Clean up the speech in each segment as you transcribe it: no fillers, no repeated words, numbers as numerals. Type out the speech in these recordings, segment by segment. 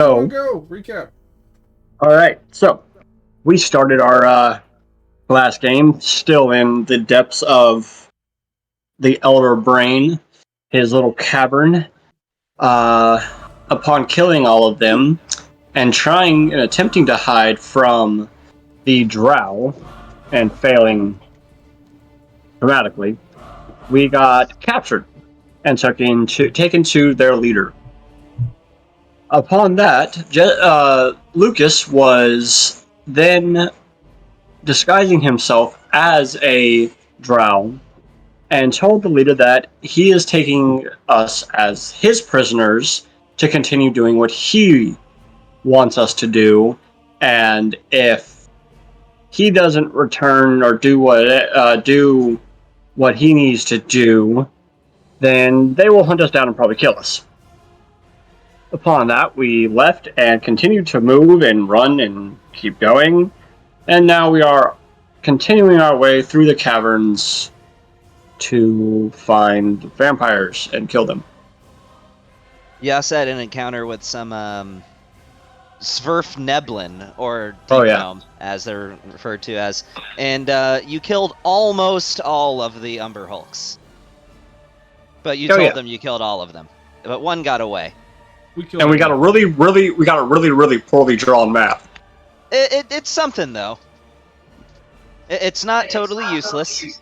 So, Go recap. all right. So, we started our last game still in the depths of the Elder Brain, his little cavern. Upon killing all of them and trying and attempting to hide from the Drow and failing dramatically, we got captured and taken to their leader. Upon that, Lucas was then disguising himself as a drow and told the leader that he is taking us as his prisoners to continue doing what he wants us to do, and if he doesn't return or do what he needs to do, then they will hunt us down and probably kill us. Upon that, we left and continued to move and run and keep going, and now we are continuing our way through the caverns to find vampires and kill them. You also had an encounter with some Sverfneblin, or Deep Oh, yeah. Gnome, as they're referred to as, and you killed almost all of the Umber Hulks. But you told them you killed all of them, but one got away. We got a really poorly drawn map. It's something though. It's not totally useless.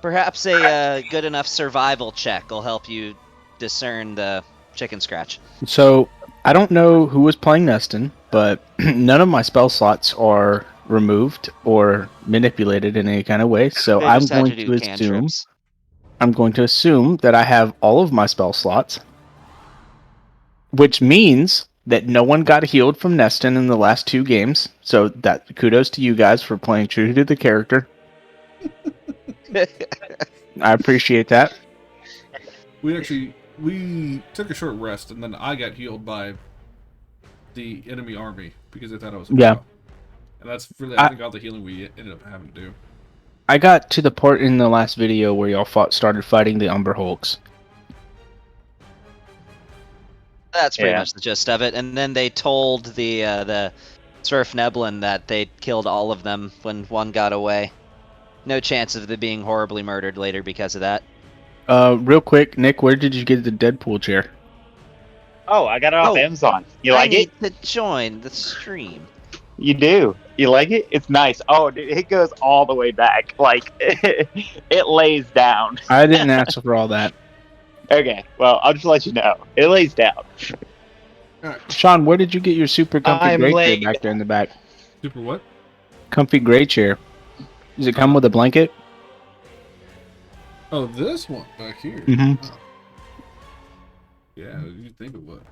Perhaps a good enough survival check will help you discern the chicken scratch. So, I don't know who was playing Neston, but none of my spell slots are removed or manipulated in any kind of way. So They I'm just had going to to do cantrips. assume that I have all of my spell slots, which means that no one got healed from Neston in the last 2 games. So that kudos to you guys for playing true to the character. I appreciate that. We took a short rest, and then I got healed by the enemy army because I thought I was a drow. And that's really, I think, all the healing we ended up having to do. I got to the part in the last video where y'all started fighting the Umber Hulks. That's pretty much the gist of it. And then they told the Sverfneblin that they killed all of them when one got away. No chance of them being horribly murdered later because of that. Real quick, Nick, where did you get the Deadpool chair? Oh, I got it off Amazon. You like it? I need to join the stream. You do. You like it? It's nice. Oh, dude, it goes all the way back. Like, it lays down. I didn't ask for all that. Okay, well, I'll just let you know. It lays down. Sean, where did you get your super comfy gray chair back there in the back? Super what? Comfy gray chair. Does it come with a blanket? Oh, this one back here. Mm-hmm. Oh. Yeah, you'd think it would.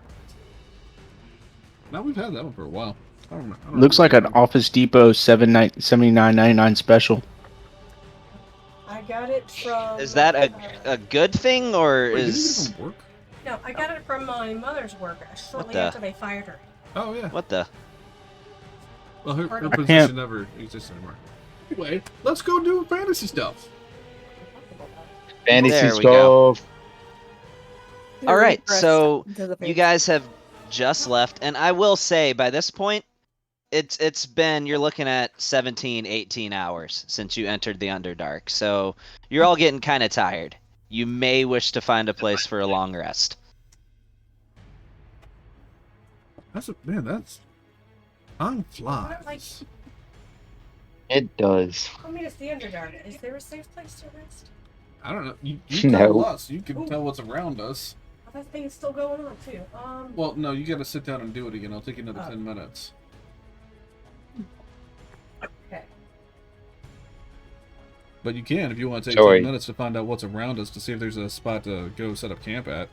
Now we've had that one for a while. I don't know. Looks like an Office Depot $79.99 special. I got it from... Is that a good thing, or Wait, is... Did it work? No, I got it from my mother's work shortly after they fired her. Oh, yeah. What the? Well, her position never exists anymore. Anyway, let's go do fantasy stuff. Fantasy There we go. stuff. All right, so you guys have just left, and I will say by this point, it's been, you're looking at 17, 18 hours since you entered the Underdark, so you're all getting kind of tired. You may wish to find a place for a long rest. Time flies. It does. I mean, it's the Underdark. Is there a safe place to rest? I don't know. You tell us. You can tell what's around us. That thing is still going on, too. Well, no, you gotta sit down and do it again. It'll take you another 10 minutes. Okay. But you can if you want to take 10 minutes to find out what's around us to see if there's a spot to go set up camp at.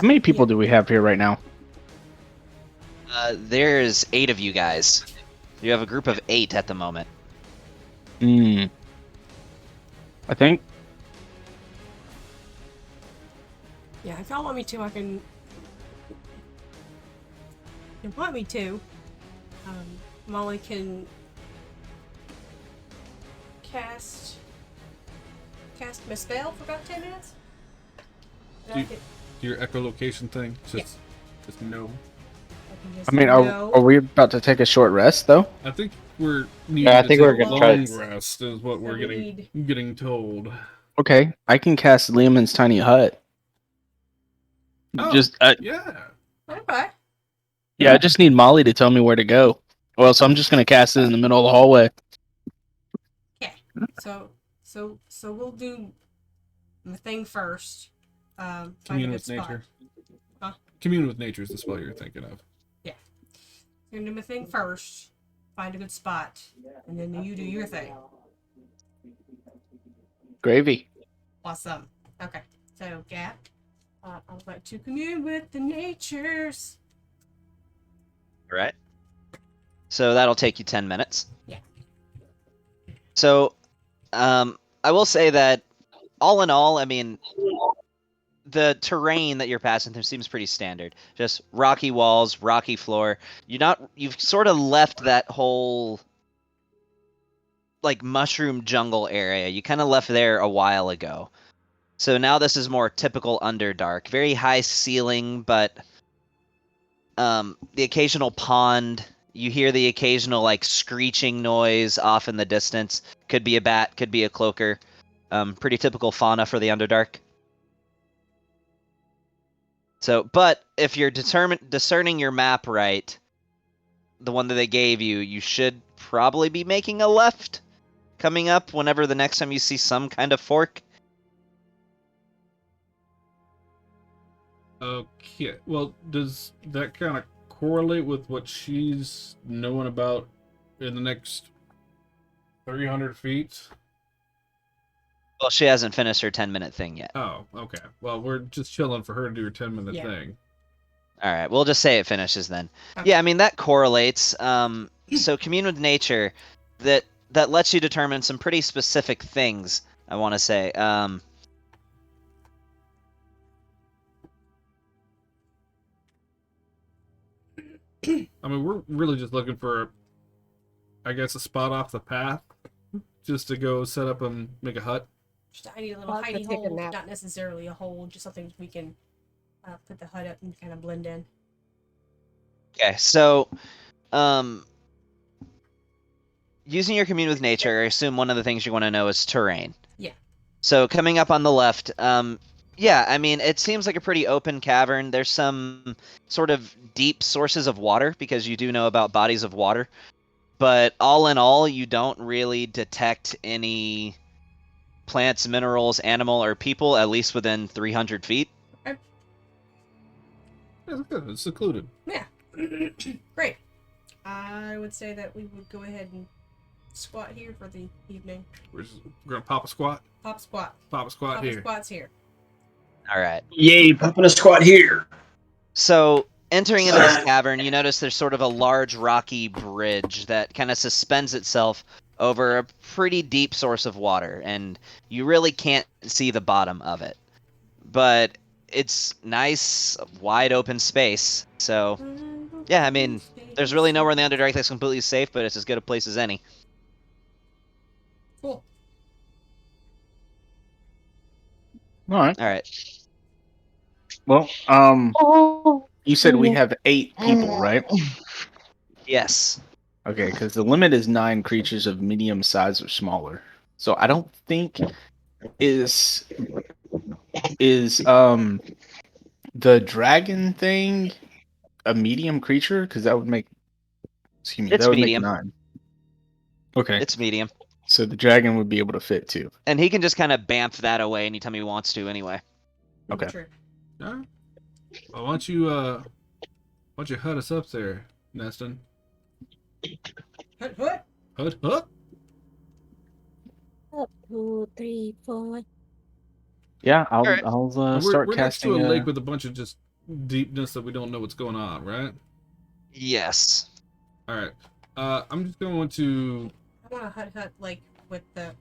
How many people do we have here right now? There's 8 of you guys. You have a group of 8 at the moment. I think. Yeah, if y'all want me to, I can... If you want me to, Molly can cast Misspell for about 10 minutes? Do your echolocation thing? Just no. I mean, are we about to take a short rest though? I think we're I think we're gonna try long rest is what we're getting told. Okay, I can cast Lehman's tiny hut. Oh, Just yeah. Okay. yeah, I just need Molly to tell me where to go. Well, so I'm just gonna cast it in the middle of the hallway. Okay. So we'll do the thing first. Find Commune a good with spot. nature. Huh? Commune with nature is the spell you're thinking of. Yeah. You're gonna do my thing first. Find a good spot, and then you do your thing. Gravy. Awesome. Okay. So, Gap, I would like to commune with the natures. All right. So that'll take you 10 minutes. Yeah. So, I will say that, all in all, I mean, the terrain that you're passing through seems pretty standard. Just rocky walls, rocky floor. You've sort of left that whole like mushroom jungle area. You kind of left there a while ago. So now this is more typical Underdark. Very high ceiling, but the occasional pond. You hear the occasional like screeching noise off in the distance. Could be a bat, could be a cloaker. Pretty typical fauna for the Underdark. So, but if you're discerning your map right, the one that they gave you, you should probably be making a left coming up whenever the next time you see some kind of fork. Okay. Well, does that kind of correlate with what she's knowing about in the next 300 feet? Well, she hasn't finished her 10-minute thing yet. Oh, okay. Well, we're just chilling for her to do her 10-minute thing. All right, we'll just say it finishes then. Okay. Yeah, I mean that correlates. So commune with nature, that lets you determine some pretty specific things. I want to say. I mean, we're really just looking for, I guess, a spot off the path, just to go set up and make a hut. Just a tiny little hidey hole, not necessarily a hole, just something we can put the hut up and kind of blend in. Okay, so, using your commune with nature, I assume one of the things you want to know is terrain. Yeah. So coming up on the left, yeah, I mean, it seems like a pretty open cavern. There's some sort of deep sources of water, because you do know about bodies of water. But all in all, you don't really detect any plants, minerals, animal, or people, at least within 300 feet. Yeah, it's good. It's secluded. Yeah. Great. I would say that we would go ahead and squat here for the evening. We're gonna pop a squat. Pop squat. Pop a squat Pop here. squat's here. All right. Yay, popping a squat here. So, entering into this cavern, you notice there's sort of a large rocky bridge that kind of suspends itself over a pretty deep source of water, and you really can't see the bottom of it. But it's nice, wide open space. So, yeah, I mean, there's really nowhere in the Underdark that's completely safe, but it's as good a place as any. Cool. All right. All right. Well, you said we have 8 people, right? Yes. Okay, because the limit is 9 creatures of medium size or smaller. So I don't think is the dragon thing a medium creature? Because that would make It's that would medium. make 9. Okay, It's medium. so the dragon would be able to fit too. And he can just kind of bamf that away anytime he wants to anyway. Okay. True. Yeah. Well, why don't you hut us up there, Neston? Hut, hut. Hut, hut. 1, 2, 3, 4. Yeah, I'll Alright. I'll We're start next casting to a lake with a bunch of just deepness that we don't know what's going on, right? Yes. All right. I'm just going to. I want a hut like with the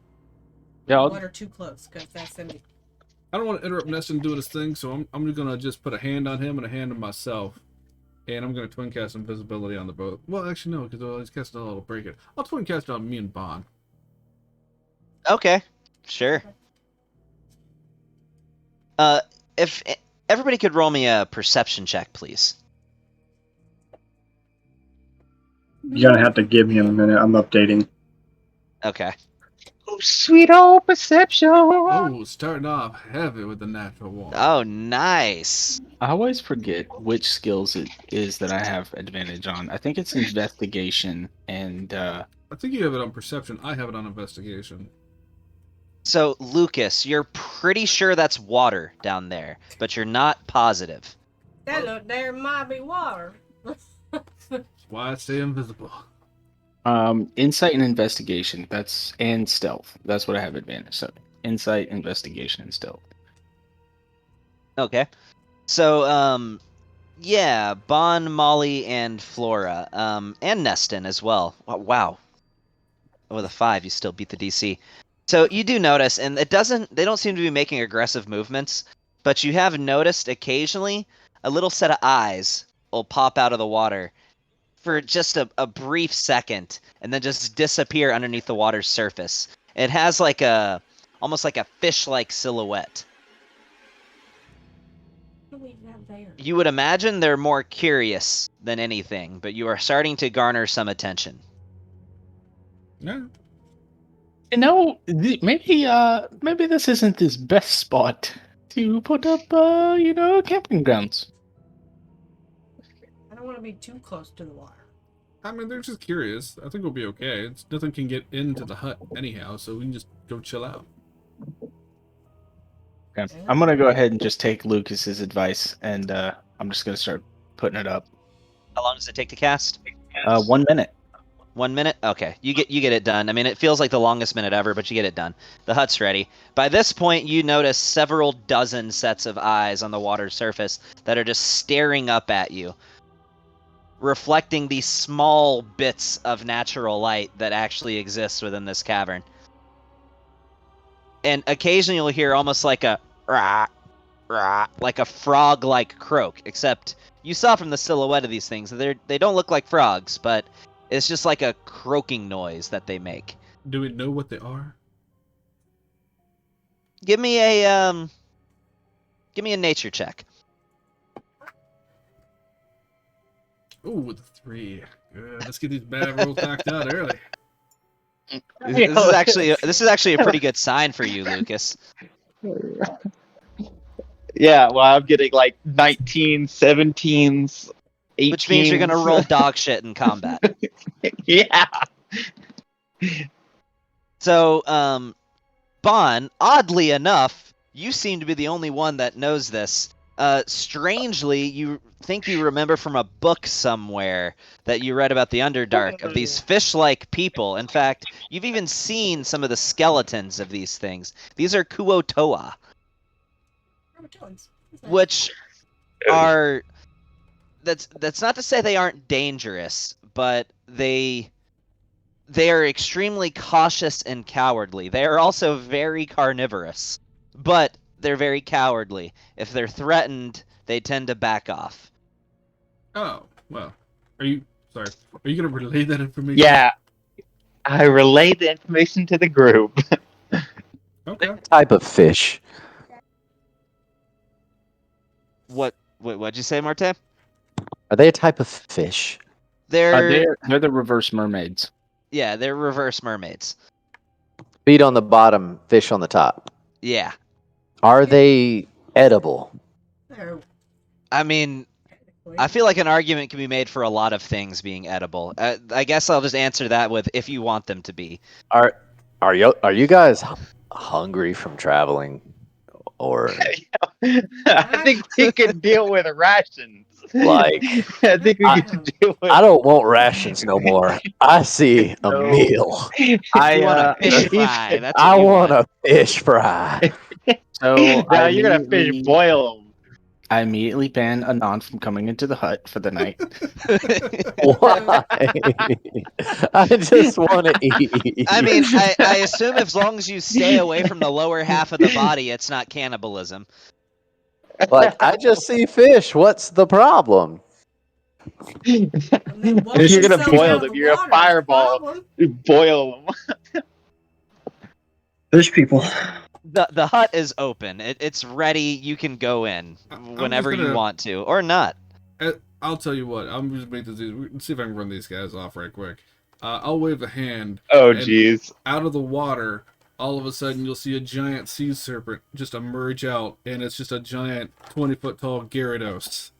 Yeah, water too close, because that's gonna be. I don't want to interrupt Neston doing his thing, so I'm gonna just put a hand on him and a hand on myself, and I'm gonna twin cast invisibility on the boat. Well, actually no, because he's casting a little break it. I'll twin cast on me and Bond. Okay. Sure. if everybody could roll me a perception check, please. You're gonna have to give me a minute. I'm updating. Okay. Oh, sweet old perception. Oh, starting off heavy with the natural one. Oh, nice. I always forget which skills it is that I have advantage on. I think it's investigation and I think you have it on perception. I have it on investigation. So, Lucas, you're pretty sure that's water down there, but you're not positive. That look there might be water. That's why I stay invisible. insight and investigation. And stealth. That's what I have advantage. So insight, investigation, and stealth. Okay. So, yeah, Bon, Molly, and Flora, and Neston as well. Wow. With a 5, you still beat the DC. So you do notice, and they don't seem to be making aggressive movements, but you have noticed occasionally a little set of eyes will pop out of the water for just a brief second, and then just disappear underneath the water's surface. It has almost like a fish-like silhouette. What do we have there? You would imagine they're more curious than anything, but you are starting to garner some attention. Yeah. Maybe this isn't his best spot to put up, camping grounds. I don't want to be too close to the water. I mean, they're just curious. I think we'll be okay. Nothing can get into the hut anyhow, so we can just go chill out. Okay. I'm gonna go ahead and just take Lucas's advice, and I'm just gonna start putting it up. How long does it take to cast? 1 minute. 1 minute? Okay, you get it done. I mean, it feels like the longest minute ever, but you get it done. The hut's ready. By this point, you notice several dozen sets of eyes on the water's surface that are just staring up at you, reflecting these small bits of natural light that actually exists within this cavern. And occasionally you'll hear almost like a rah, rah, like a frog-like croak, except you saw from the silhouette of these things that they don't look like frogs, but it's just like a croaking noise that they make. Do we know what they are? Give me a nature check. Ooh, with a 3. Good. Let's get these bad rolls knocked out early. This is actually a pretty good sign for you, Lucas. Yeah, well, I'm getting like 19, 17s, 18s. Which means you're gonna roll dog shit in combat. Yeah. So, Bon, oddly enough, you seem to be the only one that knows this. Strangely, you think you remember from a book somewhere that you read about the Underdark of these fish-like people. In fact, you've even seen some of the skeletons of these things. These are Kuotoa, which are... That's not to say they aren't dangerous, but they are extremely cautious and cowardly. They are also very carnivorous, but they're very cowardly. If they're threatened, they tend to back off. Oh, well. Are you going to relay that information? Yeah. I relayed the information to the group. Okay. Type of fish. What'd you say, Marte? Are they a type of fish? They're the reverse mermaids. yeah, they're reverse mermaids. Feet on the bottom, fish on the top. Yeah. Are they edible? No. I mean, I feel like an argument can be made for a lot of things being edible. I guess I'll just answer that with if you want them to be. Are you guys hungry from traveling, or I think we can deal with rations. like I think we can deal with. I don't want rations no more. I see a No. meal. You want a fish fry. That's what I you want a fish fry. So Now you're gonna fish boil them. I immediately ban Anon from coming into the hut for the night. Why? I just want to eat. I mean, I assume as long as you stay away from the lower half of the body, it's not cannibalism. Like, I just see fish. What's the problem? You're You're gonna boil them. You're a fireball. You boil them. Fish people. The hut is open. It's ready. You can go in whenever you want to, or not. I'll tell you what. I'm just make this. Let's see if I can run these guys off right quick. I'll wave a hand. Oh, and jeez. Out of the water, all of a sudden you'll see a giant sea serpent just emerge out, and it's just a giant 20-foot tall Gyarados.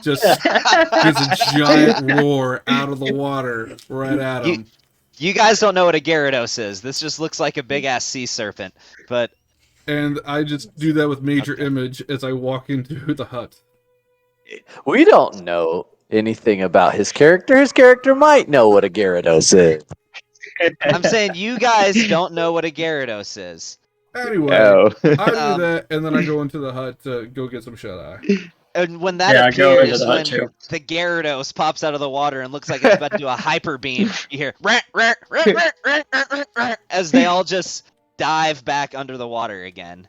Just gives a giant roar out of the water right at him. You guys don't know what a Gyarados is. This just looks like a big ass sea serpent, but. And I just do that with major image as I walk into the hut. We don't know anything about his character. His character might know what a Gyarados is. I'm saying you guys don't know what a Gyarados is. Anyway, Oh. I do that, and then I go into the hut to go get some shut-eye. And when that appears, when the Gyarados pops out of the water and looks like it's about to do a hyper beam, you hear as they all just dive back under the water again.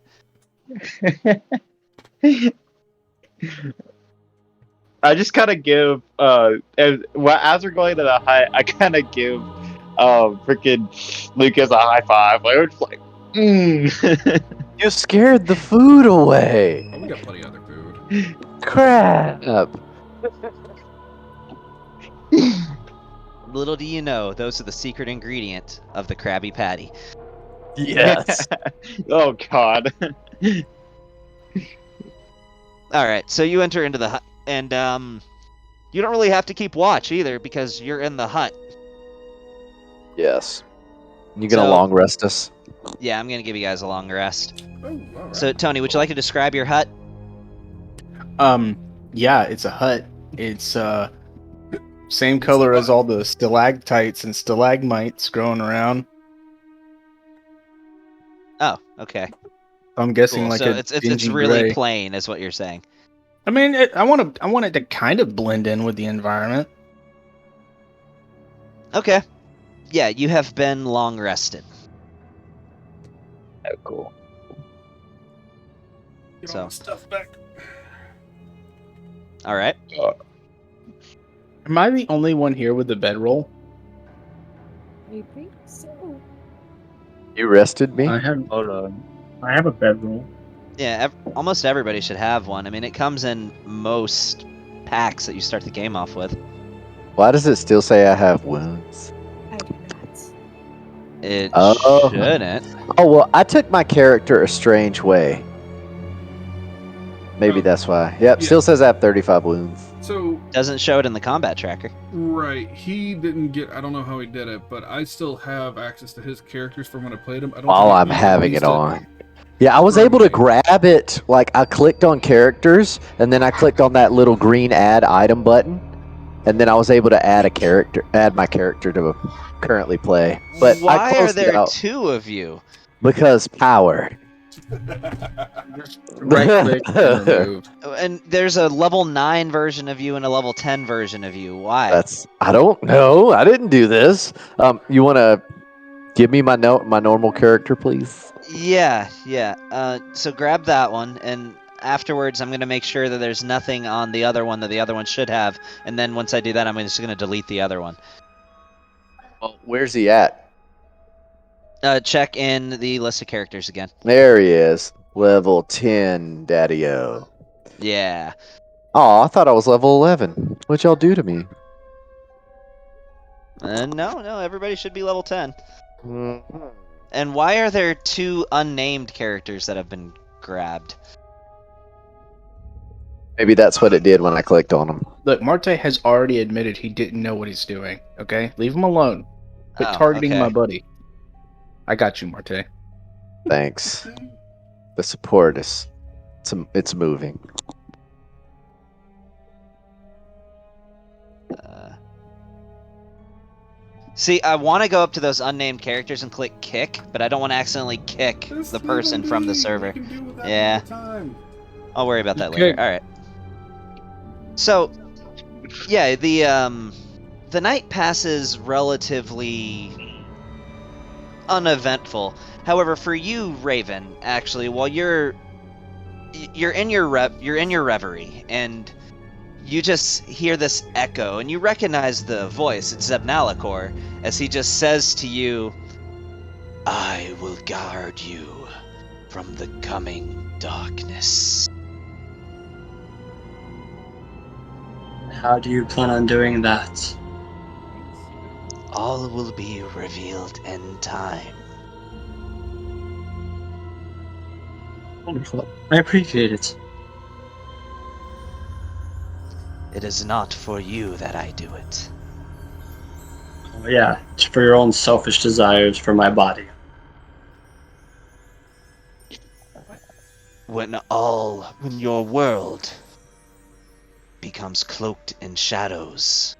I just kind of give, as we're going to the hut, I kind of give freaking Lucas a high five. Like, we're just like, You scared the food away. Oh, we got plenty of other food. Crap. Little do you know, those are the secret ingredient of the Krabby Patty. Yes. Oh, God. Alright, so you enter into the hut, and you don't really have to keep watch either, because you're in the hut. Yes. You gonna long rest us? Yeah, I'm gonna give you guys a long rest. Oh, all right. So, Tony, would you like to describe your hut? Yeah, it's a hut. It's same color as all the stalactites and stalagmites growing around. Oh, okay. I'm guessing Cool. like So a it's dingy really gray. plain, is what you're saying. I mean, I want it to kind of blend in with the environment. Okay. Yeah, you have been long rested. Oh, cool. Get So. all the stuff back. All right. Am I the only one here with the bedroll? I think so. You rested me? I have a bedroll. Yeah, almost everybody should have one. I mean, it comes in most packs that you start the game off with. Why does it still say I have wounds? I do not. It Oh. shouldn't. Oh, well, I took my character a strange way. Maybe that's why. Yep, Yeah. still says I have 35 wounds. So, Doesn't show it in the combat tracker. right, he didn't get, I don't know how he did it, but I still have access to his characters from when I played him. I don't While think I'm he having released it on. Yeah, I was able to grab it. Like, I clicked on characters, and then I clicked on that little green add item button, and then I was able to add my character to currently play. But why I are closed it there out two of you? because power. Right click and remove. And there's a level 9 version of you and a level 10 version of you. Why? I don't know. I didn't do this. You want to give me my normal character, please? Yeah. So grab that one, and afterwards I'm going to make sure that there's nothing on the other one that the other one should have, and then once I do that, I'm just going to delete the other one. Well, where's he at? Check in the list of characters again. There he is. Level 10, Daddy-O. Yeah. Oh, I thought I was level 11. What'd y'all do to me? No, everybody should be level 10. Mhm. And why are there two unnamed characters that have been grabbed? Maybe that's what it did when I clicked on him. Look, Marte has already admitted he didn't know what he's doing. Okay, leave him alone. Quit Oh, targeting okay. my buddy. I got you, Marte. Thanks. The support it's moving. See, I want to go up to those unnamed characters and click kick, but I don't want to accidentally kick Just the leave person him from the be. server. We can deal with that Yeah. another time. I'll worry about that Okay. later. All right. So, yeah, the night passes relatively uneventful. However, for you, Raven, actually, while you're in your reverie, and you just hear this echo, and you recognize the voice. It's Zebnalicor, as he just says to you, "I will guard you." from the coming darkness. How do you plan on doing that? All will be revealed in time. Wonderful. I appreciate it. It is not for you that I do it. Oh, yeah, it's for your own selfish desires for my body. When your world becomes cloaked in shadows,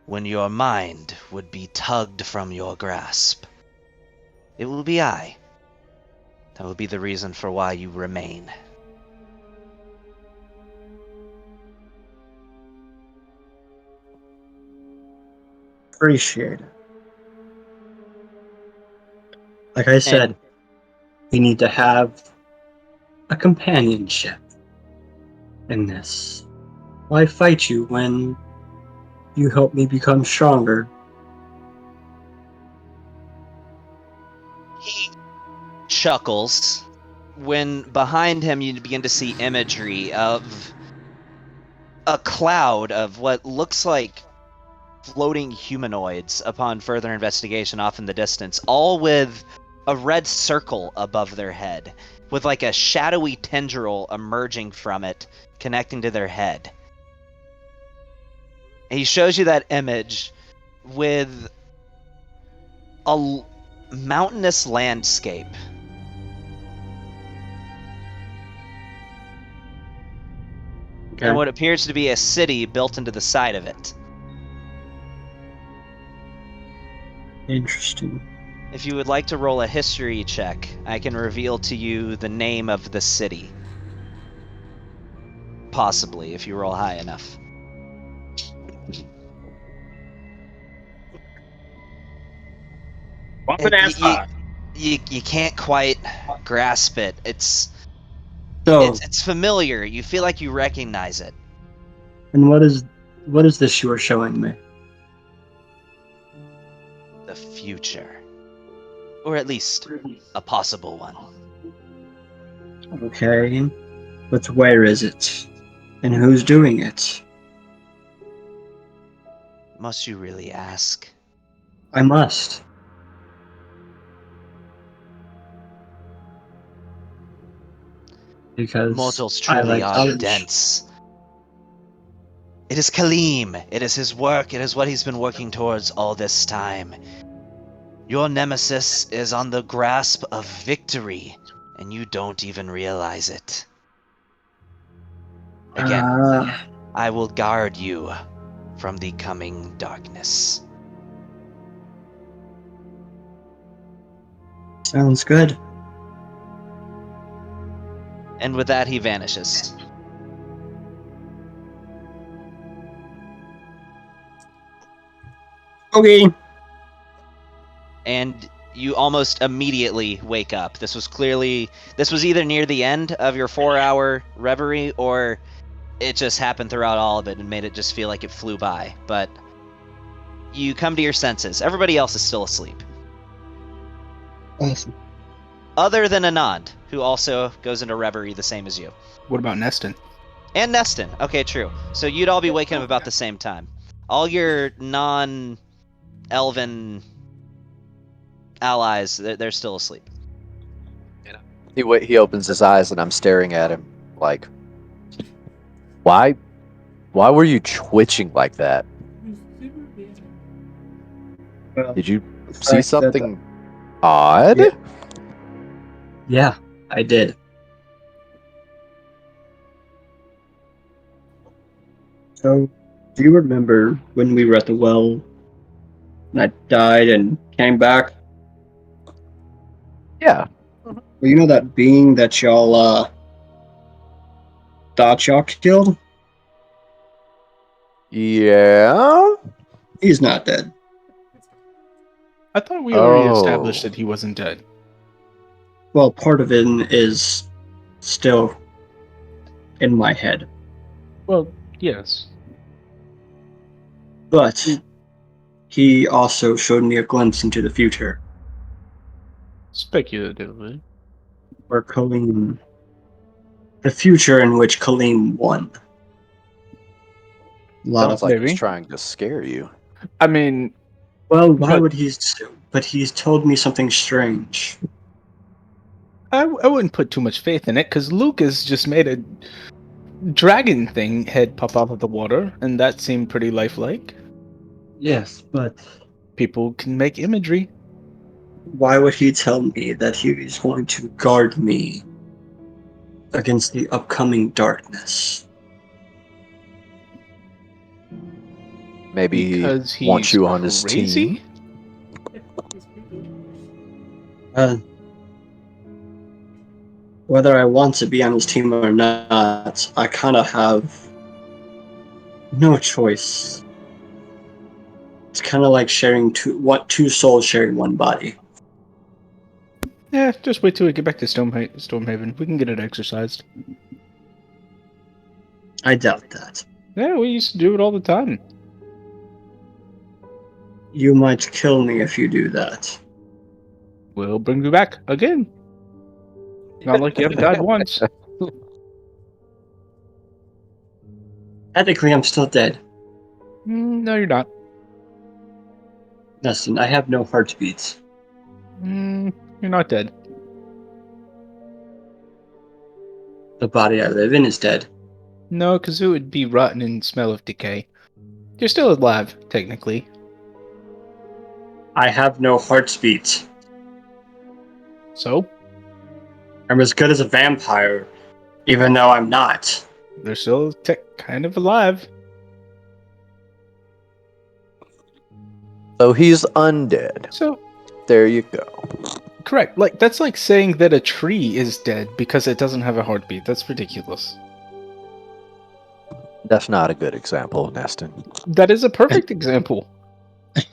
when your mind would be tugged from your grasp, it will be I. That will be the reason for why you remain. Appreciate it. Like I said, we need to have a companionship in this. Why fight you when you help me become stronger? He chuckles when behind him you begin to see imagery of a cloud of what looks like floating humanoids upon further investigation off in the distance, all with a red circle above their head, with like a shadowy tendril emerging from it, connecting to their head. And he shows you that image with a mountainous landscape. Okay. And what appears to be a city built into the side of it. Interesting. If you would like to roll a history check, I can reveal to you the name of the city. Possibly, if you roll high enough. Bumping ass high. You can't quite grasp it. It's So, familiar. You feel like you recognize it. and what is this you are showing me? The future. Or at least a possible one. Okay, but where is it? And who's doing it? Must you really ask? I must. Because Mortals I truly like are knowledge. dense. It is Kaleem. It is his work. It is what he's been working towards all this time. Your nemesis is on the grasp of victory, and you don't even realize it. Again, I will guard you from the coming darkness. Sounds good. And with that, he vanishes. Okay. And you almost immediately wake up. This was either near the end of your 4-hour reverie, or it just happened throughout all of it and made it just feel like it flew by. But you come to your senses. Everybody else is still asleep. Awesome. Other than Anand, who also goes into reverie the same as you. What about Neston? And Neston. Okay, true. So you'd all be waking up about the same time. All your non-elven allies, they're still asleep. He opens his eyes and I'm staring at him like, why were you twitching like that? Well, Did you the see fact something odd? Yeah, I did. So, do you remember when we were at the well and I died and came back? Yeah. Well, you know that being that y'all thought y'all killed? Yeah. He's not dead. I thought we already Oh. established that he wasn't dead. Well, part of it is still in my head. Well, yes. But he also showed me a glimpse into the future. Speculatively. or Kaleem. The future in which Kaleem won. A lot Sounds of like he's Maybe. trying to scare you. I mean, Well, why but would he? But he's told me something strange. I wouldn't put too much faith in it because Lucas just made a dragon thing head pop out of the water, and that seemed pretty lifelike. Yes, but People can make imagery. why would he tell me that he is going to guard me against the upcoming darkness? Maybe he Because wants he's you on his crazy? team. He's creepy. Whether I want to be on his team or not, I kind of have no choice. It's kind of like sharing two souls sharing one body. Yeah, just wait till we get back to Stormhaven. We can get it exercised. I doubt that. Yeah, we used to do it all the time. You might kill me if you do that. We'll bring you back again. Not like you haven't died once. Technically, I'm still dead. No, you're not. Listen, I have no heartbeats. You're not dead. The body I live in is dead. No, because it would be rotten and smell of decay. You're still alive, technically. I have no heartbeats. So, I'm as good as a vampire, even though I'm not. they're still kind of alive. So he's undead. So, There you go. correct. Like, that's like saying that a tree is dead because it doesn't have a heartbeat. That's ridiculous. That's not a good example, Neston. That is a perfect example.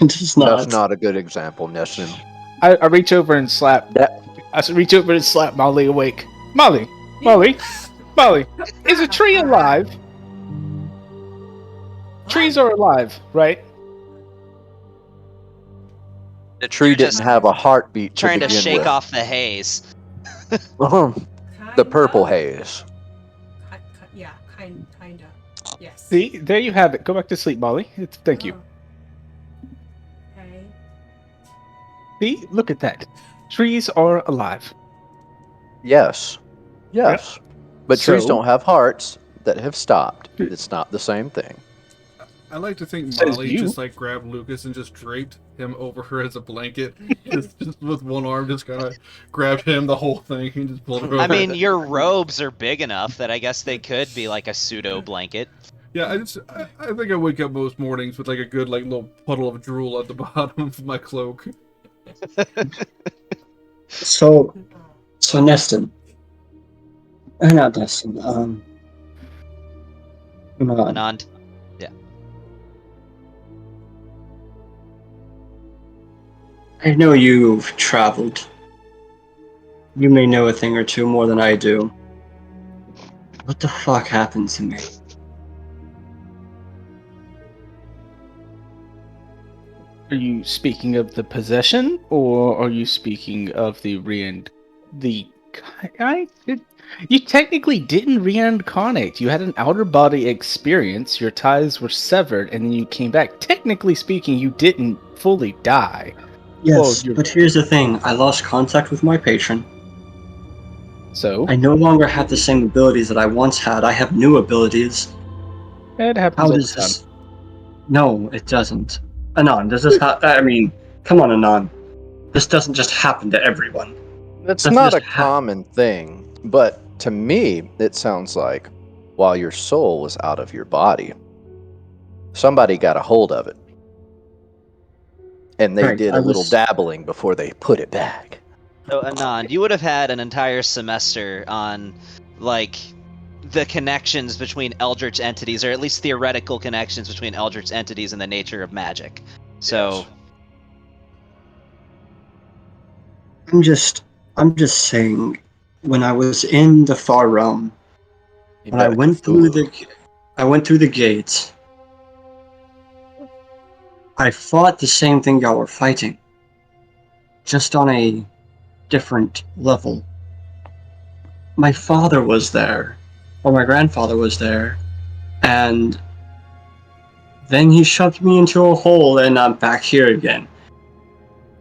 It's not. That's not a good example, Neston. I reach over and slap. That- Reach over and slap Molly awake. Molly, is a tree alive? Trees are alive, right? The tree You're didn't just have a heartbeat to trying to begin shake with. off the haze. The purple haze. Yeah, kinda. Yes. See, there you have it. Go back to sleep, Molly. Thank you. Oh. Okay. See, look at that. Trees are alive. Yes. Yes. But trees So- don't have hearts that have stopped. It's not the same thing. I like to think Says Molly you. just like grabbed Lucas and just draped him over her as a blanket. just with one arm, just kind of grabbed him, the whole thing, and just pulled her over. I mean, your robes are big enough that I guess they could be like a pseudo blanket. Yeah, I think I wake up most mornings with like a good like little puddle of drool at the bottom of my cloak. So Neston. Not Neston. Anand. I know you've traveled. You may know a thing or two more than I do. What the fuck happened to me? Are you speaking of the possession, or are you speaking of the you technically didn't reincarnate. You had an outer body experience, your ties were severed, and then you came back. Technically speaking, you didn't fully die. Yes, Well, but here's the thing. I lost contact with my patron. So, I no longer have the same abilities that I once had. I have new abilities. it happens How all the does time. this... No, it doesn't. Anon, does this I mean, come on, Anon. This doesn't just happen to everyone. That's That's not just a common thing, but to me, it sounds like while your soul was out of your body, somebody got a hold of it. And they Right, did I a little was- dabbling before they put it back. So Anand, you would have had an entire semester on like the connections between eldritch entities, or at least theoretical connections between eldritch entities and the nature of magic. So Yes. I'm just saying, when I was in the far realm, You when I met went through Cthulhu. the gates, I fought the same thing y'all were fighting, just on a different level. my father was there, or my grandfather was there, and then he shoved me into a hole, and I'm back here again.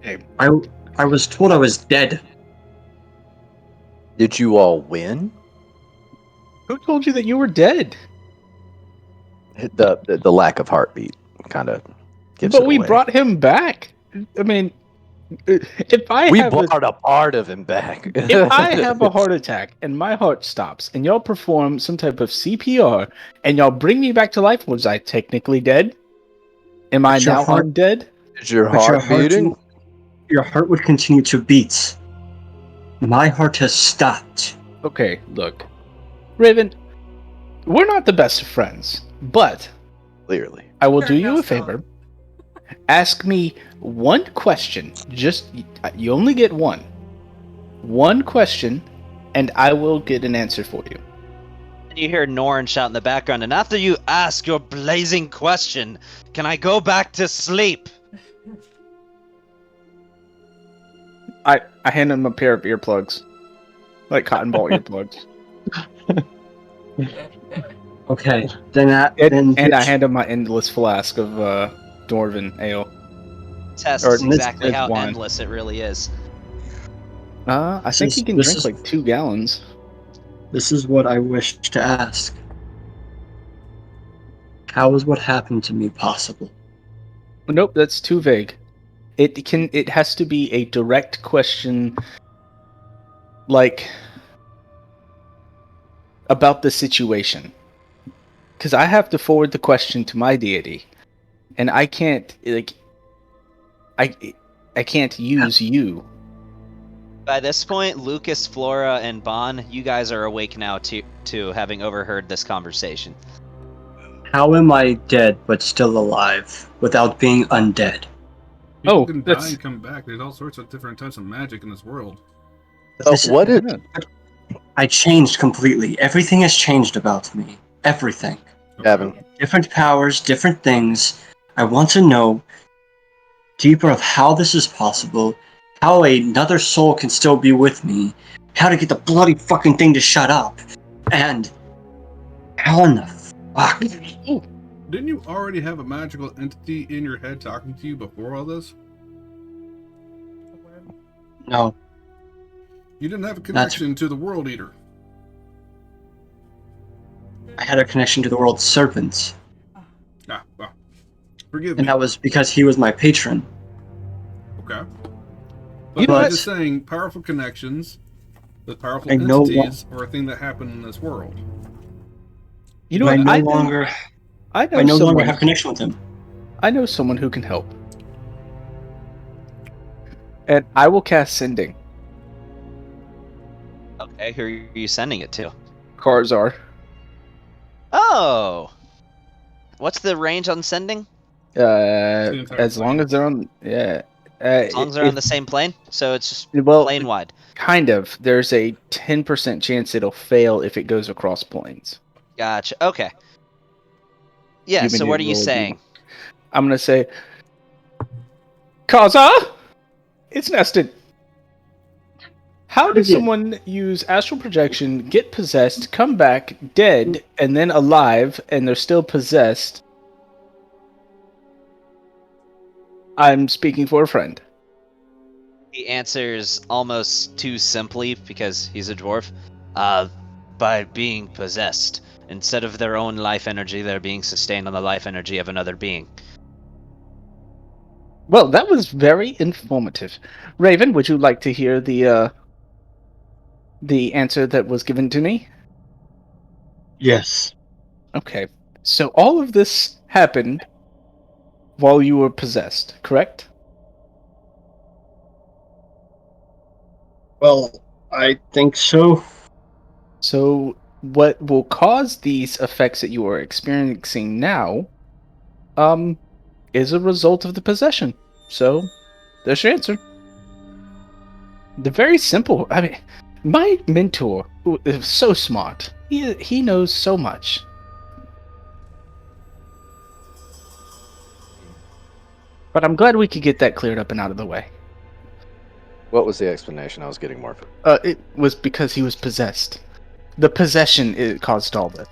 Hey. I was told I was dead. Did you all win? Who told you that you were dead? The lack of heartbeat kind of gives But it we away. brought him back. I mean, if I We have brought a part of him back. if I have a heart attack and my heart stops, and y'all perform some type of CPR, and y'all bring me back to life, was I technically dead? Am I But your now heart- undead? Is your But heart beating? your heart would continue to beat. My heart has stopped. Okay, look, Raven, we're not the best of friends, but Clearly. I will Sure, do you now a stop. favor. Ask me one question. Just you only get one. One question, and I will get an answer for you. And you hear Norn shout in the background, and after you ask your blazing question, can I go back to sleep? I hand him a pair of earplugs, like cotton ball earplugs, Okay, then and I hand him my endless flask of dwarven ale. Test Or exactly it's how wine. endless it really is. I think he can this drink is- like 2 gallons. This is what I wish to ask. How is what happened to me possible? Nope, that's too vague. It has to be a direct question, like about the situation. Because I have to forward the question to my deity, and I can't I can't use you. By this point, Lucas, Flora, and Bon, you guys are awake now to having overheard this conversation. How am I dead but still alive without being undead? People Oh, can die that's- and come back. There's all sorts of different types of magic in this world. What is I changed completely. Everything has changed about me. Everything. Gavin? Different powers, different things. I want to know deeper of how this is possible, how another soul can still be with me, how to get the bloody fucking thing to shut up, and how in the fuck? Didn't you already have a magical entity in your head talking to you before all this? No, You didn't have a connection to the World Eater. I had a connection to the world's serpents, Ah, well, forgive me. and that was because he was my patron. Okay. You But know I'm what? just saying, powerful connections with powerful I know entities are a thing that happen in this world. You know I what? no I longer, know I no longer someone. have connection with him. I know someone who can help, and I will cast sending. Okay, who are you sending it to? Karzar. Oh! What's the range on sending? the entire As long plane. as they're on, yeah. As long as they're on the same plane? So it's just well, plane wide. kind of. There's a 10% chance it'll fail if it goes across planes. Gotcha. Okay. Yeah, Give me so the what are you roll saying? I'm gonna say, Kaza, it's nested. How does Yeah. someone use astral projection, get possessed, come back dead, and then alive, and they're still possessed? I'm speaking for a friend. He answers almost too simply because he's a dwarf. By being possessed. Instead of their own life energy, they're being sustained on the life energy of another being. Well, that was very informative. Raven, would you like to hear the answer that was given to me? Yes. Okay. So all of this happened while you were possessed, correct? Well, I think so. So what will cause these effects that you are experiencing now is a result of the possession. So there's your answer. The very simple. I mean, my mentor is so smart. He knows so much. But I'm glad we could get that cleared up and out of the way. What was the explanation? I was getting more. It was because he was possessed. The possession caused all this.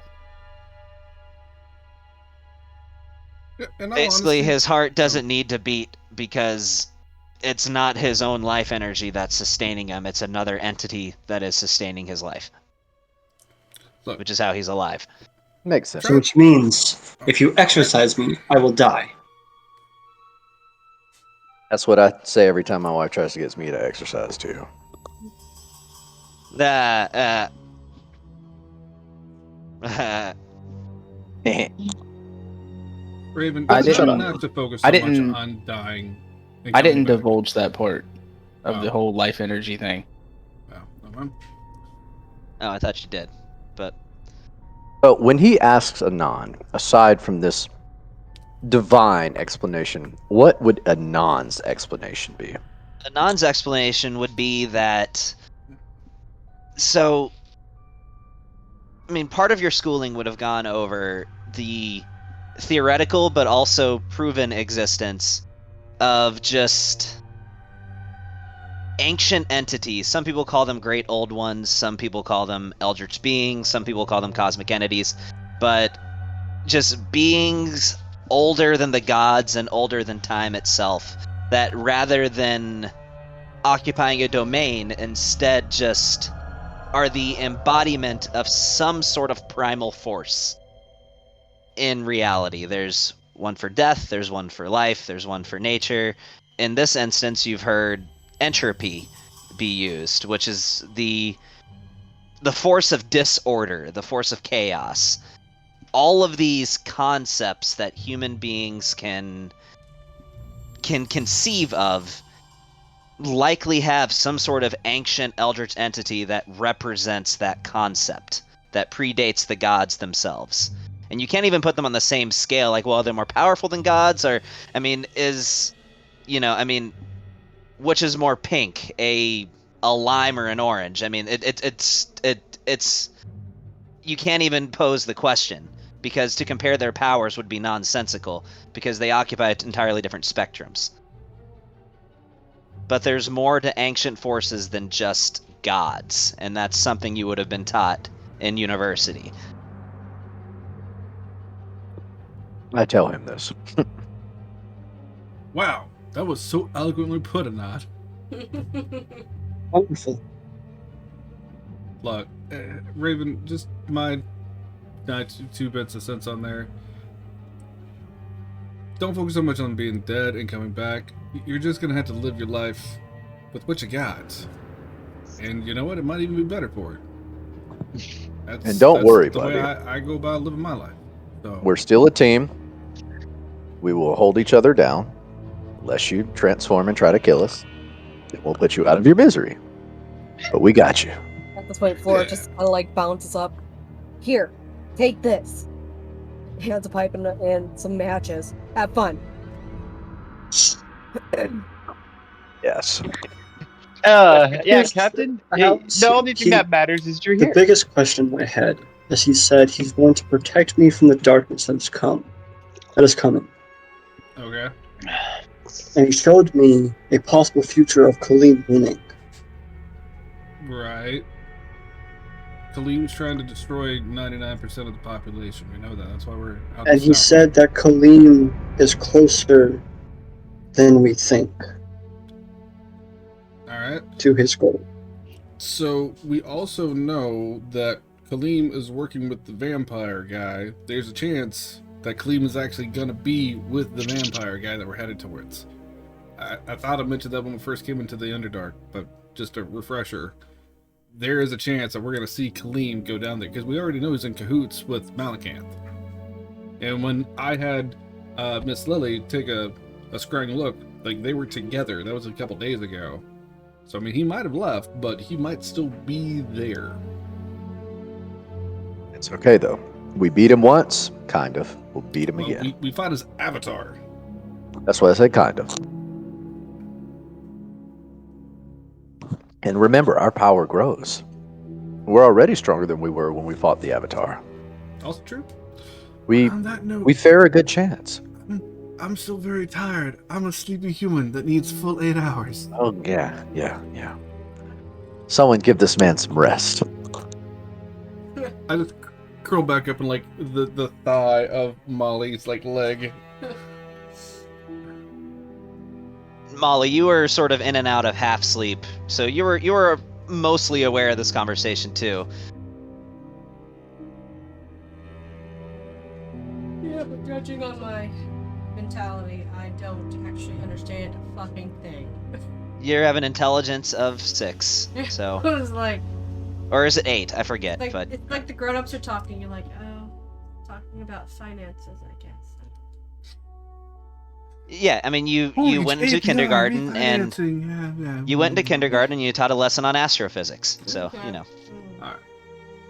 In all Basically, honesty- his heart doesn't need to beat because it's not his own life energy that's sustaining him. It's another entity that is sustaining his life. Look. Which is how he's alive. Makes sense. So which means, if you exercise me, I will die. That's what I say every time my wife tries to get me to exercise too. Raven, I try didn't- not to focus I so much didn't- on dying. and I coming didn't back. divulge that part of the Oh. whole life energy thing. Oh, okay. Oh, I thought you did. But But when he asks Anon, aside from this divine explanation, what would Anon's explanation be? Anon's explanation would be that. So, I mean, part of your schooling would have gone over the theoretical but also proven existence of just ancient entities. Some people call them great old ones, some people call them eldritch beings, some people call them cosmic entities, but just beings older than the gods and older than time itself, that rather than occupying a domain, instead just are the embodiment of some sort of primal force. In reality, there's one for death, there's one for life, there's one for nature. In this instance, you've heard entropy be used, which is the force of disorder, the force of chaos. All of these concepts that human beings can conceive of likely have some sort of ancient eldritch entity that represents that concept, that predates the gods themselves. And you can't even put them on the same scale, like, well, they're more powerful than gods, or, I mean, which is more pink, a lime or an orange? I mean, it's you can't even pose the question, because to compare their powers would be nonsensical, because they occupy entirely different spectrums. But there's more to ancient forces than just gods, and that's something you would have been taught in university. I tell him this. Wow, that was so eloquently put, Anat. Wonderful. Look, Raven, just my two bits of sense on there. Don't focus so much on being dead and coming back. You're just gonna have to live your life with what you got, and you know what? It might even be better for it. And don't worry, the way buddy. I go about living my life. So We're still a team. We will hold each other down, unless you transform and try to kill us. Then we'll put you out of your misery. But we got you. At this point, Flora Yeah. just kind of like bounces up. Here, take this. Hands a pipe and some matches. Have fun. Yes. Yeah, Here's- Captain. I don't The only thing see- that matters is you're The here. biggest question in my head is he said he's going to protect me from the darkness that is coming. okay. And he showed me a possible future of Kaleem winning. Right. Kaleem's trying to destroy 99% of the population. We know that. That's why we're out And he south. said that Kaleem is closer than we think All right. to his goal. So we also know that Kaleem is working with the vampire guy. There's a chance that Kaleem is actually going to be with the vampire guy that we're headed towards. I thought I mentioned that when we first came into the Underdark, but just a refresher. There is a chance that we're going to see Kaleem go down there, because we already know he's in cahoots with Malacanth. And when I had Miss Lily take a scrying look, like, they were together. That was a couple days ago. So, I mean, he might have left, but he might still be there. It's okay, though. We beat him once, kind of. We'll beat him Well, again. we fought his avatar. That's why I said kind of. And remember, our power grows. We're already stronger than we were when we fought the Avatar. Also true. We On that note, we fare a good chance. I'm still very tired. I'm a sleepy human that needs full 8 hours. Oh yeah. Someone give this man some rest. I just curl back up in like the thigh of Molly's like leg. Molly, you were sort of in and out of half sleep, so you were mostly aware of this conversation too. Yeah, but judging on my mentality, I don't actually understand a fucking thing. You have an intelligence of 6, so I was like, or is it 8? I forget. like But it's like the grown-ups are talking. You're like, oh, talking about finances, I guess. yeah, I mean, you Oh, went it's into API kindergarten and refinancing, yeah. you went into kindergarten and you taught a lesson on astrophysics. So Okay. you know. Alright.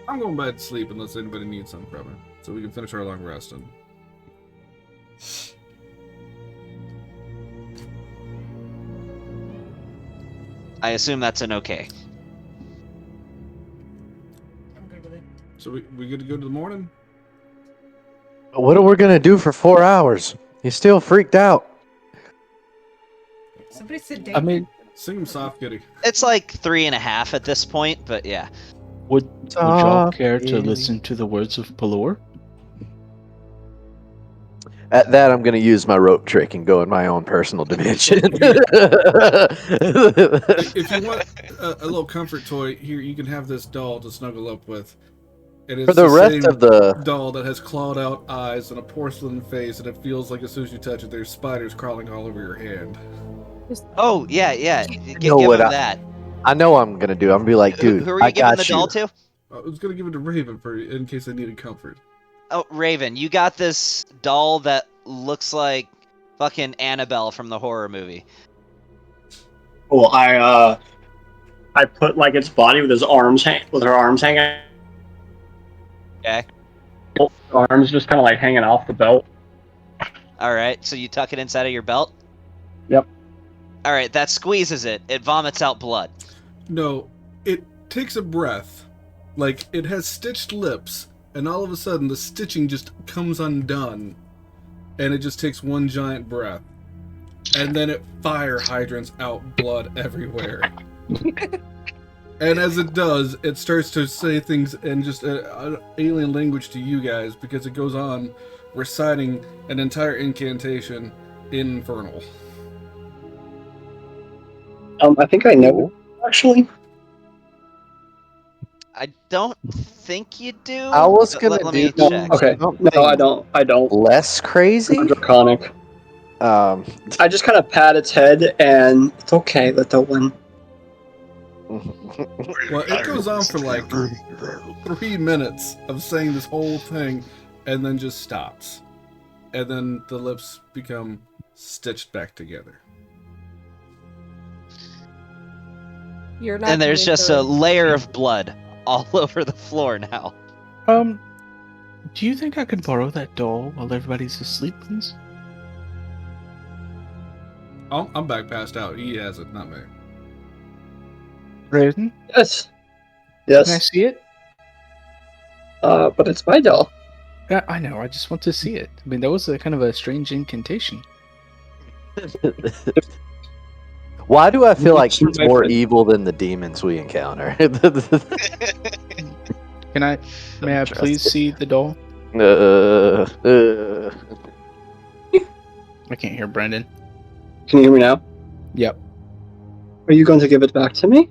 I'm going back to sleep unless anybody needs something from me, so we can finish our long rest. And I assume that's an okay. I'm good with it. so we good to go to the morning? What are we gonna do for 4 hours? You still freaked out. Somebody said I mean, Sing 'em soft, kitty. It's like 3.5 at this point, but yeah. would y'all Soft care to kitty. listen to the words of Pelor? At that, I'm gonna use my rope trick and go in my own personal dimension. If you want a little comfort toy, here you can have this doll to snuggle up with. It is For the rest same of the doll that has clawed out eyes and a porcelain face, and it feels like as soon as you touch it, there's spiders crawling all over your hand. Oh yeah. Give know him what I- that. I know I'm gonna do. I'm gonna be like, dude, Who are you I giving got the you. doll to? I was gonna give it to Raven in case I needed comfort. Oh, Raven, you got this doll that looks like fucking Annabelle from the horror movie. Cool. I put like its body with her arms hanging. Okay. Arms just kind of like hanging off the belt. All right. So you tuck it inside of your belt. Yep. All right. That squeezes it. It vomits out blood. No, it takes a breath, like it has stitched lips, and all of a sudden the stitching just comes undone, and it just takes one giant breath, and then it fire hydrants out blood everywhere. And as it does, it starts to say things in just an alien language to you guys, because it goes on reciting an entire incantation in Infernal. I think I know actually. I don't think you do. I was but gonna let do me check. Okay. No, I don't. I don't. Less crazy. Draconic. I just kind of pat its head, and it's okay, little one. Well, it goes on for like 3 minutes of saying this whole thing, and then just stops. And then the lips become stitched back together. You're not. And there's doing just good. a layer of blood all over the floor now. Do you think I could borrow that doll while everybody's asleep, please? I'm back passed out. He has it, not me. Raven, Yes. can I Yes. see it? But it's my doll. Yeah, I know. I just want to see it. I mean, that was a kind of a strange incantation. Why do I feel like Shoot he's my more friend. evil than the demons we encounter? Can I? May I please see the doll? I can't hear Brendan. Can you hear me now? Yep. Are you going to give it back to me?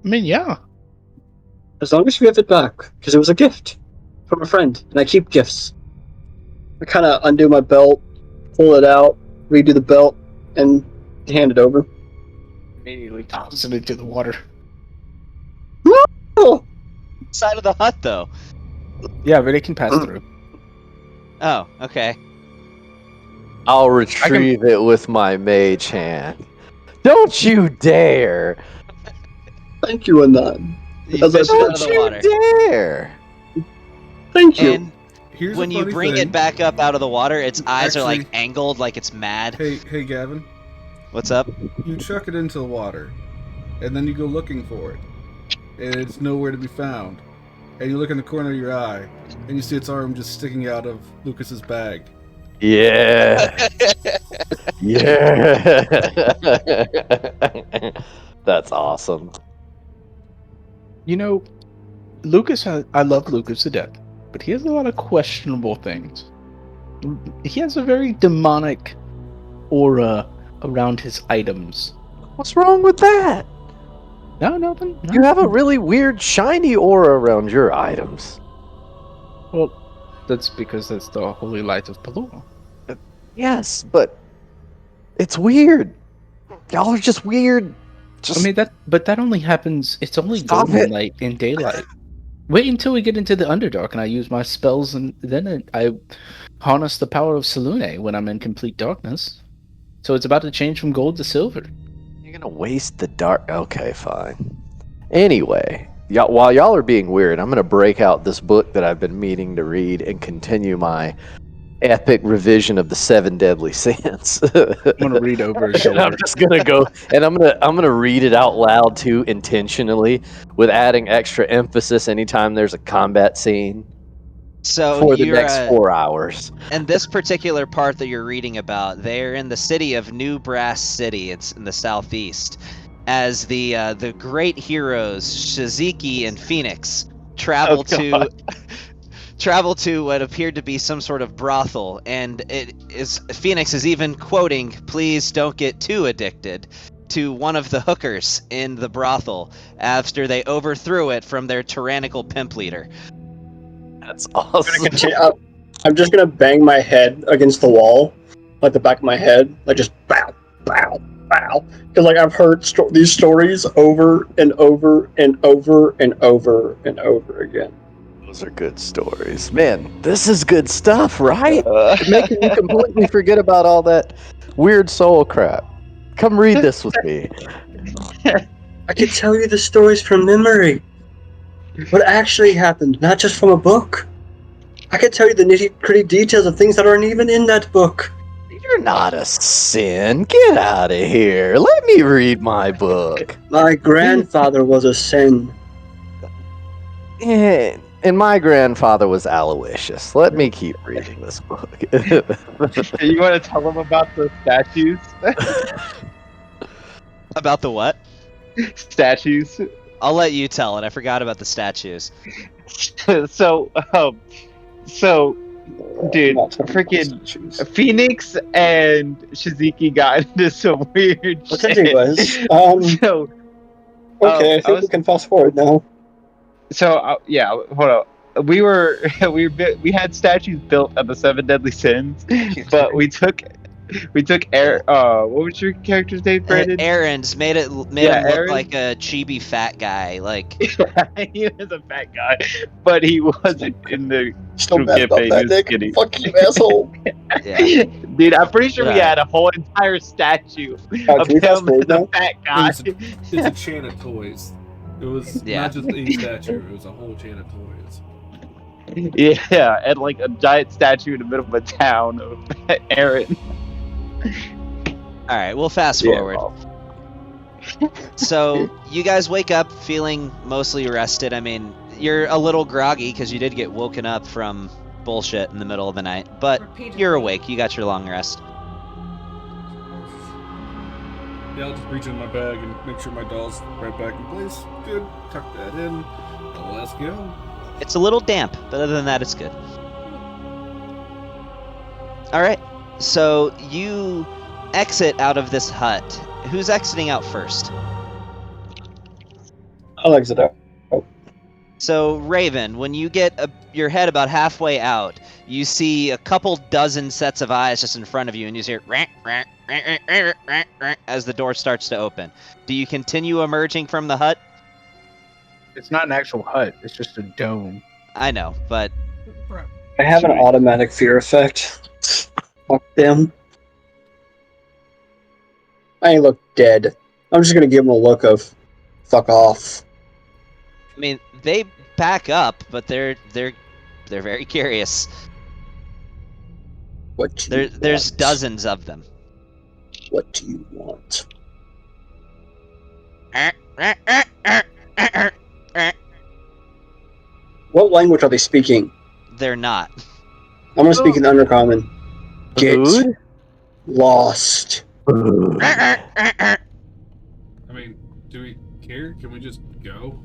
I mean, yeah. As long as you give it back, because it was a gift from a friend, and I keep gifts. I kind of undo my belt, pull it out, redo the belt, and hand it over. Immediately tosses it into the water. Oh, Side of the hut, though. Yeah, but it can pass through. Oh, okay. I'll retrieve it with my mage hand. Don't you dare! thank you, Anon. You As I fish it out of the Don't water. you dare! Thank you. And Here's when a you funny bring thing. it back up out of the water, its eyes are like Actually- angled, like it's mad. Hey, Gavin. What's up? You chuck it into the water, and then you go looking for it, and it's nowhere to be found. And you look in the corner of your eye, and you see its arm just sticking out of Lucas's bag. Yeah! Yeah! That's awesome. You know, Lucas, I love Lucas to death, but he has a lot of questionable things. He has a very demonic aura around his items. What's wrong with that? No, nothing. No. You have a really weird shiny aura around your items. Well, that's because that's the holy light of Palor. Yes, but it's weird. Y'all are just weird. I mean that only happens. It's only Stop golden it. light in daylight. Wait until we get into the Underdark and I use my spells, and then I harness the power of Selune when I'm in complete darkness. So it's about to change from gold to silver. You're gonna waste the dark. Okay, fine. Anyway, while y'all are being weird, I'm gonna break out this book that I've been meaning to read and continue my epic revision of the 7 deadly sins. I'm gonna read over his And I'm shoulder. just gonna go, and I'm gonna read it out loud too, intentionally, with adding extra emphasis anytime there's a combat scene So for the you're, next 4 hours. And this particular part that you're reading about, they're in the city of New Brass City. It's in the southeast, as the great heroes Shiziki and Phoenix travel to what appeared to be some sort of brothel, and Phoenix is even quoting, "Please don't get too addicted," to one of the hookers in the brothel after they overthrew it from their tyrannical pimp leader. That's awesome. I'm just gonna bang my head against the wall, like the back of my head, like just bow, bow, bow. Because like I've heard these stories over and over and over and over and over again. Those are good stories. Man, this is good stuff, right? Making you completely forget about all that weird soul crap. Come read this with me. I could tell you the stories from memory. What actually happened, not just from a book. I could tell you the nitty-gritty details of things that aren't even in that book. You're not a sin. Get out of here. Let me read my book. My grandfather was a sin. And my grandfather was Aloysius. Let me keep reading this book. You want to tell them about the statues? About the what? Statues. I'll let you tell it. I forgot about the statues. So, dude, freaking Phoenix and Shiziki got into some weird Well, shit. anyways, So, okay, I think we can fast forward now. So yeah, hold on. We had statues built of the 7 deadly sins, but we took what was your character's name, Brandon? Aaron's made him look Aaron? like a chibi fat guy. Like He was a fat guy, but he wasn't in the Still true mad about campaign. that, He was Nick. skinny. Fuck you, asshole. yeah. Dude, I'm pretty sure we Yeah. had a whole entire statue of Can we fast him forward as a now? fat guy. It's a chain of toys. It was Yeah. not just a statue, it was a whole chain of toys. Yeah, and like a giant statue in the middle of a town of Aaron. All right, we'll fast forward. So you guys wake up feeling mostly rested. I mean, you're a little groggy because you did get woken up from bullshit in the middle of the night, but you're awake. You got your long rest. Yeah, I'll just reach in my bag and make sure my doll's right back in place. Good. Tuck that in. Let's go. It's a little damp, but other than that, it's good. All right, so you exit out of this hut. Who's exiting out first? I'll exit out. So, Raven, when you get your head about halfway out, you see a couple dozen sets of eyes just in front of you, and you hear as the door starts to open. Do you continue emerging from the hut? It's not an actual hut. It's just a dome. I know, but I have an automatic fear effect. Fuck them. I ain't look dead. I'm just gonna give them a look of fuck off. I mean, they back up, but they're very curious. What do you There's want? dozens of them. What do you want? What language are they speaking? They're not. I'm gonna speak in Undercommon. Get Food? lost. I mean, do we care? Can we just go?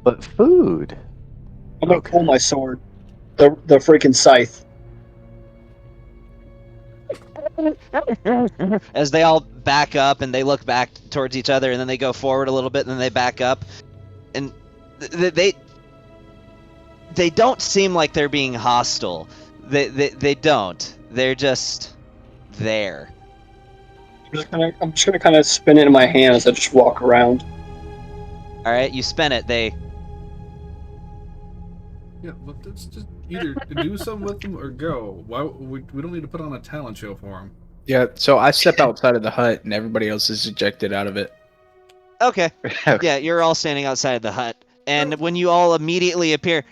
But food. I'm gonna Okay. pull my sword. The freaking scythe. As they all back up and they look back towards each other, and then they go forward a little bit, and then they back up, and they don't seem like they're being hostile. They don't. They're just there. I'm just gonna kind of spin it in my hand as I just walk around. All right, you spin it. Yeah, but let's just either do something with them or go. Why we don't need to put on a talent show for them. Yeah, so I step outside of the hut and everybody else is ejected out of it. Okay. Yeah, you're all standing outside the hut, and when you all immediately appear,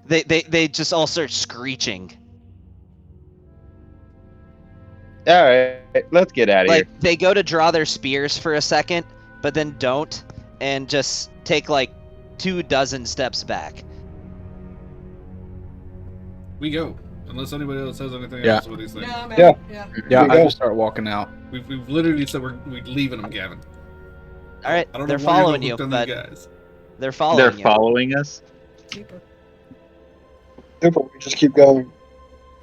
they just all start screeching. All right, let's get out of here. Like they go to draw their spears for a second, but then don't, and just take like 24 steps back. We go. Unless anybody else has anything Yeah. else with these things. Yeah, man. Yeah. Yeah. Yeah, we I go. just start walking out. We've literally said we're leaving them, Gavin. All right, I don't know they're why you're following you, hooked on but these guys. they're following They're you. following us. Super. Super, we just keep going.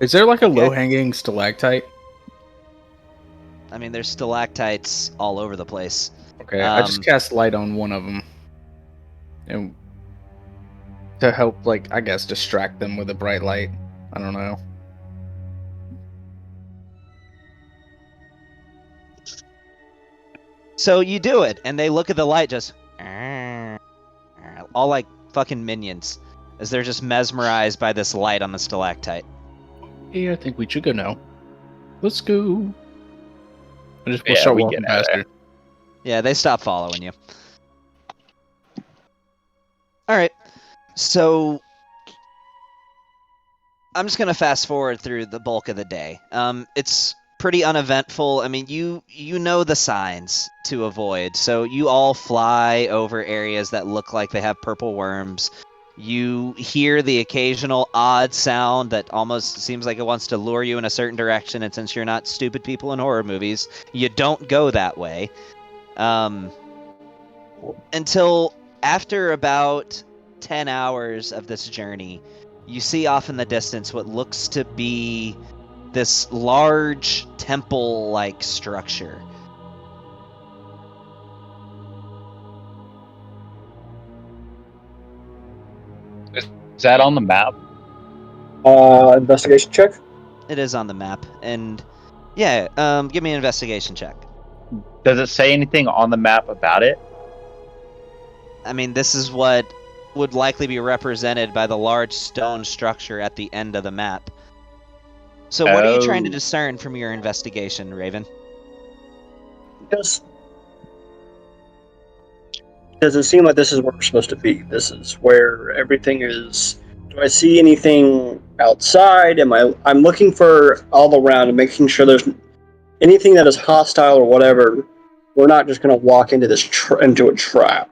Is there like a Okay. low-hanging stalactite? I mean, there's stalactites all over the place. Okay, I just cast light on one of them. And to help, like, I guess, distract them with a bright light. I don't know. So you do it, and they look at the light, just all like fucking minions, as they're just mesmerized by this light on the stalactite. Yeah, I think we should go now. Let's go. I just Yeah, start we walking get out of faster. Yeah, they stop following you. All right, so I'm just gonna fast forward through the bulk of the day. It's pretty uneventful. I mean, you know the signs to avoid, so you all fly over areas that look like they have purple worms. You hear the occasional odd sound that almost seems like it wants to lure you in a certain direction, and since you're not stupid people in horror movies, you don't go that way. Until after about 10 hours of this journey, you see off in the distance what looks to be this large temple-like structure. Is that on the map? Investigation check. It is on the map, and yeah, give me an investigation check. Does it say anything on the map about it? I mean, this is what would likely be represented by the large stone structure at the end of the map. So what are you trying to Oh. discern from your investigation, Raven? Does it seem like this is where we're supposed to be? This is where everything is. Do I see anything outside? I'm looking for all around and making sure there's anything that is hostile or whatever. We're not just going to walk into this into a trap.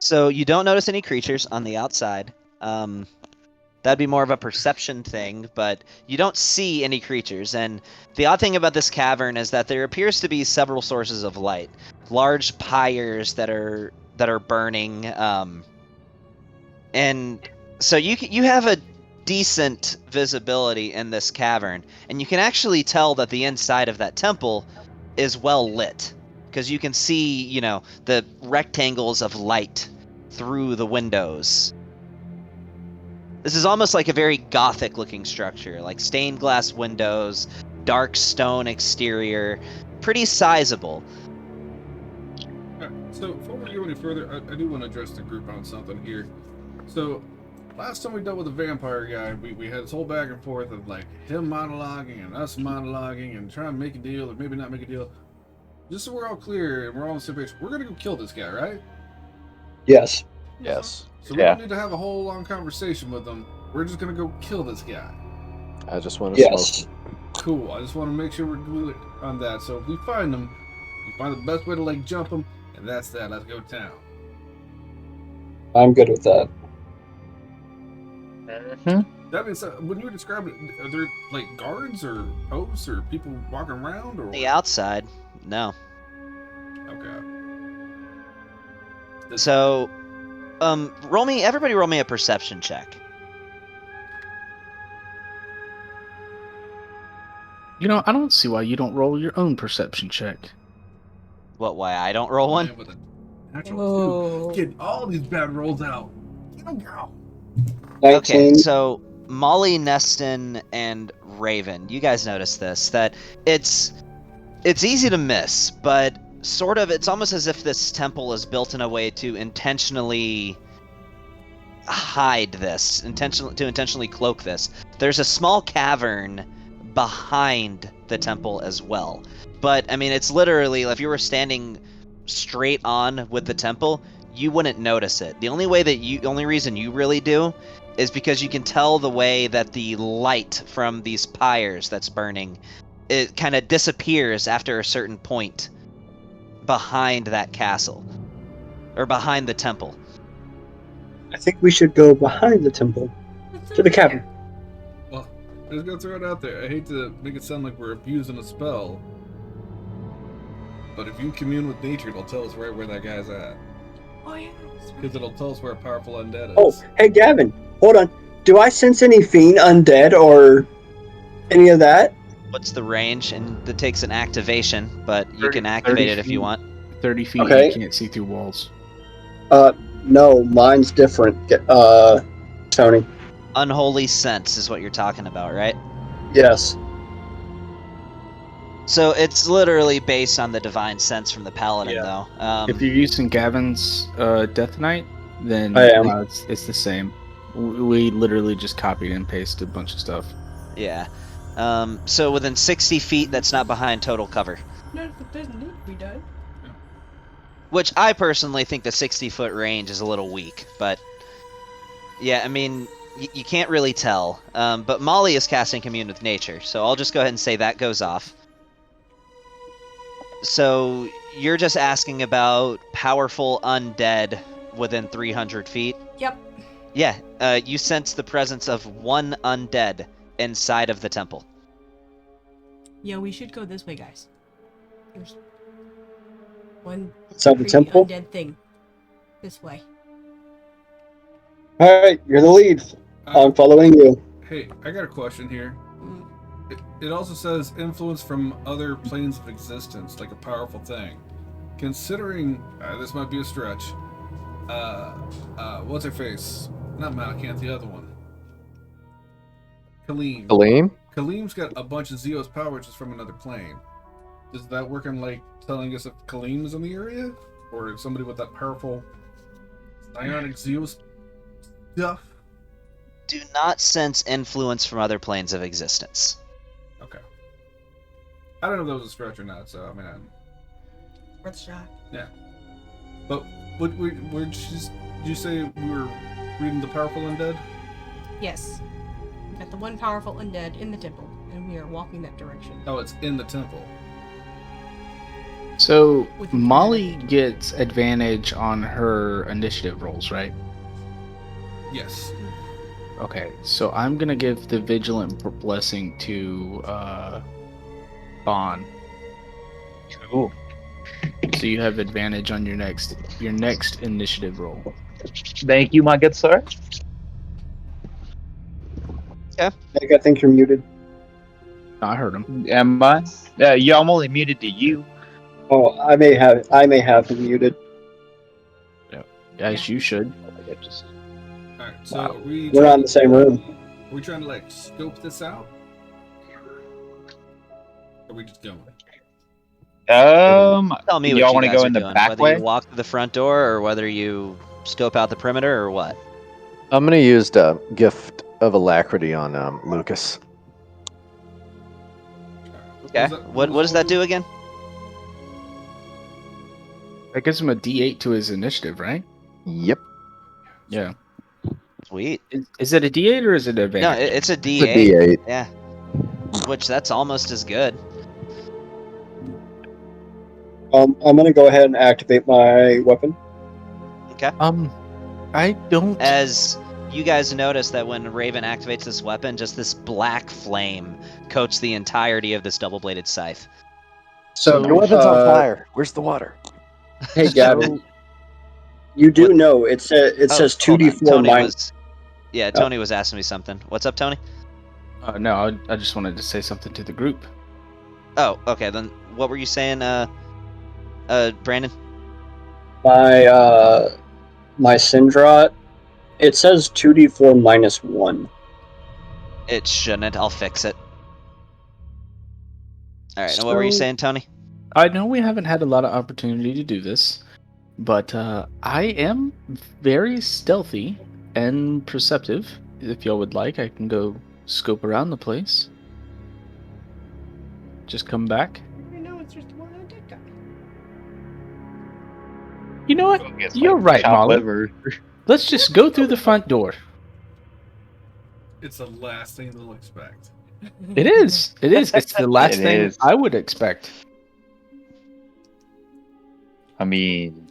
So you don't notice any creatures on the outside. That'd be more of a perception thing, but you don't see any creatures. And the odd thing about this cavern is that there appears to be several sources of light, large pyres that are burning, and so you have a decent visibility in this cavern, and you can actually tell that the inside of that temple is well lit, because you can see, the rectangles of light through the windows. This is almost like a very gothic looking structure, like stained glass windows, dark stone exterior, pretty sizable. So before we go any further, I do want to address the group on something here. So last time we dealt with the vampire guy, we had this whole back and forth of like him monologuing and us monologuing and trying to make a deal or maybe not make a deal. Just so we're all clear and we're all on the same page, we're gonna go kill this guy, right? Yes. Yes. So we don't need to have a whole long conversation with him. We're just gonna go kill this guy. I just want to Yes. smoke. Cool. I just want to make sure we're good on that. So if we find him, we find the best way to like jump him, and that's that. Let's go town. I'm good with that. That means when you were describing it, are there like guards or posts or people walking around or The outside, no. Okay. So Everybody roll me a perception check. You know, I don't see why you don't roll your own perception check. What, why I don't roll one? Man with a natural Oh. 2. Get all these bad rolls out. Get 'em, girl. 19. Okay, so Molly, Neston, and Raven, you guys notice this, that it's easy to miss, but sort of it's almost as if this temple is built in a way to intentionally hide this, intentionally cloak this. There's a small cavern behind the temple as well. But I mean, it's literally, if you were standing straight on with the temple, you wouldn't notice it. The only reason you really do is because you can tell the way that the light from these pyres that's burning, it kind of disappears after a certain point behind that castle, or behind the temple. I think we should go behind the temple to the cavern. Well, I'm just gonna throw it out there. I hate to make it sound like we're abusing a spell, but if you commune with nature, it'll tell us right where that guy's at. Oh yeah. Because it'll tell us where a powerful undead is. Oh, hey Gavin, hold on. Do I sense any fiend, undead, or any of that? What's the range? And it takes an activation, but you 30 can activate it if feet. you want. 30 feet, Okay. you can't see through walls. No, mine's different. Tony. Unholy sense is what you're talking about, right? Yes. So it's literally based on the divine sense from the paladin, Yeah. though. If you're using Gavin's Death Knight, then I am. it's the same. We literally just copied and pasted a bunch of stuff. Yeah. So within 60 feet, that's not behind total cover. No, it doesn't need to be done. Which I personally think the 60-foot range is a little weak, but yeah, I mean, you can't really tell. But Molly is casting Commune with Nature, so I'll just go ahead and say that goes off. So you're just asking about powerful undead within 300 feet? Yep. Yeah, you sense the presence of one undead inside of the temple. Yeah, we should go this way, guys. There's one Inside the creepy temple? undead thing. This way. Alright, you're the lead. I'm following you. Hey, I got a question here. Mm. It also says influence from other planes of existence, like a powerful thing. Considering this might be a stretch. What's her face? Not Malacanth, the other one. Kaleem. Aleem? Kaleem's got a bunch of Zeo's power just from another plane. Does that work on like telling us if Kaleem is in the area, or somebody with that powerful psionic Zeus stuff? Do not sense influence from other planes of existence. Okay. I don't know if that was a stretch or not. So I mean, Worth a shot. yeah. But what did you say we were reading the powerful undead? Yes. We've got the one powerful undead in the temple, and we are walking that direction. Oh, it's in the temple. So With Molly gets advantage on her initiative rolls, right? Yes. Okay, so I'm gonna give the vigilant blessing to Bon. Cool. So you have advantage on your next initiative roll. Thank you, my good sir. Nick, I think you're muted. I heard him. Am I? Yeah, I'm only muted to you. Oh, I may have him muted. As you should. All right. So Wow. We're not in the same room. Are we trying to like scope this out? Or are we just going? Tell me what y'all you wanna guys go are in the doing, back whether way? you walk to the front door or whether you scope out the perimeter or what. I'm gonna use the gift of alacrity on Lucas. Okay. What does that do again? That gives him a D8 to his initiative, right? Yep. Yeah. Sweet. Is it a D8 or is it No, advantage? it's a It's D8. a D8. Yeah. Which that's almost as good. I'm gonna go ahead and activate my weapon. Okay. I don't. As you guys notice that when Raven activates this weapon, just this black flame coats the entirety of this double-bladed scythe. So, Your weapon's on fire. Where's the water? Hey, Gavin. You do What- know it says hold on. 2d4 minus. Tony was asking me something. What's up, Tony? No, I just wanted to say something to the group. Oh, okay. Then what were you saying, Brandon? My Syndrot, it says 2d4 minus 1. It shouldn't. I'll fix it. All right. And what were you saying, Tony? I know we haven't had a lot of opportunity to do this, but I am very stealthy and perceptive. If y'all would like, I can go scope around the place. Just come back. I know it's just one dead guy. You know what? Guess, You're like, right, chop Molly. liver. Let's just go through the front door. It's the last thing they'll expect. It is. It is. It's the last It thing is. I would expect. I mean,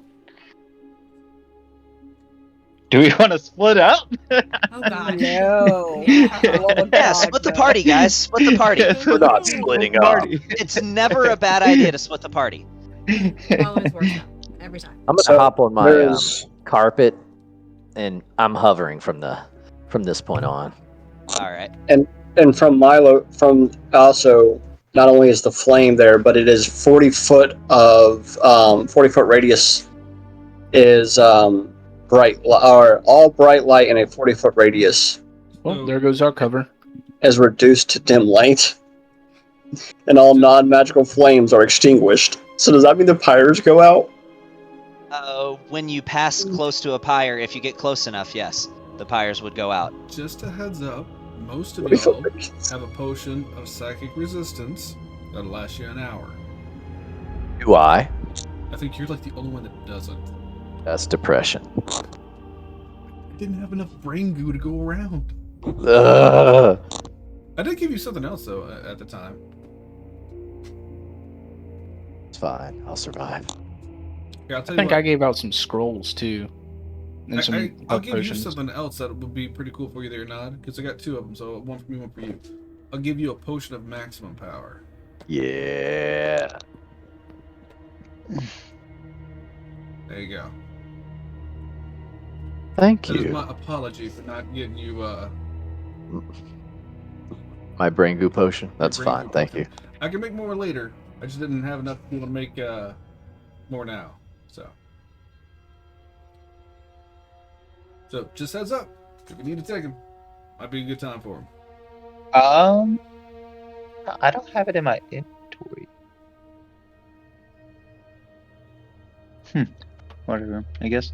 do we want to split up? Oh god. No. Yeah. Oh, Yeah, God, split the no. party, guys. Split the party. We're not splitting up. It's never a bad idea to split the party. Always works out. Every time. I'm gonna So, hop on my there's- carpet, and I'm hovering from this point on. All right. And from from also, not only is the flame there, but it is 40 foot radius is all bright light in a 40-foot radius Well, there goes our cover. is reduced to dim light, and all non-magical flames are extinguished. So does that mean the pyres go out? When you pass close to a pyre, if you get close enough, yes, the pyres would go out. Just a heads up, most of y'all have a potion of psychic resistance that'll last you an hour. Do I? I think you're like the only one that doesn't. That's depression. I didn't have enough brain goo to go around. Ugh. I did give you something else though at the time. It's fine. I'll survive. Yeah, I'll tell I you think what, I gave out some scrolls too. And some I'll health give you potions. something else that would be pretty cool for you there, Nod, because I got two of them, so one for me, one for you. I'll give you a potion of maximum power. Yeah. There you go. Thank That is you. my apology for not getting you My brain goo potion. That's brain fine. goo Thank potion. you. I can make more later. I just didn't have enough people to make more now. So just heads up. If you need to take them, might be a good time for them. I don't have it in my inventory. Whatever, I guess.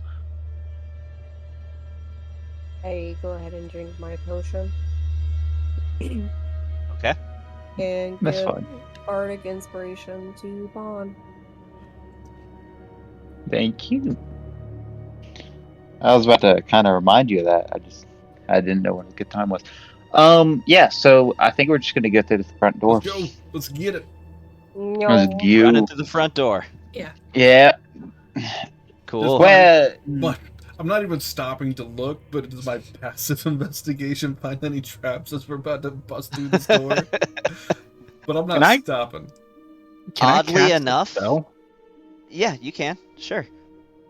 I go ahead and drink my potion. Okay. And That's give fine. bardic inspiration to Bond. Thank you. I was about to kind of remind you of that. I didn't know when a good time was. Yeah. So I think we're just gonna go through the front door. Let's go. Let's get it. Was No. you? Running through the front door. Yeah. Cool. Well, But I'm not even stopping to look, but does my passive investigation find any traps as we're about to bust through this door? But I'm not Can I- stopping. Can I Oddly cast a enough- spell? Yeah, you can. Sure.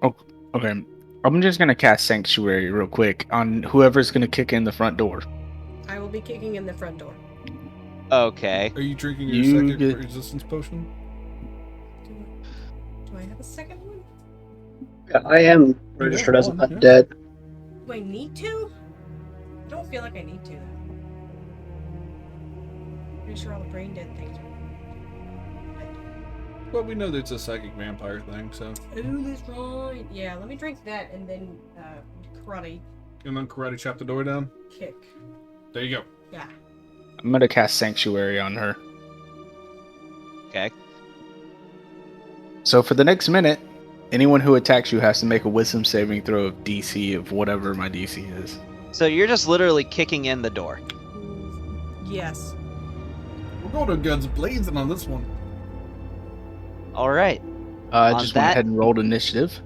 Okay. I'm just gonna cast Sanctuary real quick on whoever's gonna kick in the front door. I will be kicking in the front door. Okay. Are you drinking your You second get- resistance potion? Do I have a second one? Yeah, I am registered as one, yeah. undead. Do I need to? I don't feel like I need to. Pretty sure all the brain dead things are. Well, we know that it's a psychic vampire thing, so. Oh, that's right. Yeah, let me drink that and then karate And then karate chop the door down. kick. There you go. Yeah. I'm gonna cast Sanctuary on her. Okay. So for the next minute, anyone who attacks you has to make a Wisdom saving throw of DC of whatever my DC is. So you're just literally kicking in the door. Yes. We're going to guns blazing on this one. All right. I On just that- went ahead and rolled initiative.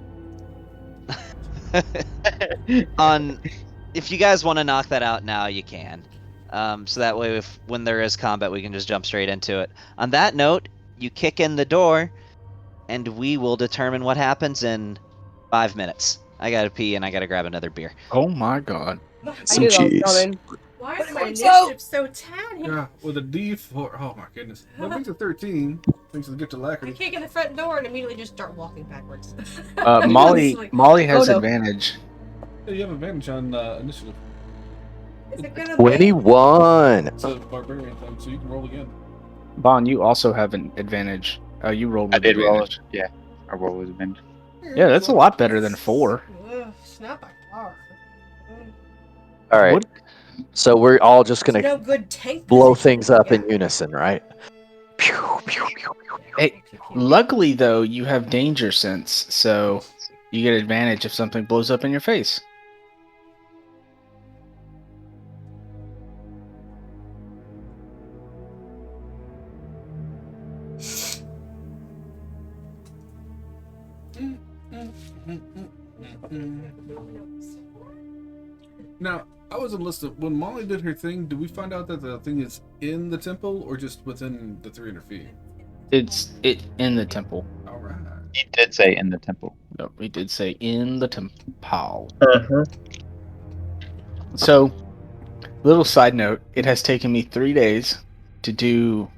If you guys want to knock that out now, you can. So that way, when there is combat, we can just jump straight into it. On that note, you kick in the door, and we will determine what happens in 5 minutes. I gotta pee and I gotta grab another beer. Oh my god. I Some knew that was cheese. coming. Why is my So- initiative so tiny? Yeah, with a D4. Oh my goodness. That makes it 13. Thanks to the gift of I Lacquer. kick in the front door and immediately just start walking backwards. Molly It's like, Molly has Oh, no. advantage. Yeah, you have advantage on initiative. is it gonna be? 21. It's a barbarian thing, so you can roll again. Bon, you also have an advantage. You rolled I with did roll. advantage. Yeah, I rolled with advantage. Yeah, that's a lot better than 4. Ugh, it's not by far. All right. What? So we're all just There's gonna no good tank blow position. things up Yeah. in unison, right? Pew, pew, pew, pew. Hey, luckily though, you have danger sense, so you get advantage if something blows up in your face. Now, I was enlisted. When Molly did her thing, did we find out that the thing is in the temple or just within the 300 feet? It's in the temple. Alright. He did say in the temple. No, we did say in the temple. Uh-huh. So, little side note, it has taken me 3 days to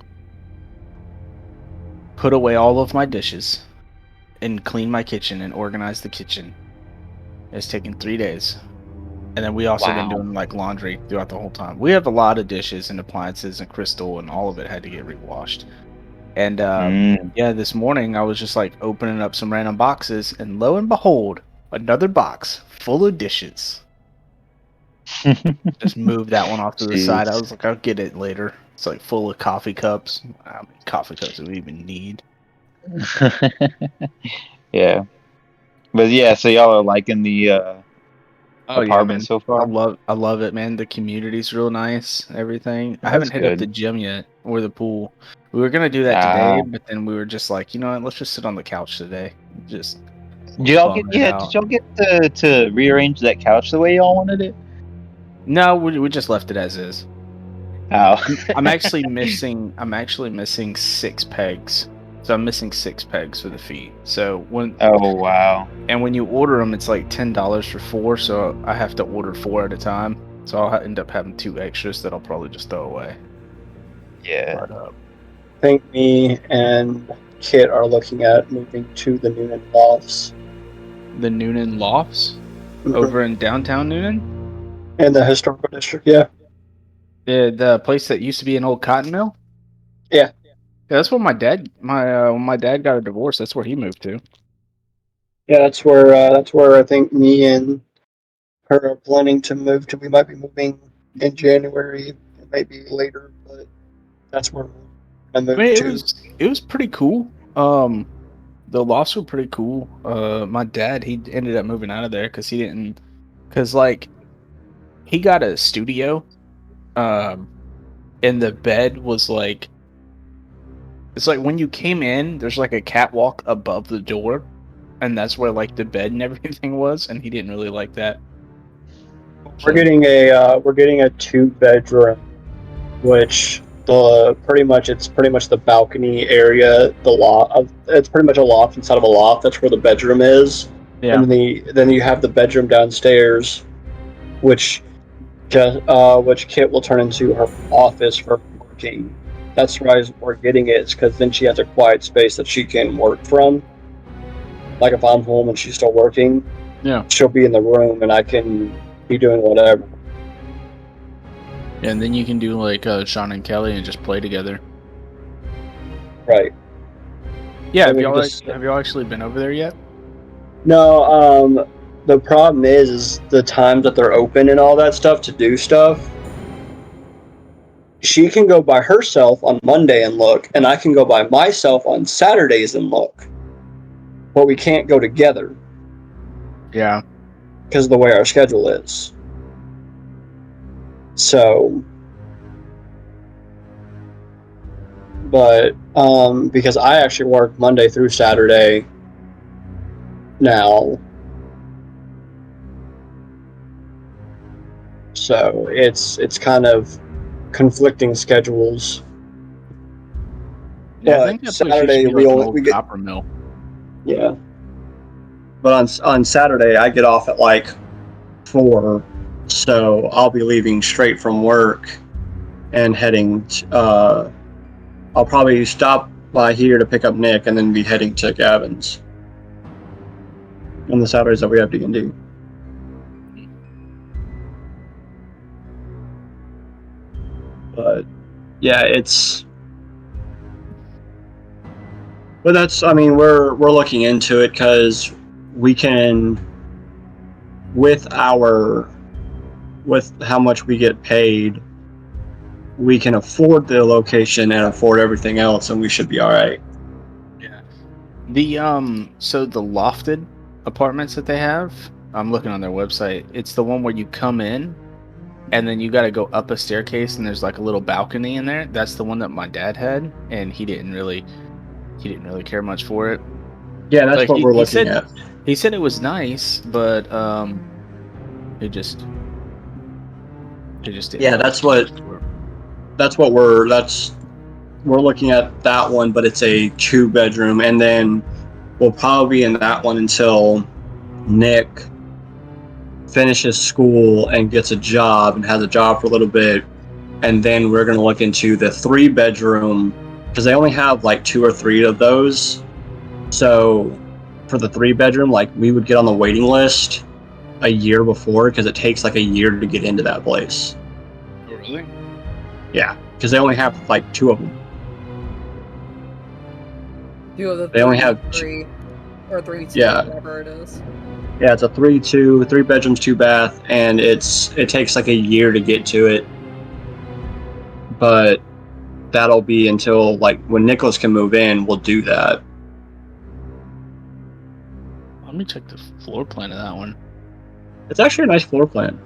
put away all of my dishes and clean my kitchen and organize the kitchen. It's taken 3 days. And then we also been Wow. doing like laundry throughout the whole time. We have a lot of dishes and appliances and crystal, and all of it had to get rewashed. And yeah, this morning I was just like opening up some random boxes, and lo and behold, another box full of dishes. Just moved that one off to the side. I was like, I'll get it later. It's like full of coffee cups. How many coffee cups do we even need? Yeah, but yeah, so y'all are liking the apartment so far. I love it, man. The community's real nice. Everything. I That's haven't hit up good. the gym yet or the pool. We were gonna do that today, Ah. but then we were just like, you know what? Let's just sit on the couch today. Just Did y'all bum get it Did out. y'all get to rearrange that couch the way y'all wanted it? No, we just left it as is. Oh, I'm actually missing 6 pegs. So I'm missing 6 pegs for the feet. So when wow. when you order them, it's like $10 for 4. So I have to order 4 at a time. So I'll end up having 2 extras that I'll probably just throw away. Yeah. But, I think me and Kit are looking at moving to the Noonan Lofts. the Noonan Lofts over in downtown Noonan. In the historical district, yeah. The place that used to be an old cotton mill. Yeah. Yeah, that's where my dad when my dad got a divorce. That's where he moved to. Yeah, that's where I think me and her are planning to move to. We might be moving in January, maybe later, but that's where I I moved mean, to. it was pretty cool. The lofts were pretty cool. My dad, he ended up moving out of there because like he got a studio, and the bed was like, it's like when you came in, there's like a catwalk above the door, and that's where like the bed and everything was, and he didn't really like that. We're getting a 2-bedroom, which it's pretty much the balcony area, it's pretty much a loft inside of a loft. That's where the bedroom is. Yeah. And then you have the bedroom downstairs, which Kit will turn into her office for working. That's why we're getting it, because then she has a quiet space that she can work from. Like if I'm home and she's still working, Yeah. she'll be in the room and I can be doing whatever. And then you can do like Sean and Kelly and just play together. Right. Yeah. And Have y'all actually been over there yet? No, the problem is the times that they're open and all that stuff to do stuff. She can go by herself on Monday and look, and I can go by myself on Saturdays and look. But we can't go together Yeah. because of the way our schedule is. So, but because I actually work Monday through Saturday now, so it's kind of conflicting schedules. Yeah, I But think that place Saturday used to be we like an only old we get copper mill. yeah. But on Saturday, I get off at like 4, so I'll be leaving straight from work and heading. I'll probably stop by here to pick up Nick and then be heading to Gavin's on the Saturdays that we have D&D. But yeah, but that's, I mean, we're looking into it because we can, with how much we get paid, we can afford the location and afford everything else, and we should be all right. Yeah. So the lofted apartments that they have, I'm looking on their website. It's the one where you come in, and then you got to go up a staircase, and there's like a little balcony in there. That's the one that my dad had, and he didn't really care much for it. Yeah, that's what we're looking at. He said it was nice, but it just didn't. Yeah, we're looking at that one, but it's a 2-bedroom, and then we'll probably be in that one until Nick finishes school and gets a job and has a job for a little bit, and then we're going to look into the 3-bedroom because they only have like 2 or 3 of those. So for the 3-bedroom, like we would get on the waiting list a year before because it takes like a year to get into that place. Oh, really? Yeah, because they only have like 2 of them. They only have 3 or 3, 2, yeah, whatever it is. Yeah, it's a 3-2, 3 bedrooms, 2 bath, and it takes like a year to get to it. But that'll be until like when Nicholas can move in, we'll do that. Let me check the floor plan of that one. It's actually a nice floor plan.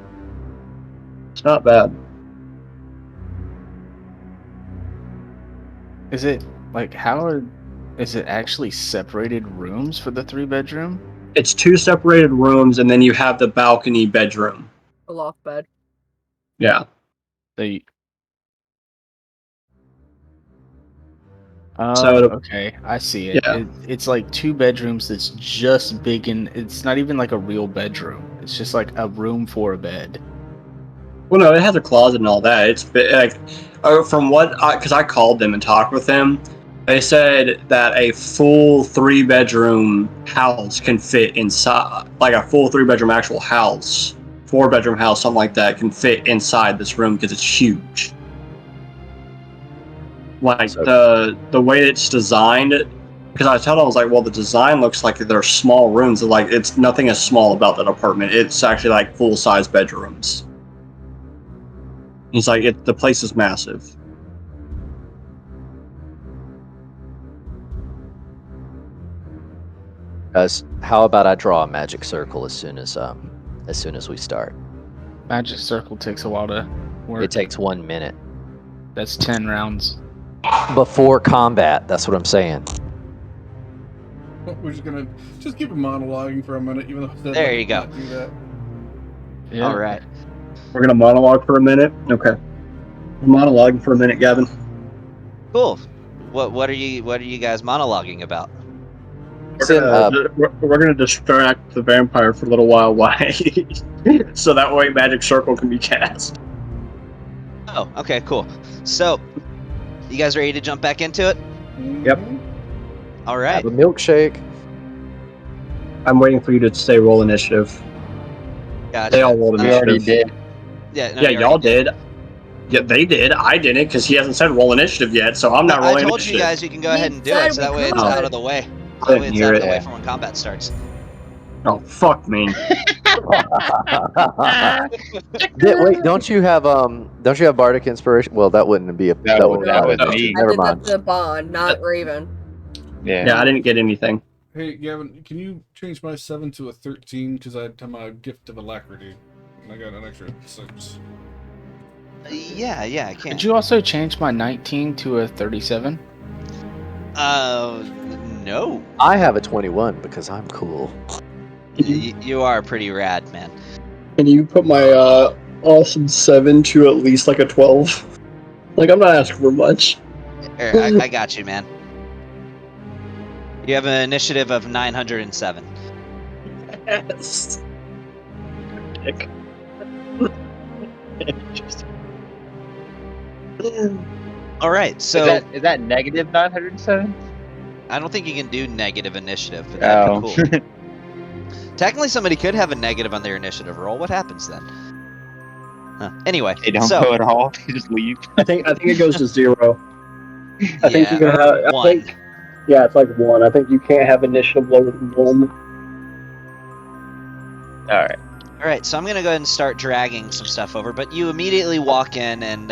It's not bad. Is it like is it actually separated rooms for the 3-bedroom? It's 2 separated rooms, and then you have the balcony bedroom. A loft bed. Yeah. Okay, I see it. Yeah. It's like 2 bedrooms that's just big, and it's not even like a real bedroom. It's just like a room for a bed. Well, no, it has a closet and all that. It's like, from because I called them and talked with them, they said that a full 3-bedroom house can fit inside, like a full 3-bedroom actual house, 4-bedroom house, something like that, can fit inside this room because it's huge. Like the way it's designed, because I told him, I was like, well, the design looks like they're small rooms. Like, it's nothing is small about that apartment. It's actually like full-size bedrooms. He's like, the place is massive. Guys, how about I draw a magic circle as soon as we start? Magic circle takes a while to work. It takes 1 minute. That's 10 rounds. Before combat, that's what I'm saying. We're just gonna keep monologuing for a minute, even though there you go. Do that. Yeah. All right. We're gonna monologue for a minute. Okay. We're monologuing for a minute, Gavin. Cool. What are you guys monologuing about? We're gonna distract the vampire for a little while. Why? So that way, magic circle can be cast. Oh, okay, cool. So, you guys ready to jump back into it? Yep. All right. Have a milkshake. I'm waiting for you to say roll initiative. Gotcha. They all rolled initiative. We already did. Yeah, no, yeah, y'all did. Yeah, they did. I didn't because he hasn't said roll initiative yet, so I'm not rolling I told initiative. you guys you can go ahead and do it, so that way it's out of the way. That way it's out of the way for when combat starts. Oh, fuck me. Wait, don't you have bardic inspiration? Well, that wouldn't be a. That was me. Never mind. The bond, not Raven. Yeah, I didn't get anything. Hey, Gavin, can you change my 7 to a 13? Because I had my gift of alacrity. And I got an extra 6. Yeah, I can. Did you also change my 19 to a 37? No. I have a 21 because I'm cool. You are pretty rad, man. Can you put my awesome 7 to at least like a 12? Like, I'm not asking for much. I got you, man. You have an initiative of 907. Yes. Dick. All right, so is that negative 907? I don't think you can do negative initiative, but that'd be cool. Technically, somebody could have a negative on their initiative roll. What happens then? Huh. Anyway, They don't so go at all. They just leave. I think it goes to 0. I think you yeah, can or have 1. Yeah, it's like 1. I think you can't have initiative lower than 1. Alright. All right, so I'm gonna go ahead and start dragging some stuff over, but you immediately walk in, and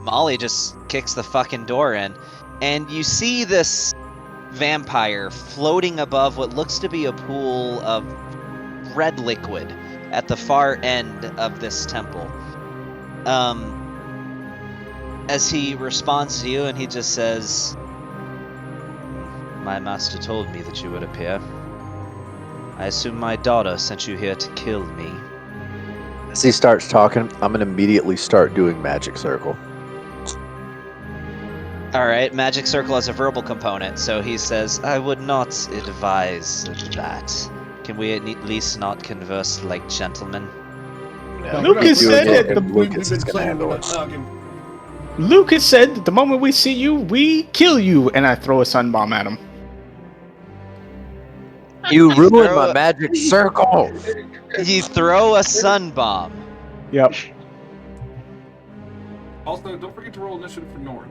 Molly just kicks the fucking door in, and you see this vampire floating above what looks to be a pool of red liquid at the far end of this temple. As he responds to you, and he just says, "My master told me that you would appear. I assume my daughter sent you here to kill me." As he starts talking, I'm gonna immediately start doing magic circle. All right, magic circle has a verbal component, so he says, "I would not advise that. Can we at least not converse like gentlemen?" Lucas said that Lucas is gonna handle it. Lucas said that the moment we see you, we kill you, and I throw a sun bomb at him. You ruined my magic circle. You throw a sun bomb. Yep. Also, don't forget to roll initiative for Norn.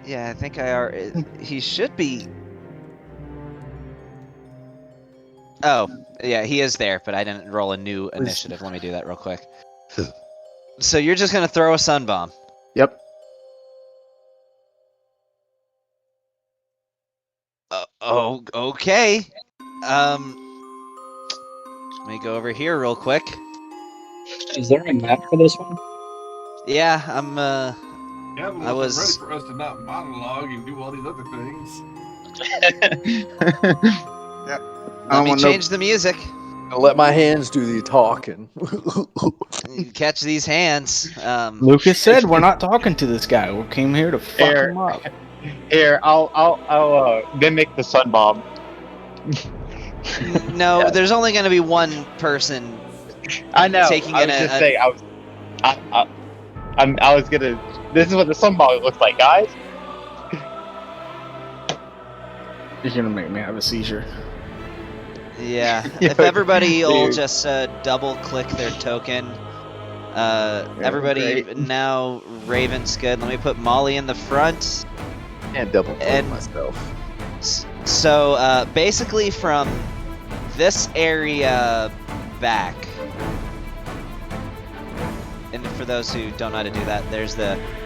Yeah, I think I are. He should be. Oh, yeah, he is there, but I didn't roll a new initiative. Let me do that real quick. So you're just gonna throw a sun bomb. Yep. Oh, okay. Let me go over here real quick. Is there a map for this one? Yeah, I'm. Yeah, but I was ready for us to not monologue and do all these other things. Let me change the music. I'll let my hands do the talking. You catch these hands. Lucas said we're not talking to this guy. We came here to fuck Here. him up. Here, I'll mimic the sun bomb. No, Yeah. there's only going to be one person. I know. Taking I in was a- just saying. I was gonna. This is what the sun bomb looks like, guys. You're gonna make me have a seizure. Yeah. Yeah, If everybody will dude. just double click their token. Everybody great. now, Raven's good. Let me put Molly in the front. And double click And- myself. So basically from this area back, and for those who don't know how to do that, there's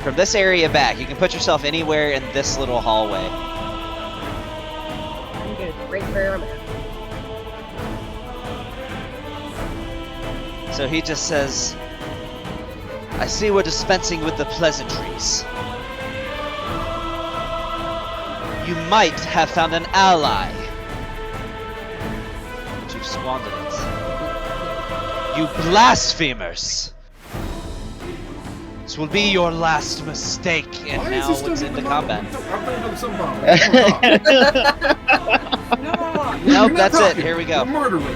from this area back, you can put yourself anywhere in this little hallway. I'm good. Right where I'm at. So he just says, "I see we're dispensing with the pleasantries. You might have found an ally, but you've squandered it. You blasphemers! This will be your last mistake, and Why is now he still it's getting into the combat." I'm throwing another sun bomb. No. Nope, that's it. Here we go. Murder me.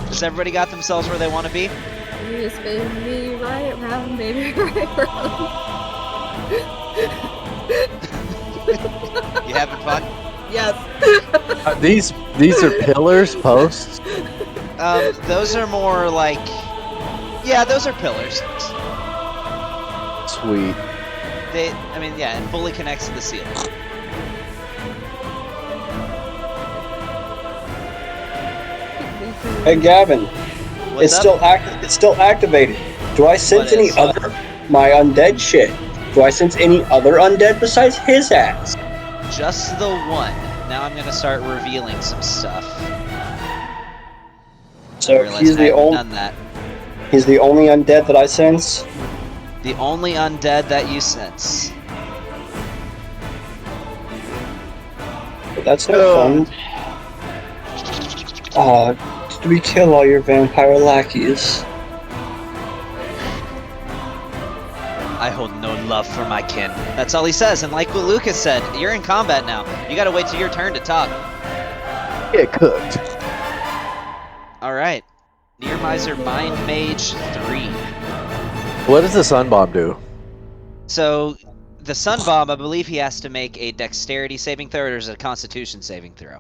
Has everybody got themselves where they want to be? You spin me right round, baby, right round. You having fun? Yes. These are pillars, posts. Those are more like, yeah, those are pillars. Sweet. I mean, yeah, it fully connects to the ceiling. Hey Gavin, What's up? it's still activated. Do I sense What any is? other my undead shit? Do I sense any other undead besides his ass? Just the one. Now I'm gonna start revealing some stuff. I So realized he's I the haven't only done that. undead that I sense. The only undead that you sense. But that's no fun. Did we kill all your vampire lackeys? I I hold no love for my kin. That's all he says, and like what Lucas said, you're in combat now. You gotta wait till your turn to talk. Get cooked. Alright. Near Miser Mind Mage 3. What does the Sun Bomb do? So, the Sun Bomb, I believe he has to make a Dexterity saving throw, or is it a Constitution saving throw?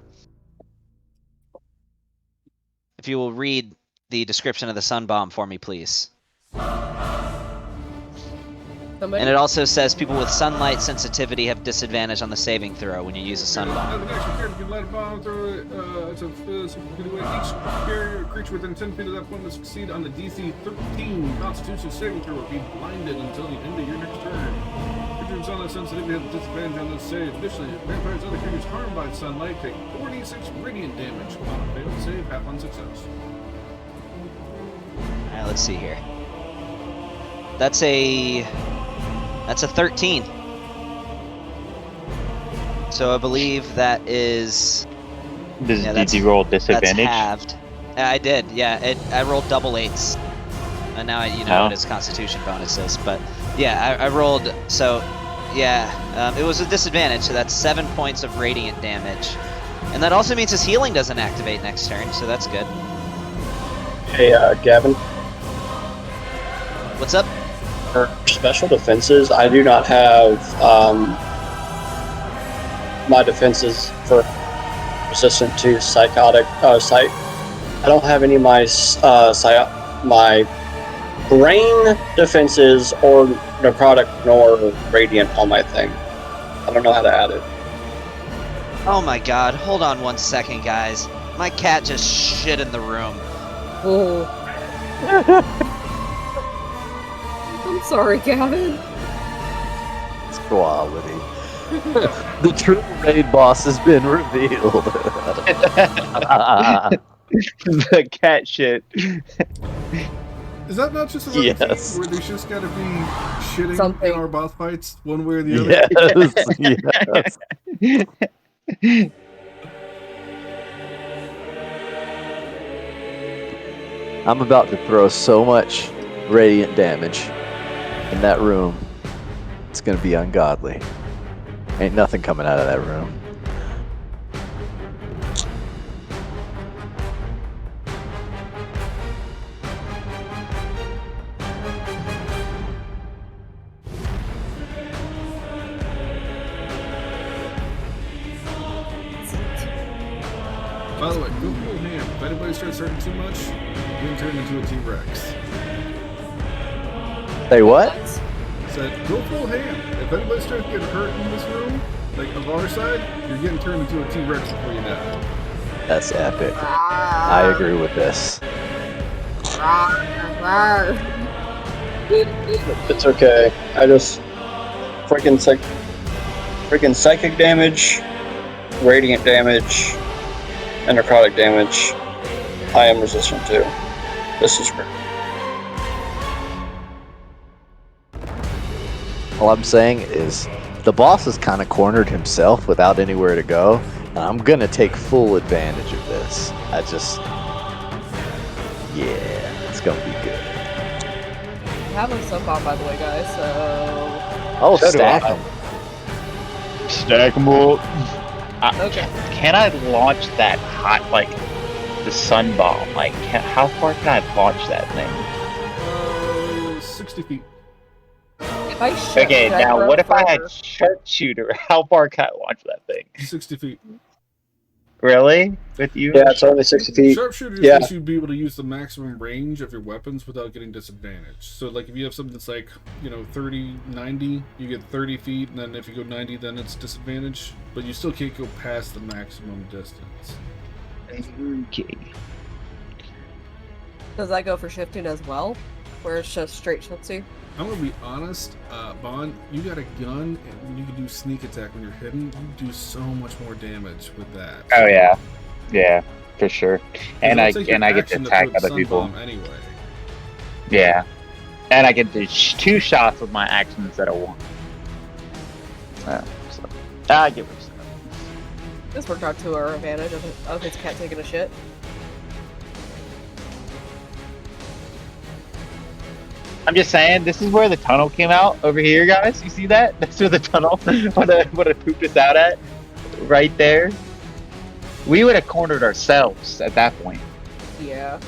If you will read the description of the Sun Bomb for me, please. Somebody? And it also says people with sunlight sensitivity have disadvantage on the saving throw when you use a Sun Bomb. Each creature within 10 feet of that point must succeed on the DC 13 Constitution saving throw or be blinded until the end of your next turn. Creatures on the sensitivity have disadvantage on this save. Additionally, vampires and other creatures harmed by sunlight take 46 radiant damage on a failed save, half on success. Alright, let's see here. That's a 13. So I believe that is... Did you roll disadvantage? That's halved. I did, yeah. I rolled double 8s. And now you know what his Constitution bonuses. But yeah, I rolled... So, yeah. It was a disadvantage, so that's 7 points of radiant damage. And that also means his healing doesn't activate next turn, so that's good. Hey, Gavin. What's up? For special defenses, I do not have my defenses for resistant to psychotic psych. I don't have any of my my brain defenses or necrotic nor radiant on my thing. I don't know how to add it. Oh my god, hold on 1 second, guys. My cat just shit in the room. Oh. I'm sorry, Gavin. It's quality. The true raid boss has been revealed. The cat shit. Is that not just a running theme where there's just gotta be shitting in our boss fights, one way or the other? Yes. I'm about to throw so much radiant damage in that room. It's gonna be ungodly. Ain't nothing coming out of that room. By the way, go full hand. If anybody starts hurting too much, you can turn into a T-Rex. Say what? Said, go full hand. If anybody starts getting hurt in this room, like of our side, you're getting turned into a T-Rex before you die. That's epic. I agree with this. It's okay. I just freaking psychic damage, radiant damage, and necrotic damage. I am resistant to. This is great. All I'm saying is the boss has kind of cornered himself without anywhere to go, and I'm gonna take full advantage of this. Yeah, it's gonna be good. I have a sub bomb, by the way, guys, so... Oh, So do stack I. them. Stack them up. Okay. Can I launch that hot, like, the sun bomb? Like, how far can I launch that thing? 60 feet. If I shoot, Okay, should I now throw what it if I had further? sharpshooter? How far can I launch that thing? 60 feet. Really? With you? Yeah, it's only 60 feet. Sharpshooter Yeah. lets you be able to use the maximum range of your weapons without getting disadvantaged. So, like, if you have something that's like, 30, 90, you get 30 feet, and then if you go 90, then it's disadvantaged. But you still can't go past the maximum distance. Okay. Does that go for shifting as well? Where it's just straight shifty? I'm gonna be honest, Bond, you got a gun, and you can do sneak attack when you're hidden. You do so much more damage with that. Oh yeah, yeah, for sure. And I It'll take your get to action attack throw the other sun people. bomb anyway. Yeah, and I get to 2 shots with my action instead of 1. So I get what you're saying. This worked out to our advantage of his cat taking a shit. I'm just saying, this is where the tunnel came out over here, guys. You see that? That's where the tunnel would have pooped us out at, right there. We would have cornered ourselves at that point. Yeah.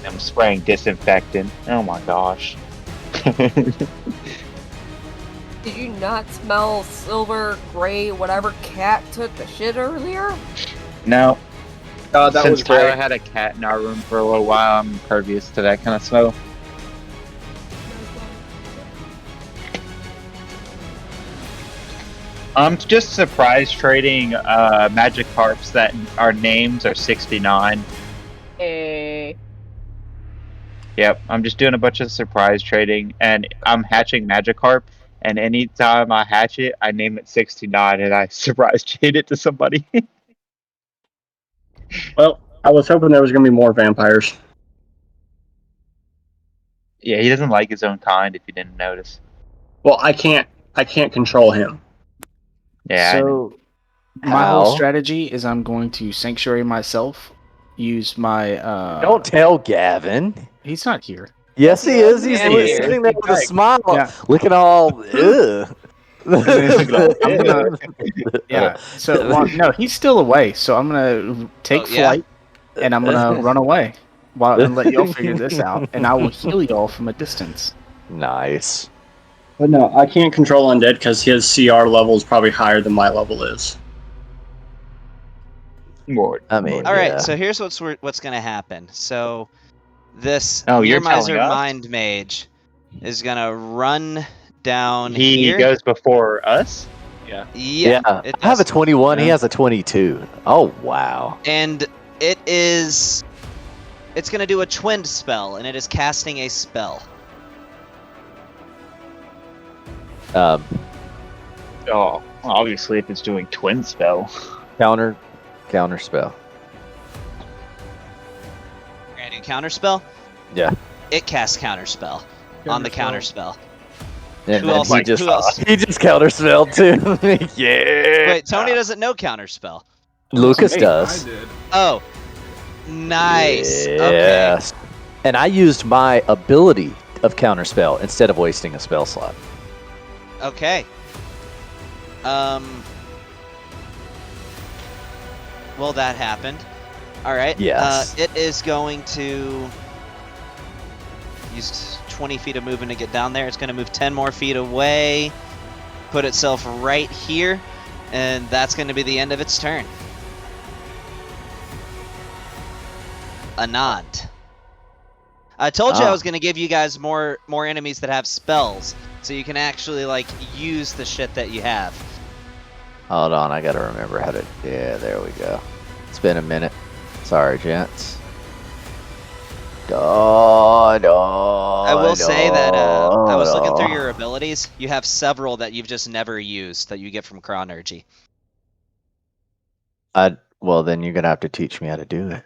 I'm spraying disinfectant. Oh my gosh. Did you not smell silver, gray, whatever cat took the shit earlier? No. That Since was great. Tyler had a cat in our room for a little while, I'm impervious to that kind of smell. I'm just surprise trading Magikarps that our names are 69. Hey. Yep, I'm just doing a bunch of surprise trading, and I'm hatching Magikarp, and anytime I hatch it, I name it 69, and I surprise trade it to somebody. Well, I was hoping there was going to be more vampires. Yeah, he doesn't like his own kind, if you didn't notice. Well, I can't control him. Yeah, I know. So my whole How? strategy is I'm going to sanctuary myself, use my Don't tell Gavin. He's not here. Yes, he is. He's Yeah, he is. sitting there with a smile, Yeah. looking all ugh. I'm gonna Yeah. So no, he's still away. So I'm gonna take flight and I'm gonna run away and let y'all figure this out, and I will heal y'all from a distance. Nice. But no, I can't control Undead because his CR level is probably higher than my level is. I mean, all right. yeah. So here's what's gonna happen. So this Oh, you're Miser telling us? Mind Mage is gonna run down He here. goes before us? Yeah. I it have a does. 21. He Yeah. has a 22. Oh wow. And it's gonna do a twinned spell, and it is casting a spell. Oh, obviously, if it's doing twin spell. Counter spell. You're gonna do counter spell. Yeah. It casts counter spell on the counter spell. And Who then else? he just Who else? he just counter spelled too. Yeah. Wait, Tony doesn't know counter spell. Lucas I does. did. Oh, nice. Okay. Yes. And I used my ability of counter spell instead of wasting a spell slot. Okay. Well, that happened. All right. Yes. It is going to use 20 feet of movement to get down there. It's going to move 10 more feet away, put itself right here, and that's going to be the end of its turn. Anand. I told you I was going to give you guys more enemies that have spells, so you can actually like use the shit that you have. Hold on, I gotta remember how to. Yeah, there we go. It's been a minute. Sorry, gents. I will say that I was looking through your abilities. You have several that you've just never used that you get from Chronergy. Well, then you're gonna have to teach me how to do it.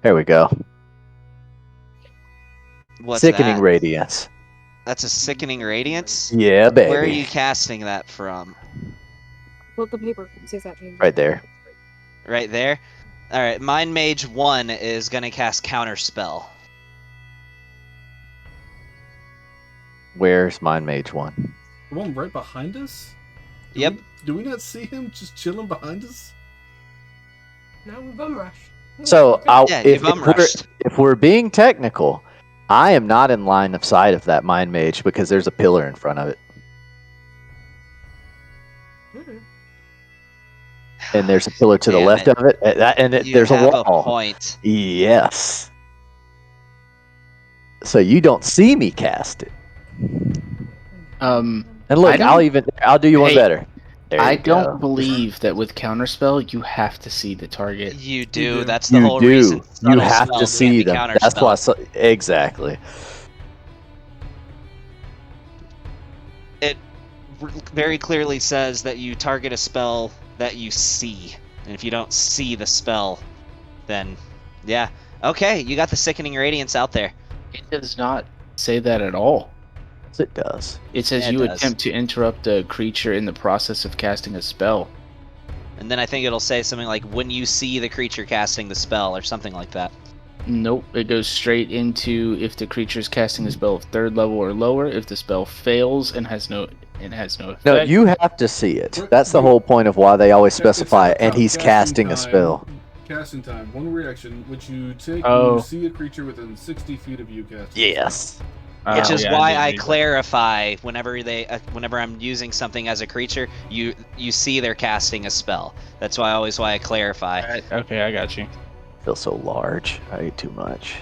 There we go. What's Sickening that? Radiance. That's a Sickening Radiance? Yeah, baby. Where are you casting that from? Flip the paper. See if that changes. Right there. Right there? Alright, Mind Mage 1 is going to cast Counter Spell. Where's Mind Mage 1? The one right behind us? Yep. Do we not see him just chilling behind us? Now we bum rush. So, rushed. if we're being technical, I am not in line of sight of that Mind Mage because there's a pillar in front of it. And there's a pillar to the Damn left it. of it. There's a have wall. A point. Yes. So you don't see me cast it. And look, I'll do you one better. There I you go. don't believe that with counterspell you have to see the target. You do. do. That's the You whole do. reason. You Subtle have spells to can't see be them. That's why. counterspelled. Exactly. It very clearly says that you target a spell that you see. And if you don't see the spell, then yeah. Okay, you got the Sickening Radiance out there. It does not say that at all. It does. It says Yeah, it you does. attempt to interrupt a creature in the process of casting a spell. And then I think it'll say something like, when you see the creature casting the spell, or something like that. Nope, it goes straight into if the creature is casting a spell of 3rd level or lower, if the spell fails and has no effect. No, you have to see it. That's the whole point of why they always It's at specify the it, and top, he's casting a spell. Casting time. One reaction, which you take Oh. when you see a creature within 60 feet of you casting. Yes. Which is yeah, why did I read that. clarify whenever I'm using something as a creature, you see they're casting a spell. That's why I clarify. Okay, I got you. I feel so large. I ate too much.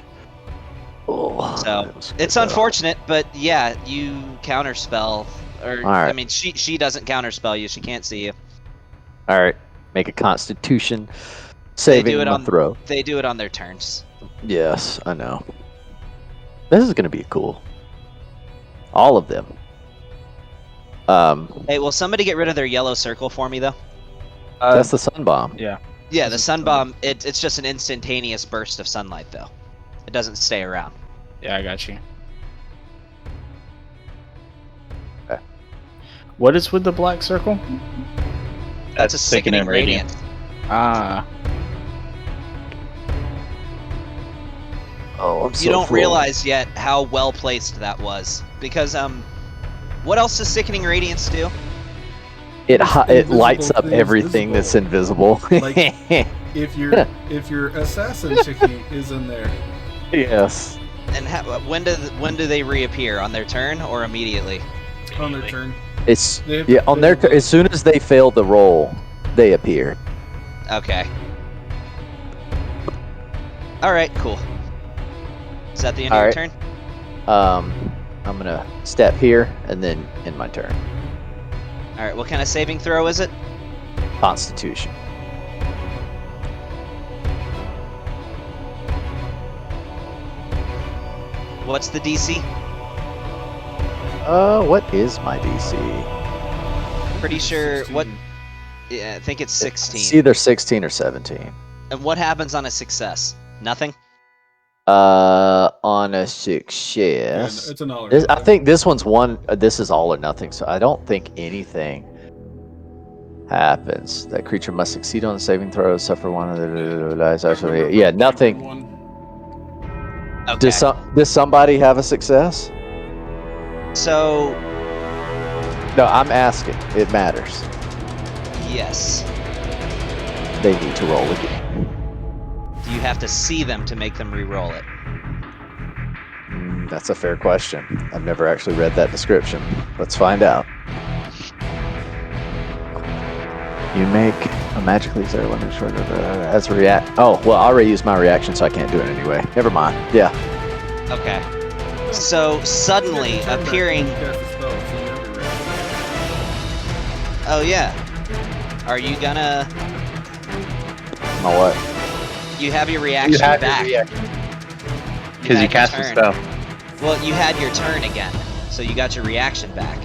Oh, So that was good, it's though. unfortunate, but yeah, you counterspell, or Alright. I mean, she doesn't counterspell you. She can't see you. All right, make a Constitution saving throw. They do it on their turns. Yes, I know. This is gonna be cool. All of them. Hey, will somebody get rid of their yellow circle for me though? That's the sun bomb. Yeah. Yeah, the sun bomb. It's just an instantaneous burst of sunlight though. It doesn't stay around. Yeah, I got you. Okay. What is with the black circle? That's a sickening radiance. Ah. Oh, I'm so You don't full. realize yet how well placed that was, because what else does sickening radiance do? It Invisible lights up things everything that's invisible. Like- If your assassin chickie is in there, Yes. And when do they reappear, on their turn or immediately? on their turn, It's they have yeah to on their fail as soon as they fail the roll, they appear. Okay. All right, cool. Is that the end of your Alright. turn? I'm gonna step here and then end my turn. All right. What kind of saving throw is it? Constitution. What's the DC? What is my DC? Pretty sure. 16. What? Yeah, I think it's 16. It's either 16 or 17. And what happens on a success? Nothing. On a yeah, success. it's an all or I nothing. think this one's one. This is all or nothing, so I don't think anything happens. That creature must succeed on the saving throw, suffer one of the lies. Actually, yeah, nothing. Okay. Does somebody have a success? So No, I'm asking. It matters. yes. They need to roll again. Do you have to see them to make them re-roll it? That's a fair question. I've never actually read that description. Let's find out. You make a magically zero limit short as a react. Oh, well, I already used my reaction, so I can't do it anyway. Never mind. Yeah. Okay. So suddenly You get your turn back appearing. when you cast a spell, so you have your reaction. Oh yeah. Are you gonna? My what? You have your reaction back. Because you had cast your the turn. spell. Well, you had your turn again, so you got your reaction back.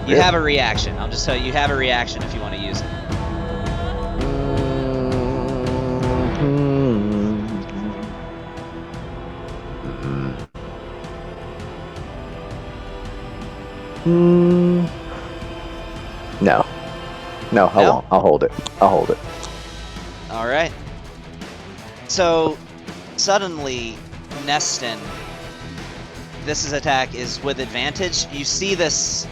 You Yeah. have a reaction. I'll just tell you, you have a reaction if you want to use it. No. No, I No? won't. I'll hold it. I'll hold it. All right. So suddenly, Neston, this attack is with advantage. You see this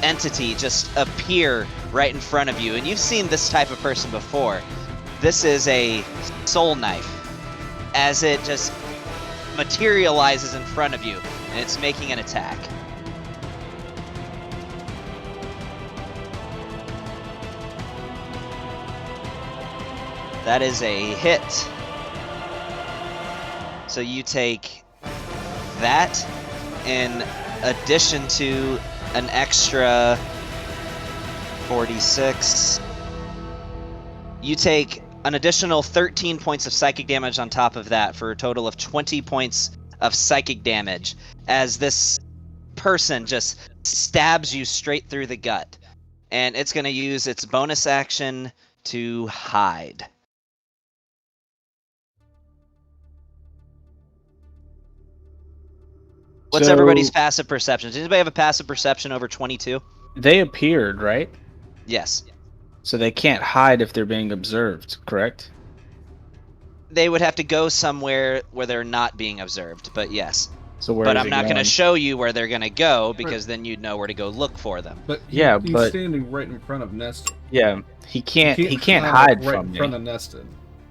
entity just appear right in front of you, and you've seen this type of person before. This is a soul knife, as it just materializes in front of you, and it's making an attack. That is a hit. So you take that in addition to an extra 46. You take an additional 13 points of psychic damage on top of that for a total of 20 points of psychic damage as this person just stabs you straight through the gut. And it's going to use its bonus action to hide. What's So- everybody's passive perception? Does anybody have a passive perception over 22? They appeared, right? Yes. So they can't hide if they're being observed, correct? They would have to go somewhere where they're not being observed, but yes. So where But is I'm it not going to going? show you where they're going to go, because then you'd know where to go look for them. But Yeah, he's but- standing right in front of Neston. Yeah, he can't climb hide right from in me. front of Neston.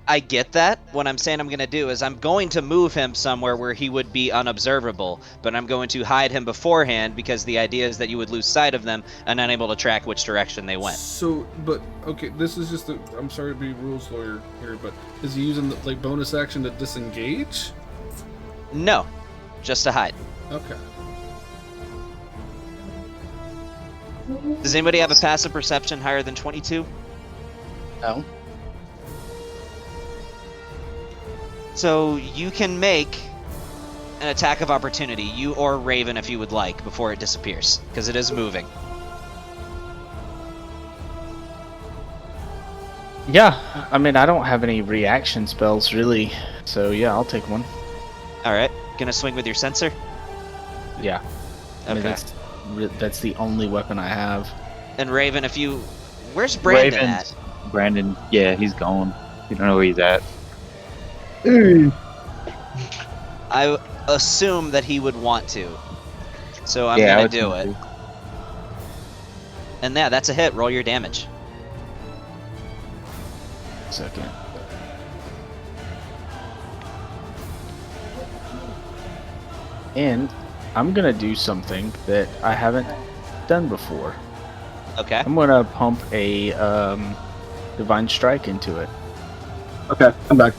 I get that. What I'm saying I'm going to do is I'm going to move him somewhere where he would be unobservable, but I'm going to hide him beforehand, because the idea is that you would lose sight of them and unable to track which direction they went. So, but okay, this is just I'm sorry to be rules lawyer here, but is he using the like bonus action to disengage? No, just to hide. Okay. Does anybody have a passive perception higher than 22? No. So you can make an attack of opportunity, you or Raven if you would like, before it disappears, because it is moving. Yeah, I mean, I don't have any reaction spells really, so yeah, I'll take one. Alright, gonna swing with your sensor? Yeah. I mean, Okay. that's the only weapon I have. And Raven, if you... Where's Brandon Raven's- at? Brandon, yeah, he's gone. You don't know where he's at. I assume that he would want to. So I'm Yeah, I gonna would do it. think And yeah, that's a hit. Roll your damage. Second. And I'm gonna do something that I haven't done before. Okay. I'm gonna pump a divine strike into it. Okay, I'm back.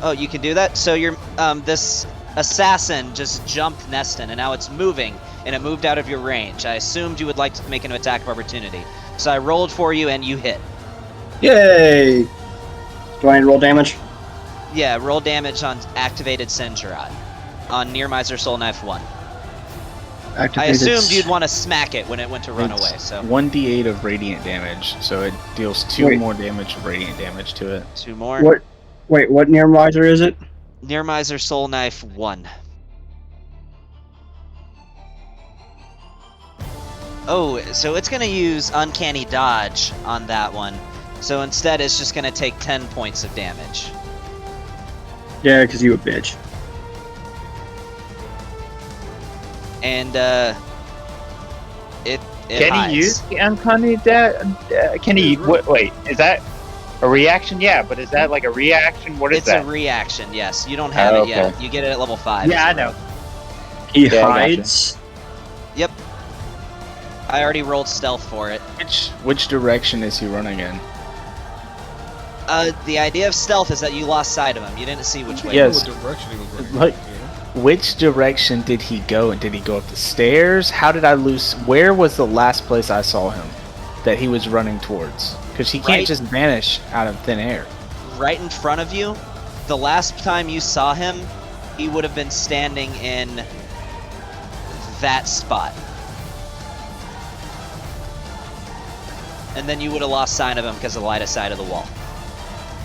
Oh, you can do that? So you're this assassin just jumped Neston, and now it's moving, and it moved out of your range. I assumed you would like to make an attack of opportunity. So I rolled for you, and you hit. Yay! Do I need to roll damage? Yeah, roll damage on activated Senjurat. On Nearmiser Soul Knife 1. I Activated assumed you'd want to smack it when it went to run It's away, so 1d8 of radiant damage, so it deals 2 Wait. more damage of radiant damage to it. 2 more. What? Wait, what near miser is it? Nearmiser Soul Knife 1. Oh, so it's going to use Uncanny Dodge on that one. So instead it's just going to take 10 points of damage. Yeah, because you a bitch. And it Can hides. he use the uncanny can he? Wait, is that a reaction? Yeah, but is that like a reaction? What is It's that? a reaction, yes. You don't have Oh, it yet. okay. You get it at level 5. Yeah, I know. He Yeah, I gotcha. hides. Yep. I already rolled stealth for it. Which direction is he running in? The idea of stealth is that you lost sight of him. You didn't see which way. You know Yes. what direction he was running. Like- you know? Which direction did he go? And did he go up the stairs? How did I lose? Where was the last place I saw him that he was running towards? Because he can't Right. just vanish out of thin air. Right in front of you. The last time you saw him, he would have been standing in that spot. And then you would have lost sight of him because of the light side of the wall.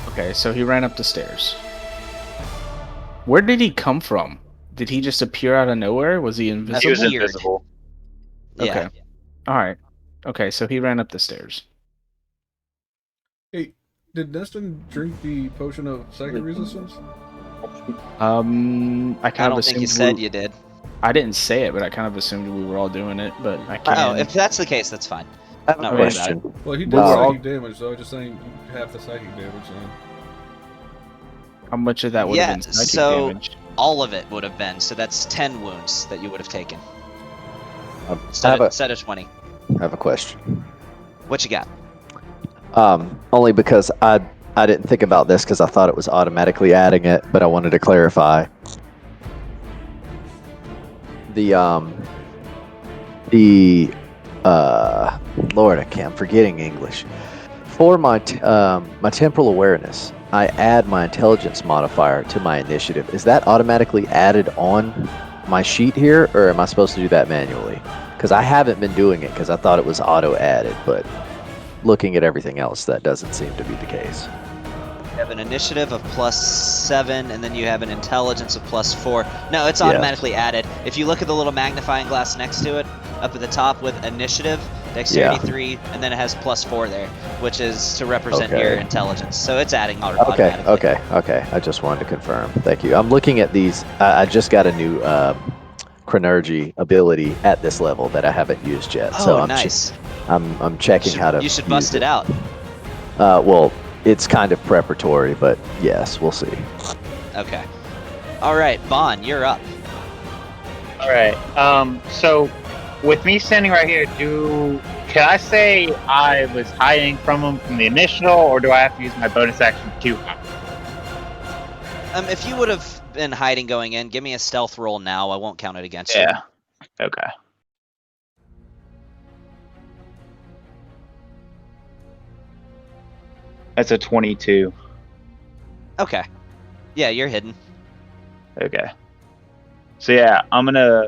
Okay, so he ran up the stairs. Where did he come from? Did he just appear out of nowhere? Was he invisible? He was weird. invisible. Yeah. Okay. All right. Okay, so he ran up the stairs. Hey, did Neston drink the potion of psychic resistance? I kind I of don't assumed think you said you did. I didn't say it, but I kind of assumed we were all doing it. But I can't. Oh, if that's the case, that's fine. I have a Not worried about question. Well, he did Well- psychic damage, so I was just saying half the psychic damage. So. How much of that would Yeah, have been psychic so- damage? All of it would have been, so that's 10 wounds that you would have taken. I Instead of 20. have a question. What you got? Only because I didn't think about this because I thought it was automatically adding it, but I wanted to clarify. Lord, I'm forgetting English. For my my temporal awareness, I add my intelligence modifier to my initiative. Is that automatically added on my sheet here, or am I supposed to do that manually? Because I haven't been doing it because I thought it was auto added, but looking at everything else, that doesn't seem to be the case. You have an initiative of +7, and then you have an intelligence of +4. No, it's automatically added. If you look at the little magnifying glass next to it, up at the top with initiative, dexterity 3, and then it has +4 there, which is to represent your intelligence. So it's adding automatically. Okay. I just wanted to confirm. Thank you. I'm looking at these. I just got a new Chronergy ability at this level that I haven't used yet. Oh, So I'm nice. I'm checking how to. You should bust it out. Well, it's kind of preparatory, but yes, we'll see. Okay. All right, Bon, you're up. All right. So with me standing right here, can I say I was hiding from him from the initial, or do I have to use my bonus action to hide? If you would have been hiding going in, give me a stealth roll now. I won't count it against you. Yeah. Okay. That's a 22. Okay. Yeah, you're hidden. Okay. So yeah, I'm gonna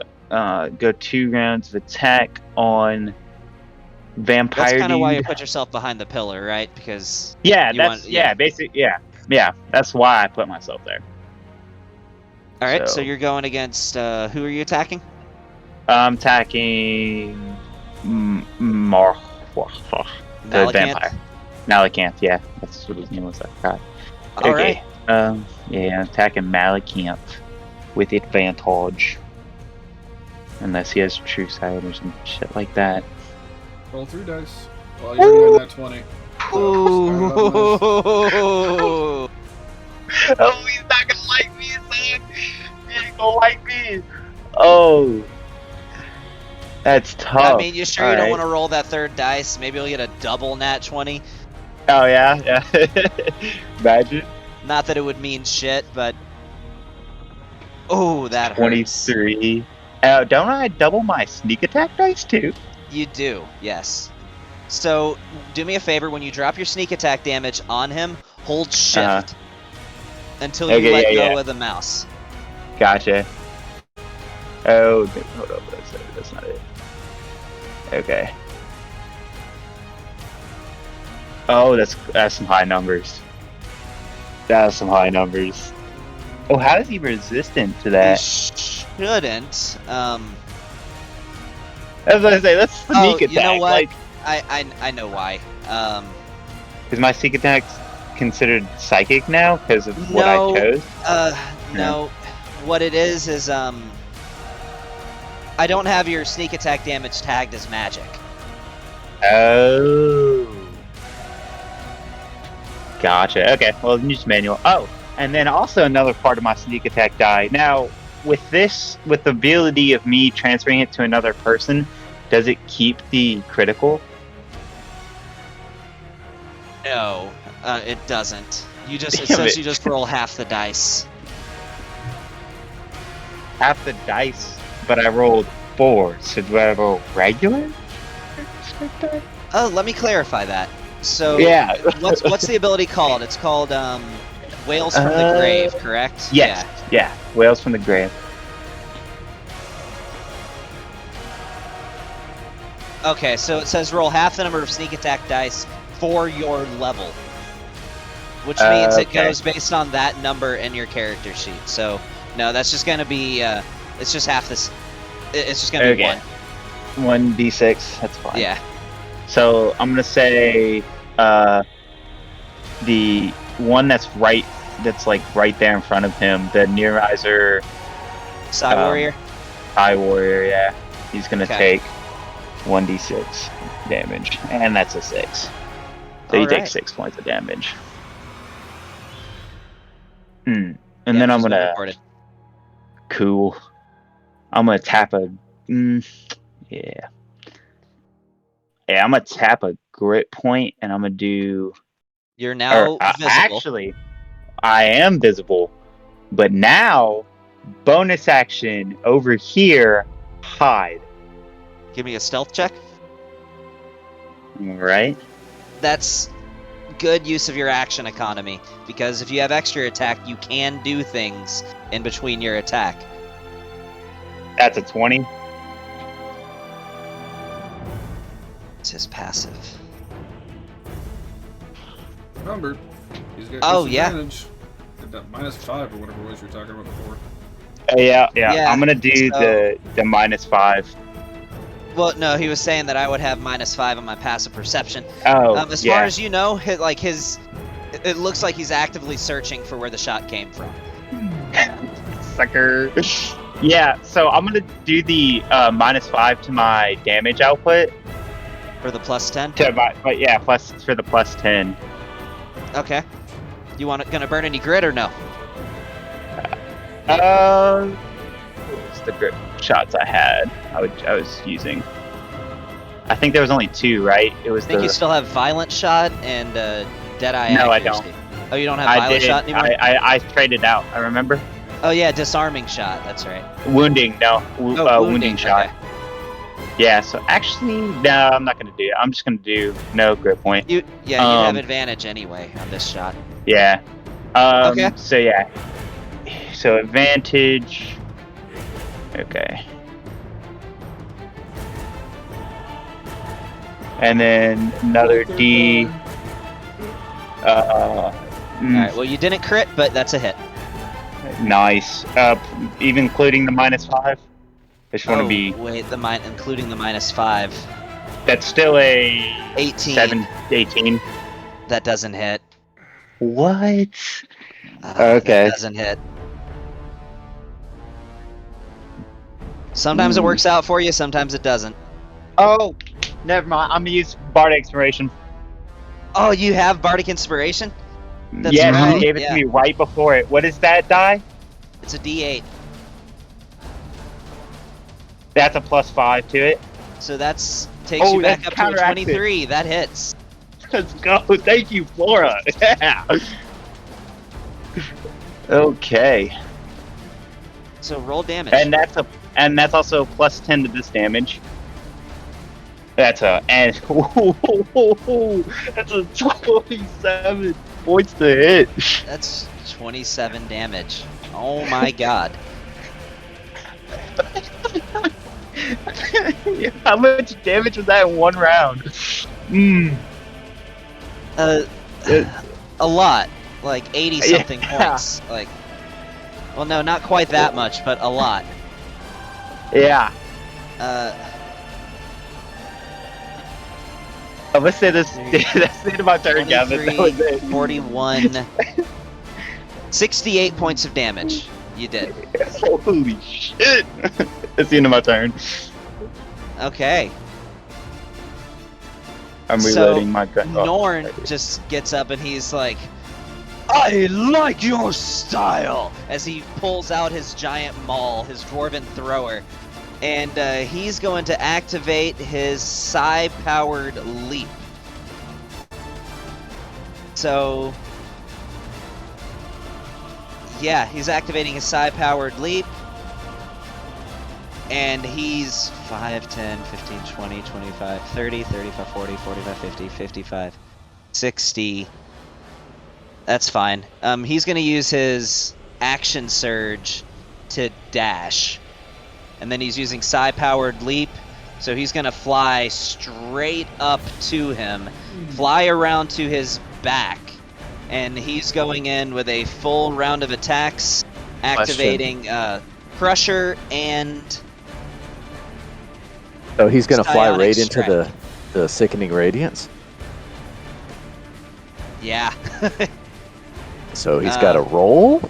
go 2 rounds of attack on Vampire. That's kind of why you Dude. put yourself behind the pillar, right? Because basically that's why I put myself there. All right, so you're going against who are you attacking? I'm attacking the vampire. Malacanth, yeah, that's what his name was. I forgot. All right. Yeah, attacking Malacanth with advantage, unless he has true sight or some shit like that. Roll 3 dice. Well, you're doing that 20. Ooh. Oh, he's not gonna like me, son. He ain't gonna like me. Oh, that's tough. I mean, you sure you don't want to roll that 3rd dice? Maybe you'll get a double nat 20. Oh yeah. Imagine. Not that it would mean shit, but oh, that 23. Don't I double my sneak attack dice too? You do, yes. So do me a favor, when you drop your sneak attack damage on him, hold shift until you let go of the mouse. Gotcha. Oh, hold up, that's not it. Okay. Oh, that's some high numbers. That's some high numbers. Oh, how is he resistant to that? You shouldn't. That's what I say. Let's sneak attack. You know what? Like, I know why. is my sneak attack considered psychic now because of what I chose? No. What it is I don't have your sneak attack damage tagged as magic. Oh. Gotcha. Okay, well, use manual. Oh, and then also another part of my sneak attack die. Now, with the ability of me transferring it to another person, does it keep the critical? No, it doesn't. It says you just roll half the dice. Half the dice, but I rolled 4. So do I roll regular? Oh, let me clarify that. So yeah, what's the ability called? It's called Whales from the Grave, correct? Yes. Yeah, Whales from the Grave. Okay, so it says roll half the number of sneak attack dice for your level, which means it goes based on that number in your character sheet. So no, that's just gonna be it's just half this. It's just gonna be 1. 1d6. That's fine. Yeah. So I'm gonna say the one that's right there in front of him, the Nearizer Side Warrior. Eye Warrior, yeah. He's gonna take 1d6 damage, and that's a 6. So he takes 6 points of damage. And then I'm gonna cool. I'm gonna tap a I'm gonna tap a grit point, and I'm gonna do. You're now visible. Actually, I am visible, but now bonus action over here, hide. Give me a stealth check. All right. That's good use of your action economy, because if you have extra attack, you can do things in between your attack. That's a 20. It's his passive. Number. He's got Oh, yeah. disadvantage. Did that -5 or whatever it was you were talking about before. Yeah. Yeah, I'm gonna do so- the -5. Well, no, he was saying that I would have -5 on my passive perception. Oh, As yeah. far as you know, it looks like he's actively searching for where the shot came from. Sucker. Yeah, so I'm gonna do the -5 to my damage output. For the +10? But yeah, plus for the +10. Okay. You gonna burn any grit or no? What was the grip shots I had? I was using. I think there was only 2, right? It was I think the. you still have Violent Shot and Deadeye No, I Accuracy. don't. Oh, you don't have I Violent did. Shot anymore? I traded out. I remember. Oh yeah, Disarming Shot. That's right. Wounding. No. Wounding shot. Okay. Yeah. So actually, no, I'm not gonna do it. I'm just gonna do no grip point. You have advantage anyway on this shot. Yeah. Okay. So yeah. So advantage. Okay. And then another D. Alright, well you didn't crit, but that's a hit. Nice. Even including the -5. I just want to be. Wait, including the -5. That's still a 18. 18. That doesn't hit. What? That doesn't hit. Sometimes it works out for you, sometimes it doesn't. Oh, never mind. I'm gonna use Bardic Inspiration. Oh, you have Bardic Inspiration? That's yeah, right, you gave it to me right before it. What is that die? It's a D8. That's a +5 to it. So takes you back that's up to a counteracted. 23. That hits. Let's go. Thank you, Flora. Yeah. Okay. So roll damage. And that's also +10 to this damage. That's a 27 points to hit. That's 27 damage. Oh my god. How much damage was that in one round? A lot. Like 80 something Yeah. points. Like, well, no, not quite that much, but a lot. Yeah. Let's say this. That's the end of my turn, Gavin. That was it. 41. 68 points of damage. You did. Holy shit! That's the end of my turn. Okay. I'm So, reloading my gun. Norn just gets up and he's like, I like your style! As he pulls out his giant maul, his dwarven thrower. And he's going to activate his psi-powered leap. So, yeah, he's activating his psi-powered leap. And he's 5, 10, 15, 20, 25, 30, 35, 40, 45, 50, 55, 60. That's fine. He's going to use his action surge to dash. And then he's using psi-powered leap. So he's going to fly straight up to him, fly around to his back. And he's going in with a full round of attacks, activating Crusher and... So he's gonna fly Psionic right into Strike. the Sickening Radiance. Yeah. So he's got to roll.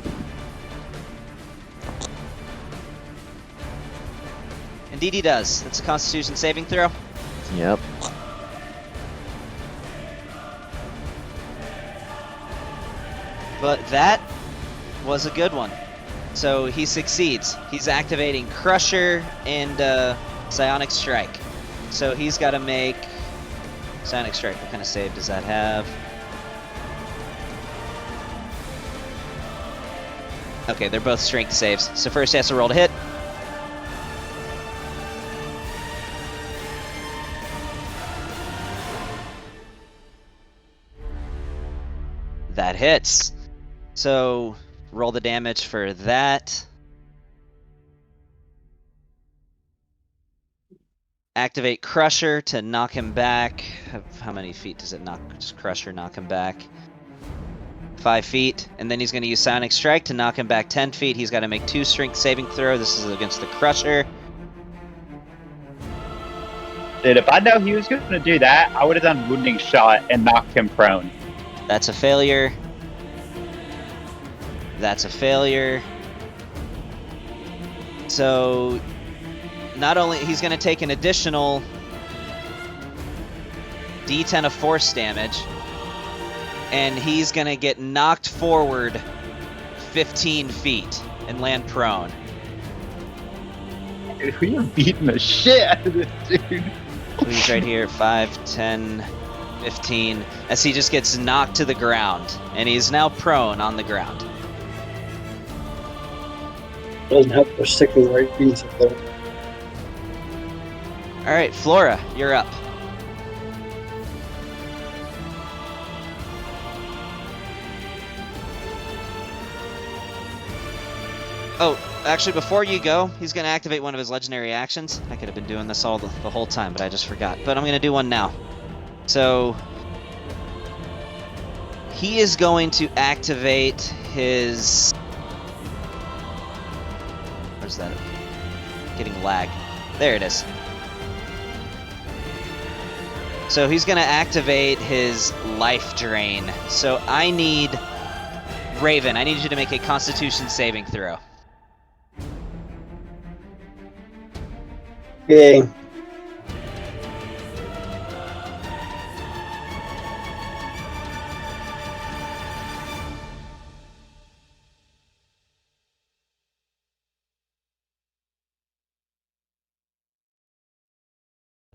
Indeed he does. It's a Constitution saving throw. Yep. But that was a good one. So he succeeds. He's activating Crusher and Psionic Strike. So he's got to make Psionic Strike. What kind of save does that have? Okay, they're both strength saves. So first he has to roll to hit. That hits. So roll the damage for that. Activate Crusher to knock him back. How many feet does it knock? Just Crusher knock him back. 5 feet, and then he's going to use Sonic Strike to knock him back 10 feet. He's got to make 2 strength saving throw. This is against the Crusher. Dude, if I know he was going to do that, I would have done Wounding Shot and knocked him prone. That's a failure. That's a failure. So, not only he's going to take an additional D10 of force damage, and he's going to get knocked forward 15 feet and land prone. Dude, we are beating the shit out of this dude. So he's right here, 5, 10, 15, as he just gets knocked to the ground, and he's now prone on the ground. Doesn't help for sticking right beats up there. Alright, Flora, you're up. Oh, actually, before you go, he's going to activate one of his legendary actions. I could have been doing this all the whole time, but I just forgot. But I'm going to do one now. So, he is going to activate his... Where's that? Getting lag. There it is. So he's going to activate his life drain. So I need... Raven, I need you to make a Constitution saving throw. Okay.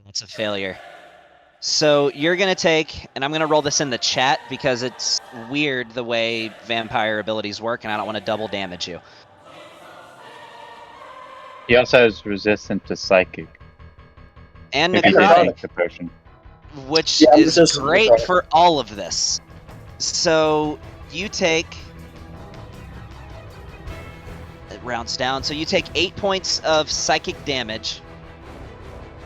That's a failure. So you're going to take, and I'm going to roll this in the chat because it's weird the way vampire abilities work, and I don't want to double damage you. He also has resistant to psychic. And If you necrotic, take the potion. which Yeah, I'm is resistant to great necrotic. for all of this. So you take... It rounds down. So you take 8 points of psychic damage,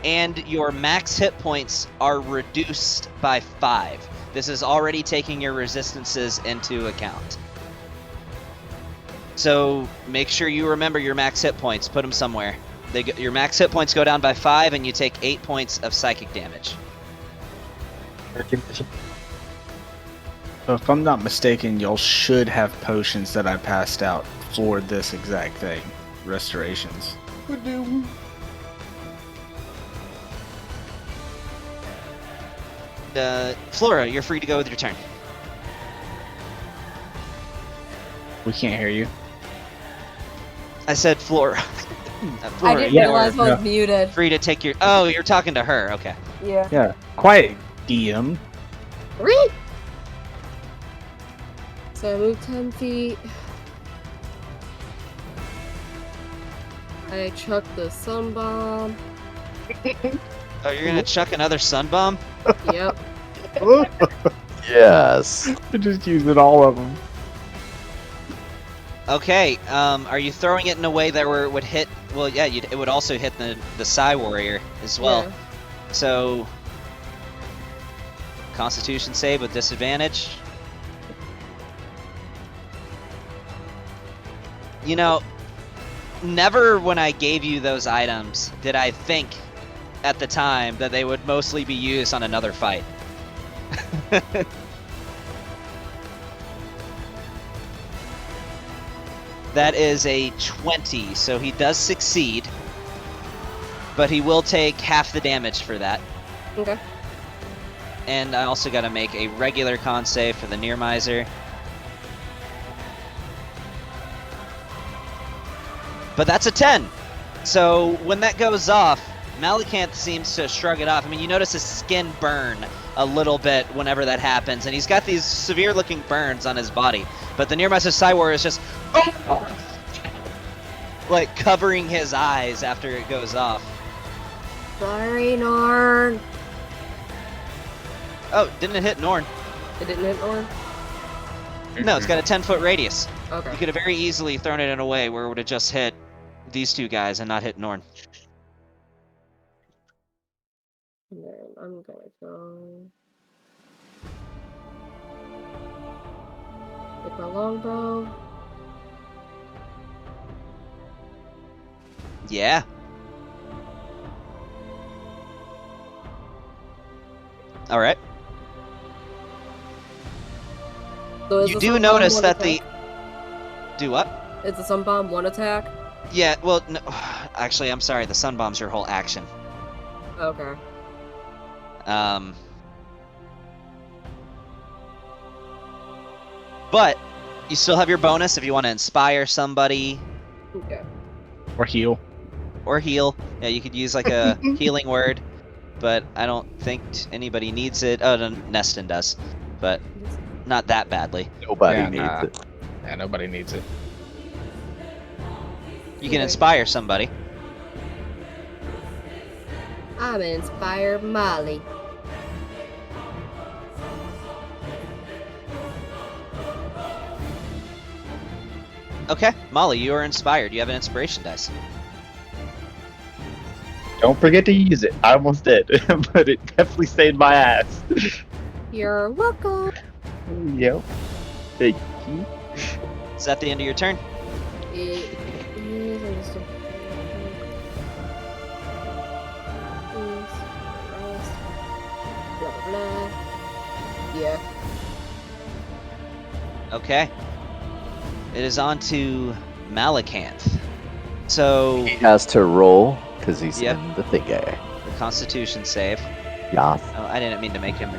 and your max hit points are reduced by 5. This is already taking your resistances into account. So make sure you remember your max hit points. Put them somewhere. Your max hit points go down by 5, and you take 8 points of psychic damage. So if I'm not mistaken, y'all should have potions that I passed out for this exact thing. Restorations. Flora, you're free to go with your turn. We can't hear you. I said Flora. I Flora, didn't you're realize I was muted. free to take your... Oh, you're talking to her. Okay. Yeah. Yeah. Quiet, DM. Really? So I move 10 feet. I chuck the sun bomb. Oh, you're gonna chuck another sun bomb? Yep. Yes. I just used it all of them. Okay. Are you throwing it in a way that would hit? Well, yeah. It would also hit the Psy Warrior as well. Yeah. So, Constitution save with disadvantage. You know, never when I gave you those items did I think at the time that they would mostly be used on another fight. That is a 20, so he does succeed, but he will take half the damage for that. Okay. And I also got to make a regular con save for the Near Miser. But that's a 10. So when that goes off, Malacanth seems to shrug it off. I mean, you notice his skin burn a little bit whenever that happens, and he's got these severe-looking burns on his body. But the Near Miser Psy Warrior is just... like, covering his eyes after it goes off. Sorry, Norn. Oh, didn't it hit Norn? It didn't hit Norn? No, it's got a 10-foot radius. Okay. You could have very easily thrown it in a way where it would have just hit these two guys and not hit Norn. And then I'm gonna go... Take my longbow. Yeah. All right. So is You the do sun notice bomb that one the. attack? Do what? Is the sun bomb one attack? Yeah. Well, no, actually, I'm sorry. The sun bomb's your whole action. Okay. But you still have your bonus if you want to inspire somebody Okay. Or heal. or heal. Yeah, you could use like a healing word, but I don't think anybody needs it. Oh, no, Neston does, but not that badly. Nobody Yeah, needs nah. it. Yeah, nobody needs it. You can Okay. inspire somebody. I'm inspired Molly. Okay, Molly, you are inspired. You have an inspiration dice. Don't forget to use it. I almost did, but it definitely stayed my ass. You're welcome. Yep. Thank you. Is that the end of your turn? It is. I'm just blah blah blah. Yeah. Okay. It is on to Malacanth. So, He has to roll because he's Yep. in the thingy. the Constitution save. Yeah. Oh, I didn't mean to make him.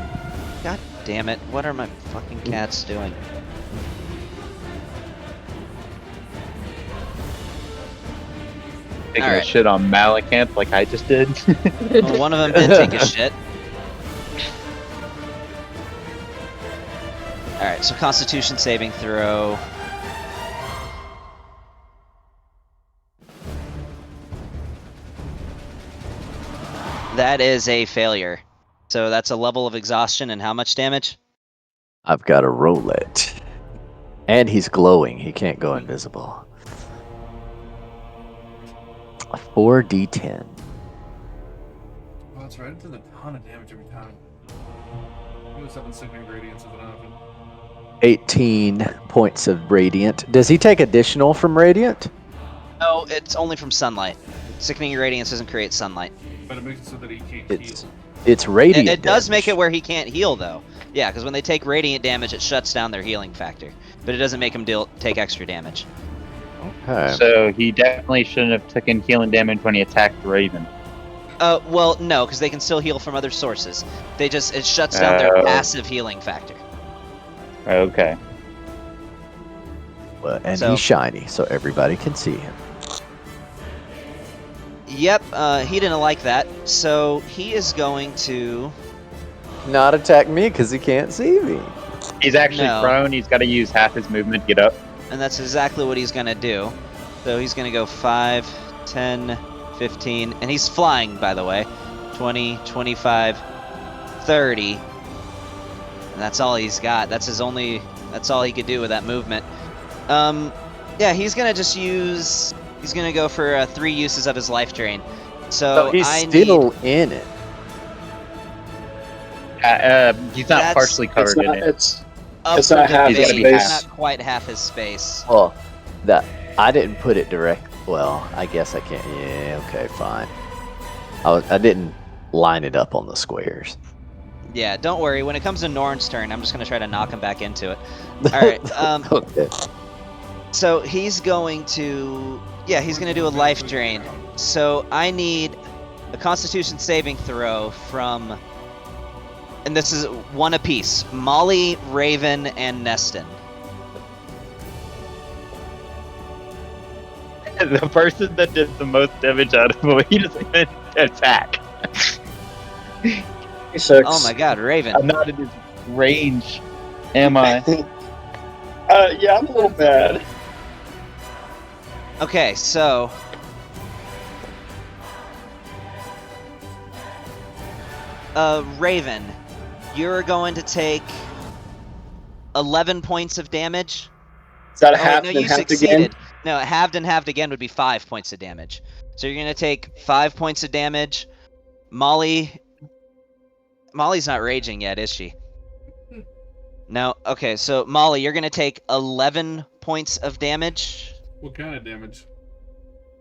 God damn it! What are my fucking cats doing? Taking Alright. a shit on Malacanth like I just did. Well, one of them did take a shit. Alright, so Constitution saving throw. That is a failure. So that's a level of exhaustion and how much damage? I've got to roll it. And he's glowing. He can't go invisible. A 4d10. Well, that's right. It does a ton of damage every time. He was having sickening radiance as it happened. 18 points of radiant. Does he take additional from radiant? No, it's only from sunlight. Sickening radiance doesn't create sunlight. But it makes it so that he can't It's heal. it's radiant. It does make damage. it where he can't heal, though. Yeah, because when they take radiant damage, it shuts down their healing factor. But it doesn't make them take extra damage. Okay. So he definitely shouldn't have taken healing damage when he attacked Raven. Well, no, because they can still heal from other sources. It shuts down their Oh. passive healing factor. Okay. Well, and So- he's shiny, so everybody can see him. Yep, he didn't like that, so he is going to. Not attack me because he can't see me. He's actually No. prone. He's got to use half his movement to get up. And that's exactly what he's going to do. So he's going to go 5, 10, 15, and he's flying, by the way. 20, 25, 30. And that's all he's got. That's all he could do with that movement. Yeah, he's going to just use. He's going to go for 3 uses of his life drain. So he's I still in it. He's not That's- partially covered in it. It's up it's not for half his debate. space. It's not quite half his space. Well, that I didn't put it direct. Well, I guess I can't. Yeah, okay, fine. I didn't line it up on the squares. Yeah, don't worry. When it comes to Norn's turn, I'm just going to try to knock him back into it. All right. Okay. So he's going to. Yeah, he's going to do a life drain. So I need a Constitution saving throw from. And this is one apiece: Molly, Raven, and Neston. The person that did the most damage out of him, he doesn't even attack. 6. Oh my God, Raven. I'm not in his range, am I? Yeah, I'm a little bad. Okay, so. Raven, you're going to take 11 points of damage. Is that a Oh, half no, and you half succeeded. again? No, halved and halved again would be 5 points of damage. So you're going to take 5 points of damage. Molly's not raging yet, is she? No, okay, so Molly, you're gonna take 11 points of damage. What kind of damage?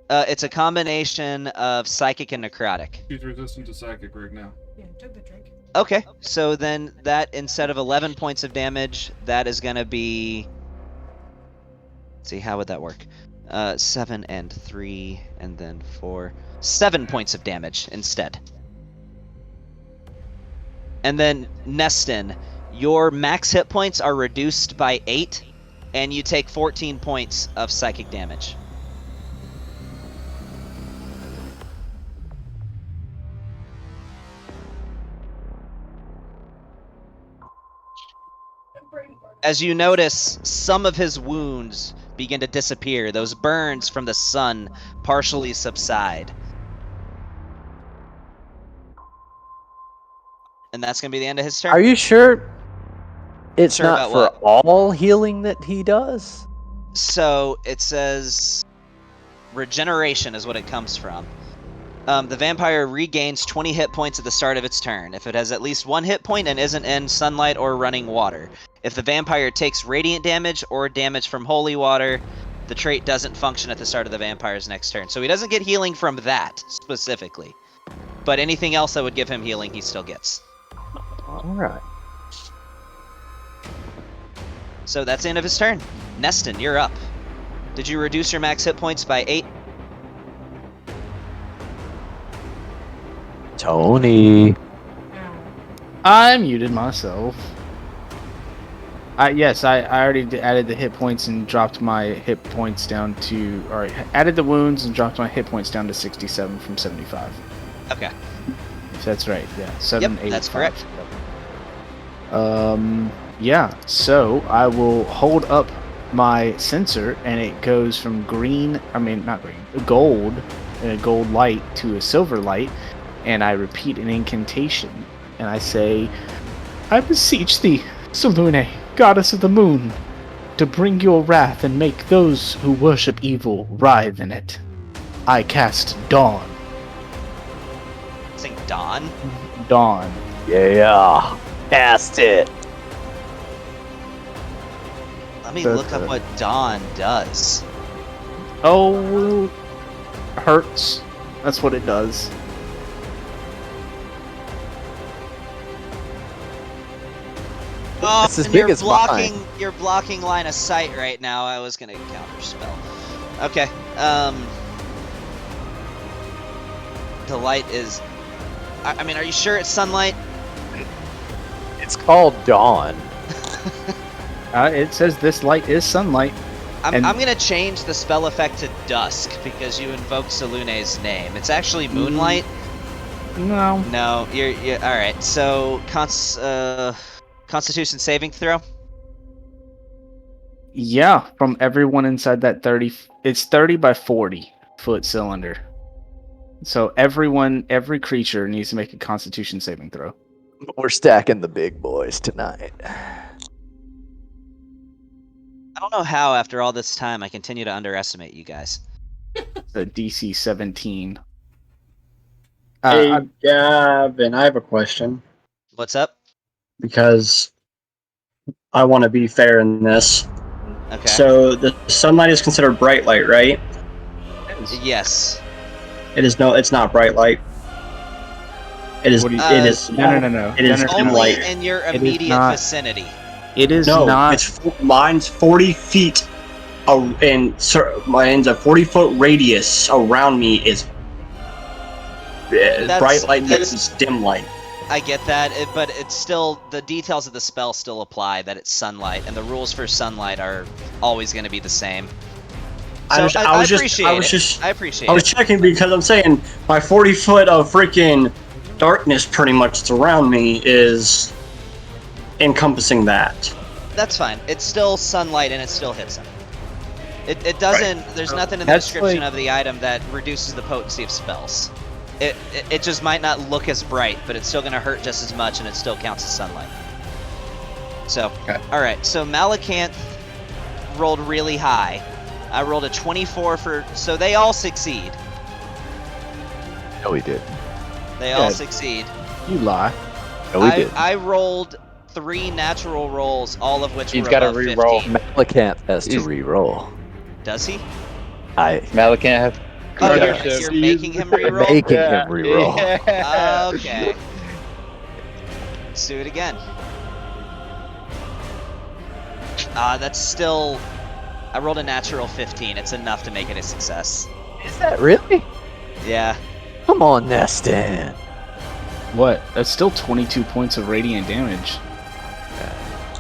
It's a combination of psychic and necrotic. She's resistant to psychic right now. Yeah, took the drink. Okay, so then that instead of 11 points of damage, that is gonna be. Let's see, how would that work? 7 and 3, and then 4. 7 points of damage instead. And then Neston, your max hit points are reduced by 8, and you take 14 points of psychic damage. As you notice, some of his wounds begin to disappear. Those burns from the sun partially subside. And that's going to be the end of his turn. Are you sure it's Sure not about for all healing that he does? So it says regeneration is what it comes from. The vampire regains 20 hit points at the start of its turn. If it has at least 1 hit point and isn't in sunlight or running water. If the vampire takes radiant damage or damage from holy water, the trait doesn't function at the start of the vampire's next turn. So he doesn't get healing from that specifically. But anything else that would give him healing, he still gets. Alright. So that's the end of his turn. Neston, you're up. Did you reduce your max hit points by 8? Tony. I muted myself. Yes, I already added the hit points and dropped my hit points down to, or added the wounds and dropped my hit points down to 67 from 75. Okay. If that's right, yeah. 7, Yep, 8, that's 5. correct. Yeah, so I will hold up my sensor and it goes from green, not green, gold, a gold light to a silver light, and I repeat an incantation, and I say, I beseech thee, Selune, goddess of the moon, to bring your wrath and make those who worship evil writhe in it. I cast Dawn. Sing Dawn? Dawn. Yeah. Cast it. Let me look up what Dawn does. Oh, hurts. That's what it does. Oh, It's as and big you're as blocking. mine. You're blocking line of sight right now. I was gonna counterspell. Okay. The light is. Are you sure it's sunlight? It's called Dawn. It says this light is sunlight. I'm gonna change the spell effect to dusk because you invoked Salune's name. It's actually moonlight. No. No, you're all right. So, Constitution saving throw. Yeah, from everyone inside that 30. It's 30 by 40 foot cylinder. So every creature needs to make a Constitution saving throw. We're stacking the big boys tonight. I don't know how, after all this time, I continue to underestimate you guys. The DC 17. Hey, Gavin, I have a question. What's up? Because I want to be fair in this. Okay. So the sunlight is considered bright light, right? Yes. It's not bright light. It is. What do you- it is. No. It is No, no, dim Only light. in your is immediate not. vicinity. It is No, not. mine's 40 feet, mine's a 40-foot radius around me is bright light versus dim light. I get that, but it's still the details of the spell still apply. That it's sunlight, and the rules for sunlight are always going to be the same. So I appreciate it. I appreciate I was it. checking because I'm saying my 40 foot of freaking darkness pretty much that's around me is encompassing that. That's fine. It's still sunlight, and it still hits him. It doesn't. Right. There's nothing in the That's description like- of the item that reduces the potency of spells. It just might not look as bright, but it's still going to hurt just as much, and it still counts as sunlight. So, Okay. all right. So Malacanth rolled really high. I rolled a 24 so they all succeed. No, we did. They all Good. succeed. You lie. No, we did. I rolled 3 natural rolls, all of which He's were gotta above re-roll. 15. Malacanth has to He's- re-roll. Does he? Malacanth has. Oh, Yeah. you're making him re-roll? Making him re-roll. Yeah. Okay. Let's do it again. That's still... I rolled a natural 15. It's enough to make it a success. Is that really? Yeah. Come on, Neston. What? That's still 22 points of radiant damage.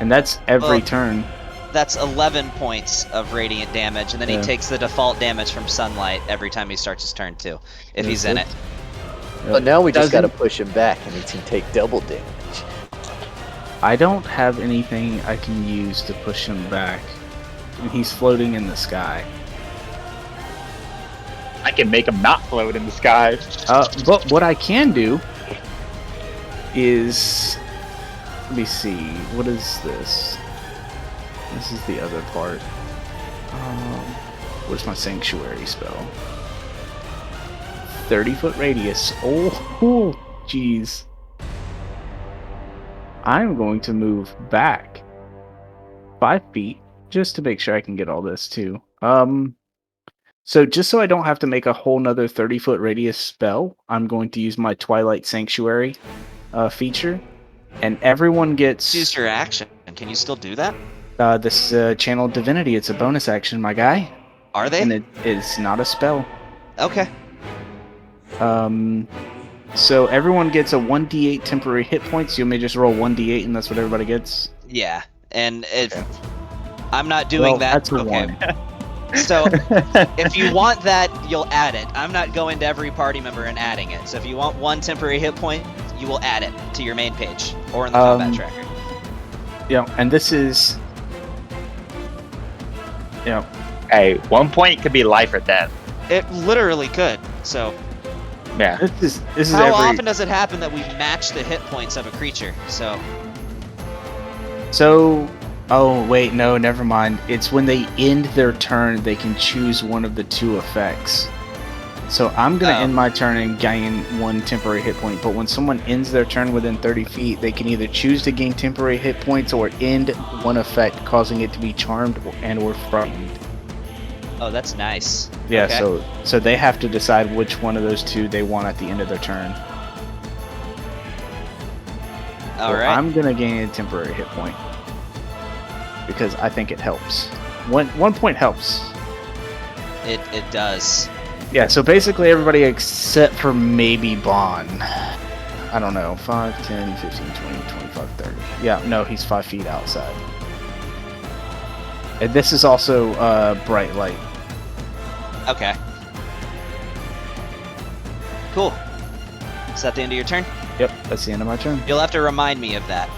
And that's every Well, turn. That's 11 points of radiant damage, and then he Yeah. takes the default damage from sunlight every time he starts his turn too, if he's in it. But now we just got to Doesn't- push him back, and he can take double damage. I don't have anything I can use to push him back. And he's floating in the sky. I can make him not float in the sky. But what I can do is... Let me see. What is this? This is the other part. Where's my sanctuary spell? 30-foot radius. Oh, jeez. I'm going to move back 5 feet just to make sure I can get all this too. So just so I don't have to make a whole nother 30-foot radius spell, I'm going to use my Twilight Sanctuary feature, and everyone gets... Use your action. Can you still do that? This Channel Divinity. It's a bonus action, my guy. Are they? And it is not a spell. Okay. So everyone gets a 1d8 temporary hit points. You may just roll 1d8, and that's what everybody gets. Yeah, and I'm not doing that. That's a okay. 1. So if you want that, you'll add it. I'm not going to every party member and adding it. So if you want 1 temporary hit point, you will add it to your main page or in the combat tracker. Yeah, and this is... Yeah. Hey, 1 point could be life or death. It literally could. So Yeah. This is how every... often does it happen that we match the hit points of a creature? So Oh, wait, no, never mind. It's when they end their turn, they can choose one of the 2 effects. So I'm going to end my turn and gain 1 temporary hit point, but when someone ends their turn within 30 feet, they can either choose to gain temporary hit points or end one effect, causing it to be charmed and or frightened. oh, that's nice. Yeah, Okay. so they have to decide which one of those 2 they want at the end of their turn. All So right. I'm going to gain a temporary hit point because I think it helps. 1 point helps. It does. Yeah, so basically everybody except for maybe Bon. I don't know, 5, 10, 15, 20, 25, 30. Yeah, no, he's 5 feet outside. And this is also bright light. Okay. Cool. Is that the end of your turn? Yep, that's the end of my turn. You'll have to remind me of that.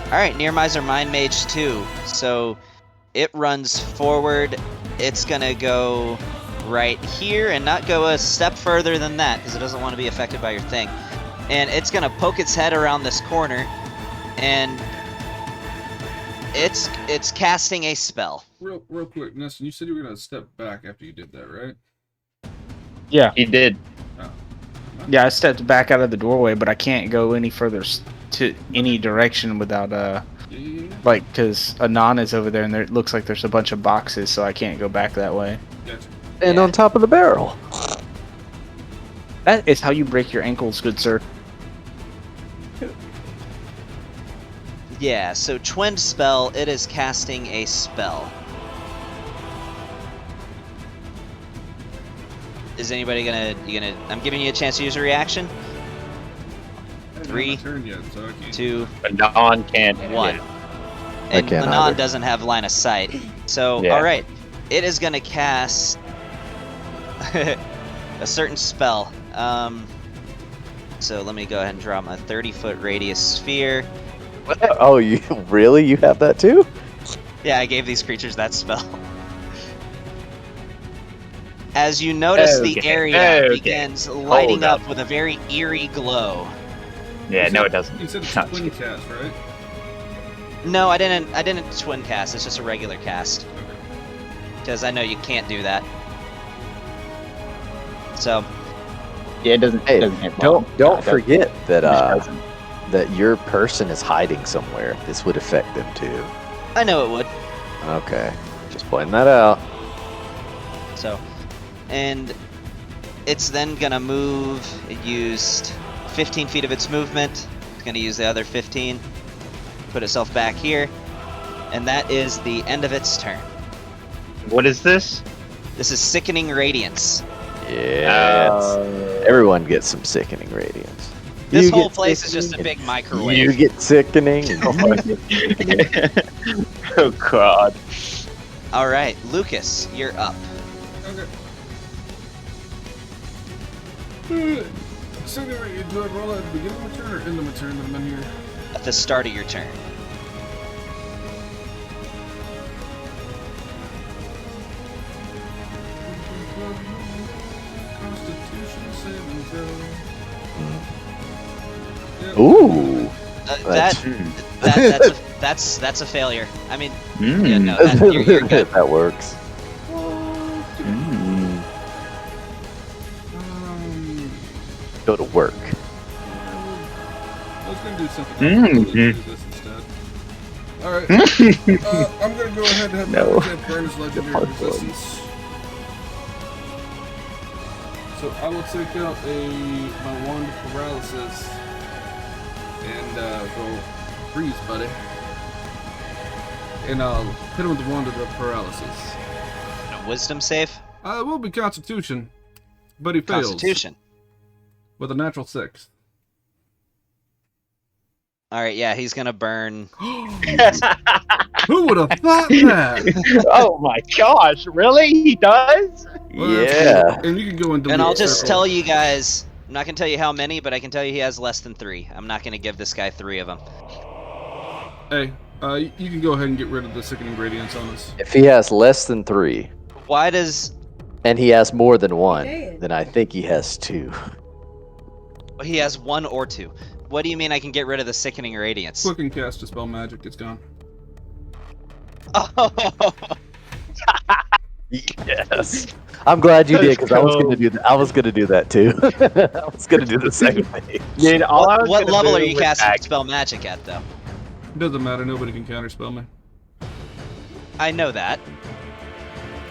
Alright, Nearmiser Mind Mage 2. So it runs forward. It's gonna go right here and not go a step further than that because it doesn't want to be affected by your thing. And it's gonna poke its head around this corner and it's casting a spell. Real quick, Neston, you said you were gonna step back after you did that, right? Yeah. He did. Yeah, I stepped back out of the doorway, but I can't go any further to any direction without like, because Anon is over there, and it looks like there's a bunch of boxes, so I can't go back that way. Gotcha. And on top of the barrel. That is how you break your ankles, good sir. Yeah, so Twin Spell, it is casting a spell. Is anybody gonna I'm giving you a chance to use a reaction. I haven't had 3, my turn yet, so I can't. 2, Anon can't. 1. Yeah. And can't Anon either. doesn't have line of sight. So, Yeah. alright. It is gonna cast a certain spell. So let me go ahead and draw my 30-foot radius sphere. Oh, you really? You have that too? Yeah, I gave these creatures that spell. As you notice, the Okay, area okay. begins lighting Hold up up. with a very eerie glow. Yeah, no, it doesn't. You said it's Not a twin cast, right? No, I didn't twin cast. It's just a regular cast. Because I know you can't do that. So, Yeah, it doesn't. Hey, it doesn't hit don't long. No, it doesn't. forget that It doesn't. that your person is hiding somewhere. This would affect them too. I know it would. Okay, just pointing that out. So, and it's then gonna move. It used 15 feet of its movement. It's gonna use the other 15. Put itself back here, and that is the end of its turn. What is this? This is Sickening Radiance. Yes. Everyone gets some sickening radiance. This You whole get place is just a sickening, big microwave. You get sickening. Oh God. All right, Lucas, you're up. Okay. So do I roll at the beginning of my turn or end of my turn that I'm in here? At the start of your turn. Constitution saving throw. Yep. Ooh. That's a failure. I mean, Mm. yeah, no, you're good. That works. Mm. Go to work. I was gonna do something Mm. else. Let's do this instead. Alright. I'm gonna go ahead and have No. Malacanth burn his legendary resistance. So I will take out my wand of paralysis and go freeze, buddy. And I'll hit him with the wand of the paralysis. A wisdom save? It will be Constitution, but he fails Constitution. with a natural 6. Alright, yeah, he's gonna burn. Who would have thought that? Oh my gosh, really? He does? Well, that's Yeah. cool. And you can go and delete And I'll the just circle. tell you guys, I'm not gonna tell you how many, but I can tell you he has less than 3. I'm not gonna give this guy 3 of them. Hey, you can go ahead and get rid of the sickening radiance on us. If he has less than 3 Why does and he has more than 1, Okay. then I think he has 2. he has 1 or 2? What do you mean I can get rid of the sickening radiance? Quick and cast Dispel Magic, it's gone. Oh, Yes. I'm glad you did because I was Let's gonna do that. I was gonna do that too. I was gonna do the same thing. Dude, all I was what gonna level do are you was casting act- Dispel Magic at, though? Doesn't matter, nobody can counterspell me. I know that.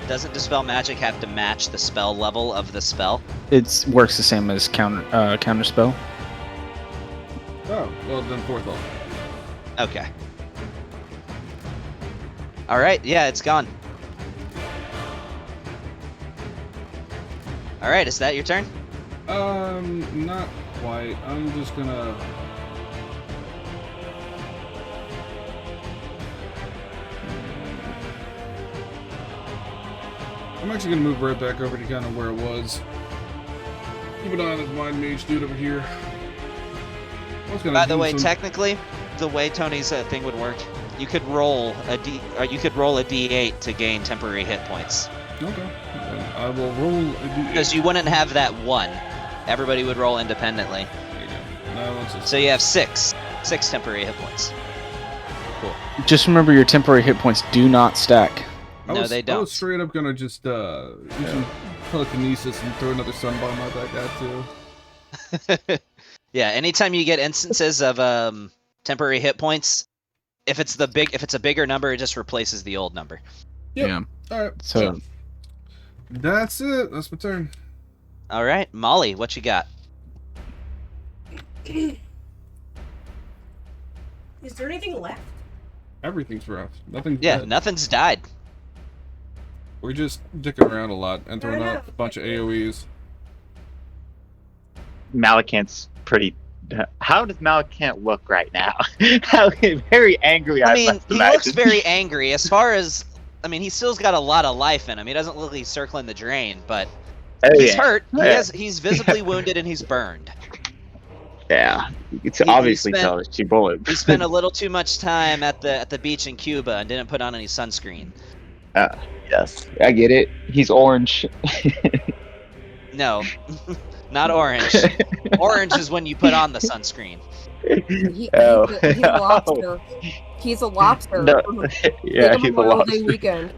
Doesn't Dispel Magic have to match the spell level of the spell? It works the same as counter spell. Oh, well then 4th level. Okay. Alright, yeah, it's gone. Alright, is that your turn? Not quite. I'm just gonna... I'm actually gonna move right back over to kind of where it was. Keep an eye on this Mind Mage dude over here. I was gonna By the do way, some- technically, the way Tony's thing would work, you could roll a D8 to gain temporary hit points. Okay. Then I will roll a D8. Because you wouldn't have that 1. Everybody would roll independently. There you go. Now it's just... So you have 6 temporary hit points. Just remember your temporary hit points do not stack. No, they I don't. was straight up gonna just use some telekinesis and throw another sunbomb at that guy too. Yeah, anytime you get instances of temporary hit points, if it's a bigger number, it just replaces the old number. Yep. Yeah. All right. So That's it. That's my turn. All right, Molly, what you got? Is there anything left? Everything's rough. Nothing's Yeah, dead. nothing's died. We're just dicking around a lot and throwing Fair out enough. a bunch of AoEs. Malacanth's pretty. How does Malacanth look right now? How very angry I I mean, must he imagine. looks very angry. As far as, I mean, he's still's got a lot of life in him. He doesn't look like he's circling the drain, but Oh, he's yeah. hurt. Yeah. He's visibly wounded and he's burned. Yeah, you can He obviously spent- tell there's 2 bullets. He spent a little too much time at the beach in Cuba and didn't put on any sunscreen. Yes. I get it. He's orange. No, not orange. Orange is when you put on the sunscreen. Oh. He's a lobster. He's a lobster. No. Yeah, Take him he's a Memorial Day lobster. weekend.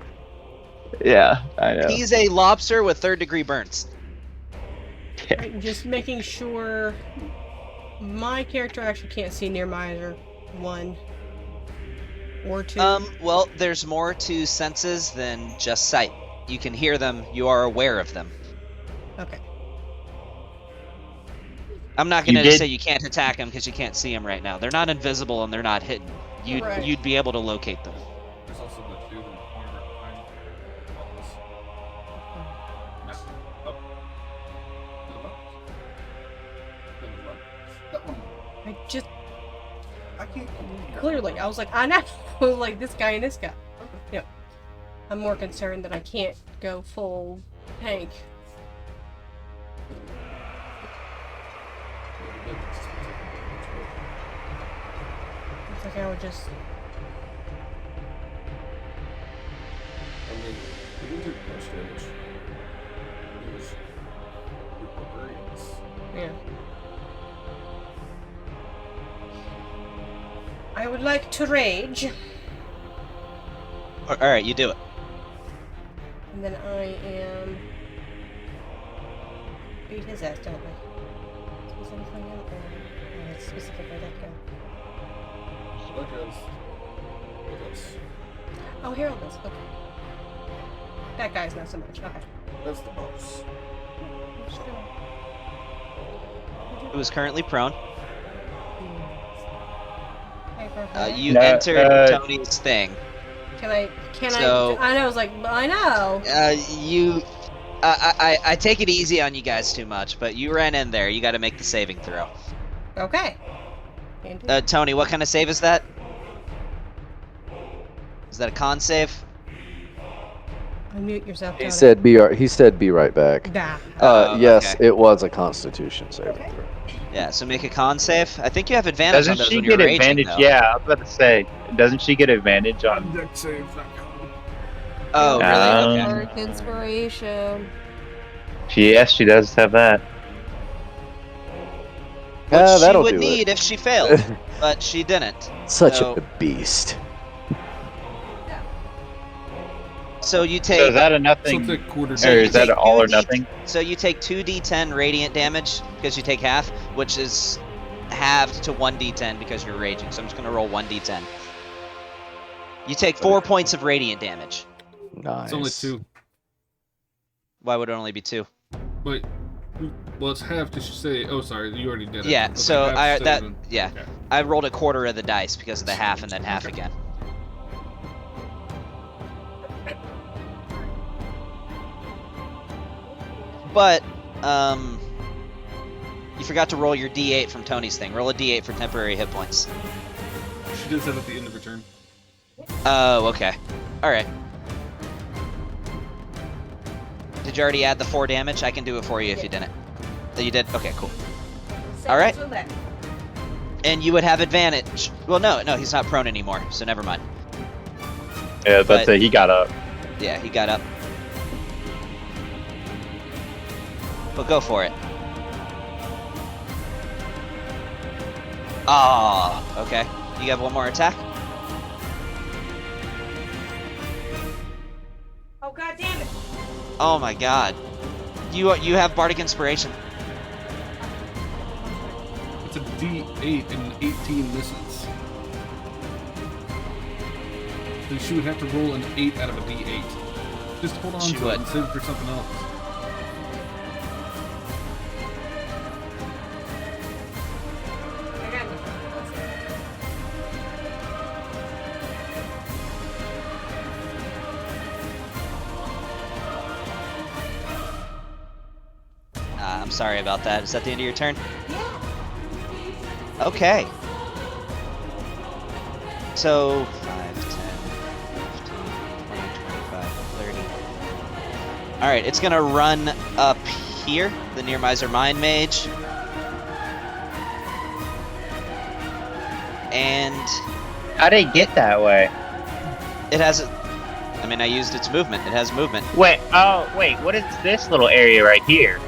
Yeah, I know. He's a lobster with 3rd-degree burns. Right, just making sure My character actually can't see near Miser 1 or 2. Well, there's more to senses than just sight. You can hear them, you are aware of them. Okay. I'm not gonna say you can't attack them because you can't see them right now. They're not invisible and they're not hidden. You'd be able to locate them. There's also the dude in the corner behind walls. No. Up. To the left. To the left. That one. I can't. Clearly, I was like, I know. I was like, this guy and this guy. Yeah. I'm more concerned that I can't go full tank. It's like I would just. I mean, we can do push damage. Use your barbarians. Yeah. I would like to rage. Alright, you do it. And then I am. Beat his ass, don't we? Specifically, it's specifically that guy. That goes with us. Oh, Harold is. Okay. That guy's not so much. Okay. That's the boss. It was currently prone. You No, entered Tony's thing. Can I? So- I know. I was like, I know. I take it easy on you guys too much, but you ran in there. You got to make the saving throw. Okay. Tony, what kind of save is that? Is that a con save? Unmute yourself, Tony. He said be right back. Nah. Yes, okay. it was a Constitution saving throw. Yeah, so make a con save. I think you have advantage Doesn't on those she when you're get raging, advantage? though. Yeah, I was about to say. Doesn't she get advantage on? Deck saves that count. Oh, really? Okay. Dark inspiration. Yes, she does have that. Which she That'll would do need it. if she failed, but she didn't. Such So- a beast. So you take. So is that a nothing? So take quarter Or So you is that take an all or 2d nothing? So you take 2d10 radiant damage because you take half, which is halved to 1d10 because you're raging. So I'm just gonna roll 1d10. You take 4 points of radiant damage. Nice. It's only 2. Why would it only be 2? Wait. Well, it's half to say. Oh, sorry, you already did it. Yeah. Okay, So half yeah. Okay. I rolled a quarter of the dice because of the half and then half again. But you forgot to roll your d8 from Tony's thing. Roll a d8 for temporary hit points. She does that at the end of her turn. Oh, okay. Alright. Did you already add the 4 damage? I can do it for you if you didn't. Oh, you did? Okay, cool. Alright. And you would have advantage. Well, no, he's not prone anymore, so never mind. Yeah, But- that's it. He got up. Yeah, he got up. But go for it. Ah, okay. You have one more attack? Oh, god damn it. Oh my god. You have Bardic Inspiration. It's a D8 and 18 misses. So she would have to roll an 8 out of a D8. Just hold on She to would. it and save it for something else. I got nothing. I'm sorry about that. Is that the end of your turn? Yeah. Okay. So, 5, 10, 15, 20, 25, 30. Alright, it's gonna run up here, the Near Miser Mind Mage. And How did it get that way? it has I mean, I used its movement. It has movement. Wait. Oh, wait. What is this little area right here?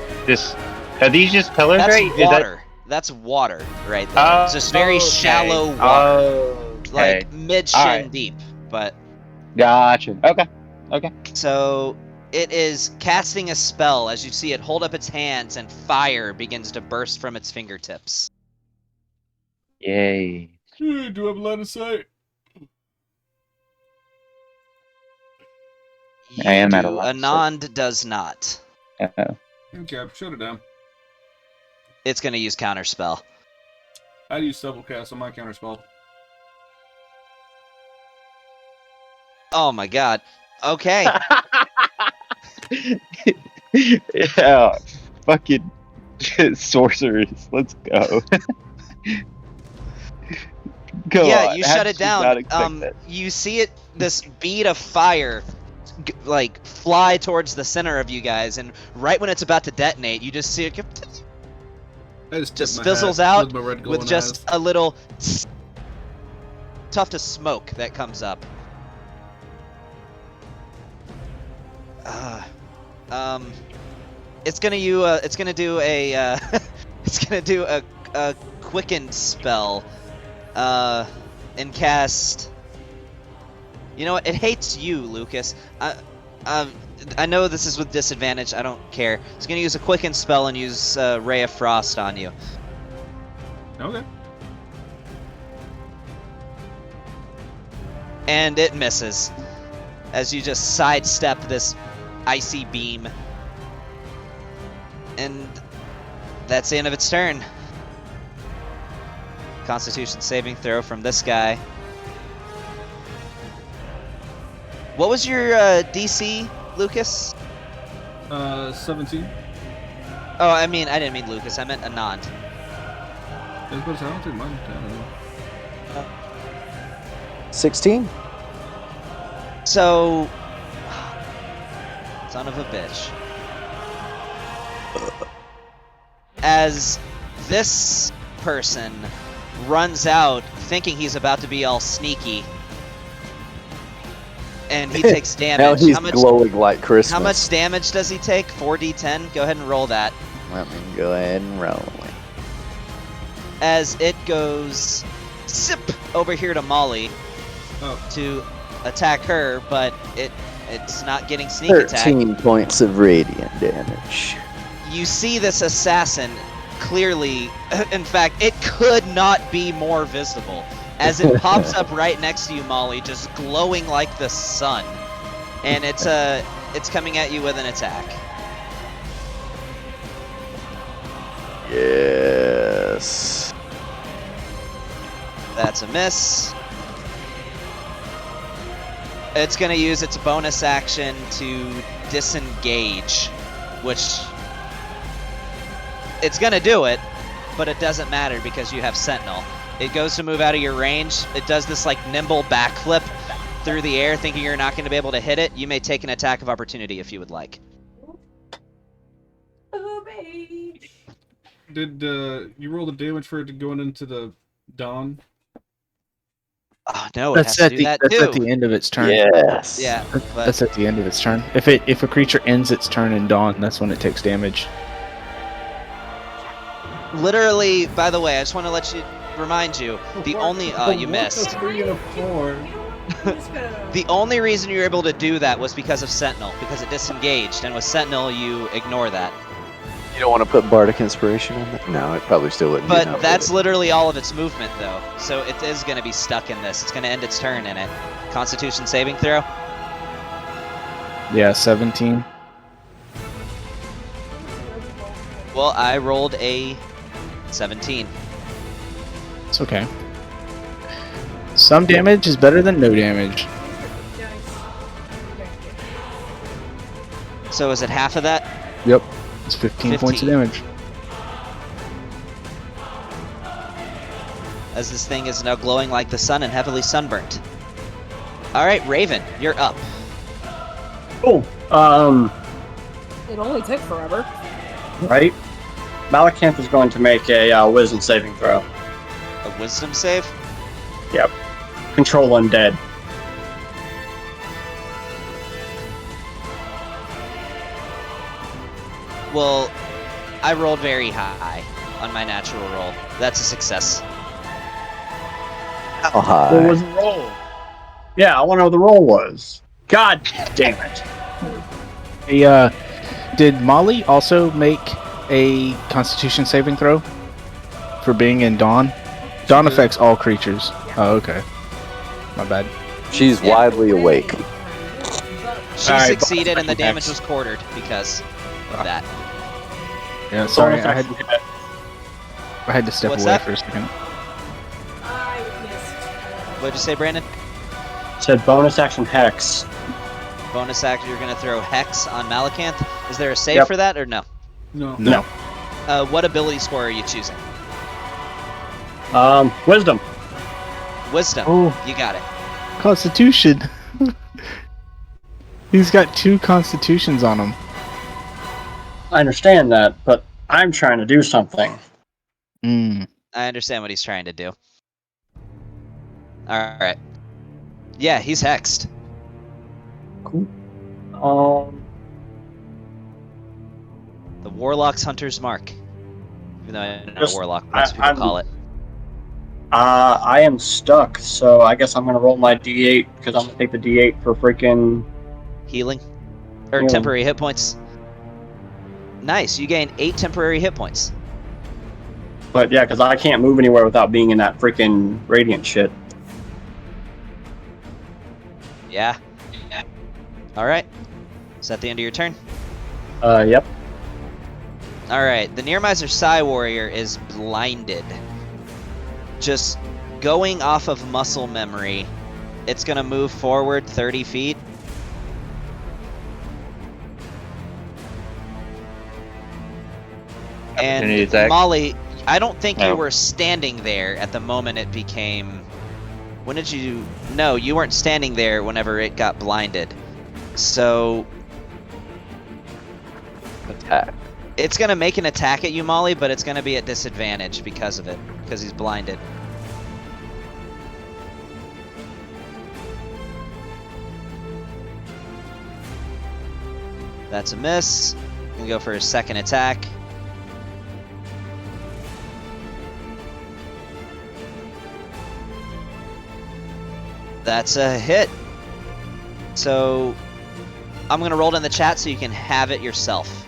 Are these just pillars? That's right? Is that- water. That's water right there. Oh, It's just very okay. shallow water. Oh, okay. Like mid-shin Alright. deep. But Gotcha. Okay. so it is casting a spell as you see it hold up its hands and fire begins to burst from its fingertips. Yay. Do I have a line of sight? You I am do. at a line of sight. Anand does not. Uh-oh. Okay, shut it down. It's going to use counterspell. I use double cast on my counterspell. Oh my god. Okay. Yeah, fucking sorcerers. Let's go. Go yeah, on. you How shut did it you not down. expect that? You see it, this bead of fire, like fly towards the center of you guys, and right when it's about to detonate, you just see it just fizzles out with just a little tuft of smoke that comes up. It's gonna do a it's gonna do a quicken spell, and cast. You know what? It hates you, Lucas. I know this is with disadvantage. I don't care. It's gonna use a quicken spell and use Ray of Frost on you. Okay. And it misses as you just sidestep this icy beam. And that's the end of its turn. Constitution saving throw from this guy. What was your DC, Lucas? 17. Oh, I didn't mean Lucas. I meant Anand. I don't think mine. I don't know. 16. So, son of a bitch. As this person runs out thinking he's about to be all sneaky, and he takes damage. Now he's glowing like Christmas. How much damage does he take? 4d10? Go ahead and roll that. Let me go ahead and roll it. As it goes zip over here to Molly to attack her, but it's not getting sneak attack. 13 points of radiant damage. You see this assassin clearly, in fact, it could not be more visible, as it pops up right next to you, Molly, just glowing like the sun. And it's coming at you with an attack. Yes. That's a miss. It's going to use its bonus action to disengage, which it's going to do it, but it doesn't matter because you have Sentinel. It goes to move out of your range. It does this like nimble backflip through the air, thinking you're not going to be able to hit it. You may take an attack of opportunity if you would like. Oh, babe. Did you roll the damage for it going into the dawn? Oh no, it has to do that that's too. at the end of its turn. Yes. Yeah, but That's at the end of its turn. If a creature ends its turn in dawn, that's when it takes damage. literally, by the way, I just want to remind you, the only you missed. The only reason you were able to do that was because of Sentinel, because it disengaged, and with Sentinel you ignore that. You don't want to put Bardic Inspiration on that? No, it probably still wouldn't. But be enough, that's would it? literally all of its movement, though. So it is going to be stuck in this. It's going to end its turn in it. Constitution saving throw? Yeah, 17. Well, I rolled a 17. It's okay. Some damage is better than no damage. So is it half of that? Yep. It's 15 points of 15. damage. As this thing is now glowing like the sun and heavily sunburnt. Alright, Raven, you're up. Cool. It only took forever. Right. Malacanth is going to make a wisdom saving throw. A wisdom save? Yep. Control undead. Well, I rolled very high on my natural roll. That's a success. How high? What was the roll? Yeah, I want to know what the roll was. God damn it. Did Molly also make a Constitution saving throw for being in Dawn? Dawn affects all creatures. Oh, okay. My bad. She's widely awake. She Alright, succeeded, and the bonus damage action was quartered because of that. Yeah, sorry, Bonus action hit. I had to step What's away that? for a second. I missed. What'd you say, Brandon? Said bonus action hex. Bonus action, you're going to throw Hex on Malacanth. Is there a save Yep. for that, or no? No. No. What ability score are you choosing? Wisdom. Wisdom. Oh. You got it. Constitution. He's got 2 constitutions on him. I understand that, but I'm trying to do something. Mm. I understand what he's trying to do. Alright. Yeah, he's hexed. Cool. The Warlock's Hunter's Mark. Even though I don't know Just- Warlock, most people call it. I am stuck, so I guess I'm gonna roll my D8 because I'm gonna take the D8 for freaking. Healing? Or Healing. temporary hit points. Nice, you gain 8 temporary hit points. But yeah, because I can't move anywhere without being in that freaking radiant shit. Yeah. Alright. Is that the end of your turn? Yep. Alright, the Nearmiser Psy Warrior is blinded. Just going off of muscle memory, it's gonna move forward 30 feet. Opportunity And attack. Molly, I don't think you No. were standing there at the moment it became... When did you... No, you weren't standing there whenever it got blinded. So... Attack. It's gonna make an attack at you, Molly, but it's gonna be at disadvantage because of it. Because he's blinded. That's a miss. Gonna go for his second attack. That's a hit. So I'm gonna roll it in the chat so you can have it yourself.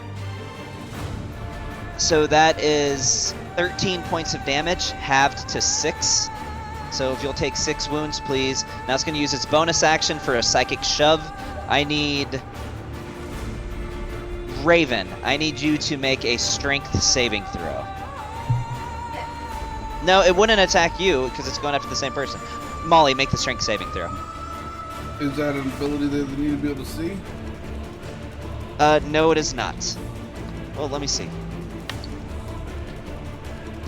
So that is 13 points of damage, halved to 6. So if you'll take 6 wounds, please. Now it's gonna use its bonus action for a psychic shove. I need Raven. I need you to make a strength saving throw. No, it wouldn't attack you because it's going after the same person. Molly, make the strength saving throw. Is that an ability that they need to be able to see? No, it is not. Well, let me see.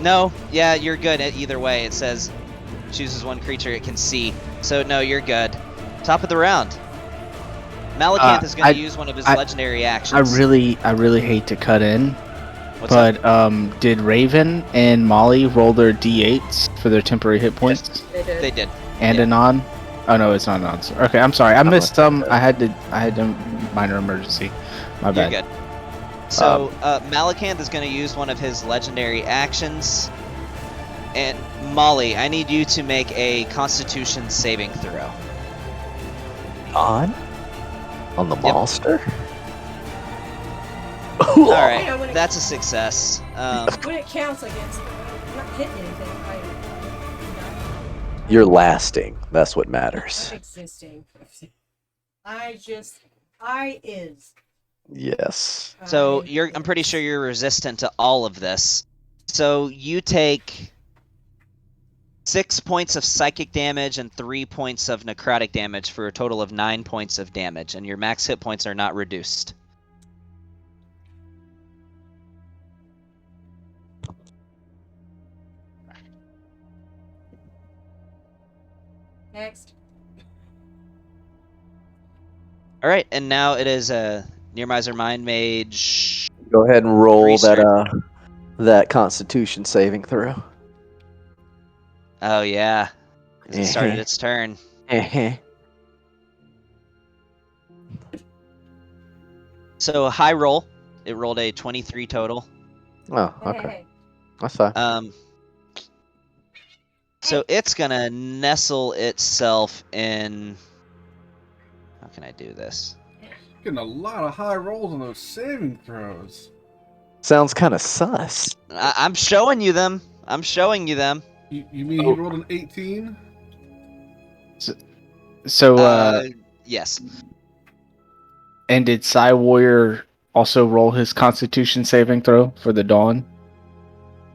No, yeah, you're good either way. It says chooses one creature it can see. So no, you're good. Top of the round. Malacanth is going to use one of his legendary actions. I really hate to cut in, What's up? but did Raven and Molly roll their D8s for their temporary hit points? They did. And yeah. Anon? Oh no, it's not Anon. Okay, I'm sorry. I missed some. I had a minor emergency. My bad. You're good. So Malacanth is going to use one of his legendary actions. And Molly, I need you to make a Constitution saving throw. On the monster? All right, that's a success. When it counts against, I'm not hitting anything. You're lasting. That's what matters. I'm existing. I is. Yes. So I'm pretty sure you're resistant to all of this. So you take 6 points of psychic damage and 3 points of necrotic damage for a total of 9 points of damage, and your max hit points are not reduced. Next. All right, and now it is a Nearmiser Mind Mage. Go ahead and roll Restart. that Constitution saving throw. Oh yeah, 'cause it started its turn. So high roll. It rolled a 23 total. Oh, okay. That's fine. So it's gonna nestle itself in. How can I do this? Getting a lot of high rolls on those saving throws. Sounds kind of sus. I'm showing you them. I'm showing you them. You mean he rolled an 18? So, Yes. and did Psy Warrior also roll his Constitution saving throw for the Dawn?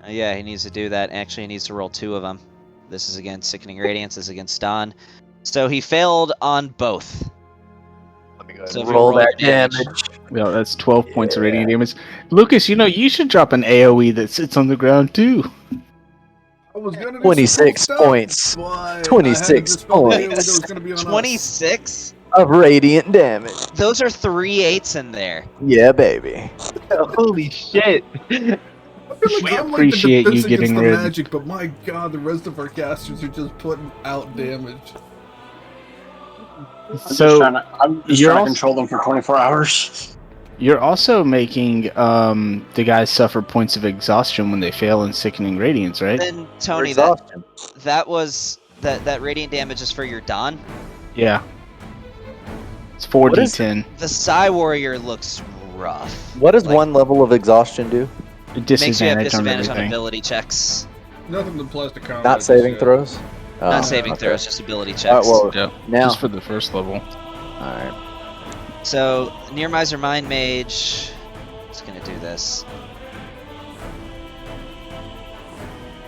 Yeah, he needs to do that. Actually, he needs to roll 2 of them. This is against Sickening Radiance. This is against Dawn. So he failed on both. Let me go ahead So and if you roll roll that your damage. damage. Well, that's 12 points of radiant damage. Lucas, you should drop an AoE that sits on the ground too. I was gonna do 26 some cool points. stuff, but I had to 26 dispel the AoE points. that was gonna be on us. 26? Of radiant damage. Those are 3 8s in there. Yeah, baby. Holy shit! I feel like We I'm appreciate like the you defense getting against the rid- magic, but my god, the rest of our casters are just putting out damage. I'm just So trying to you're also- control them for 24 hours. you're also making the guys suffer points of exhaustion when they fail in Sickening Radiance, right? Then, Or Tony, exhaustion. that was... That radiant damage is for your Dawn. Yeah. It's What is- 4d10. The Psy Warrior looks rough. What does Like, one level of exhaustion do? Makes you have Disadvantage on disadvantage on everything. ability checks. Nothing that applies to combat. Not saving throws? Oh, Not saving okay. throws, just ability checks. Alright, well, Yeah, now. just for the first level. Alright. So, Nearmiser Mind Mage is going to do this.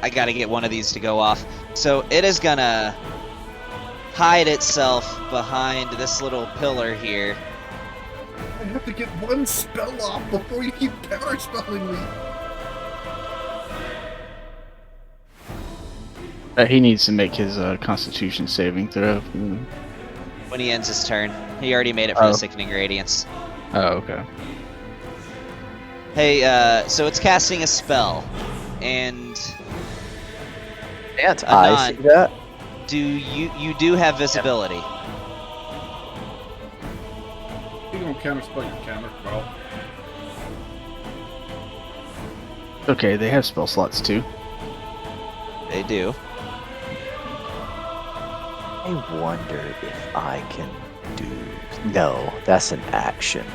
I got to get one of these to go off. So, it is going to hide itself behind this little pillar here. I have to get one spell off before you keep counterspelling me. He needs to make his Constitution saving throw. When he ends his turn. He already made it for Oh. the Sickening Radiance. Oh, okay. Hey, so it's casting a spell. And Can't Anon. I see that? you do have visibility. You don't counterspell your counterspell. Okay, they have spell slots too. They do. I wonder if I can do... No, that's an action.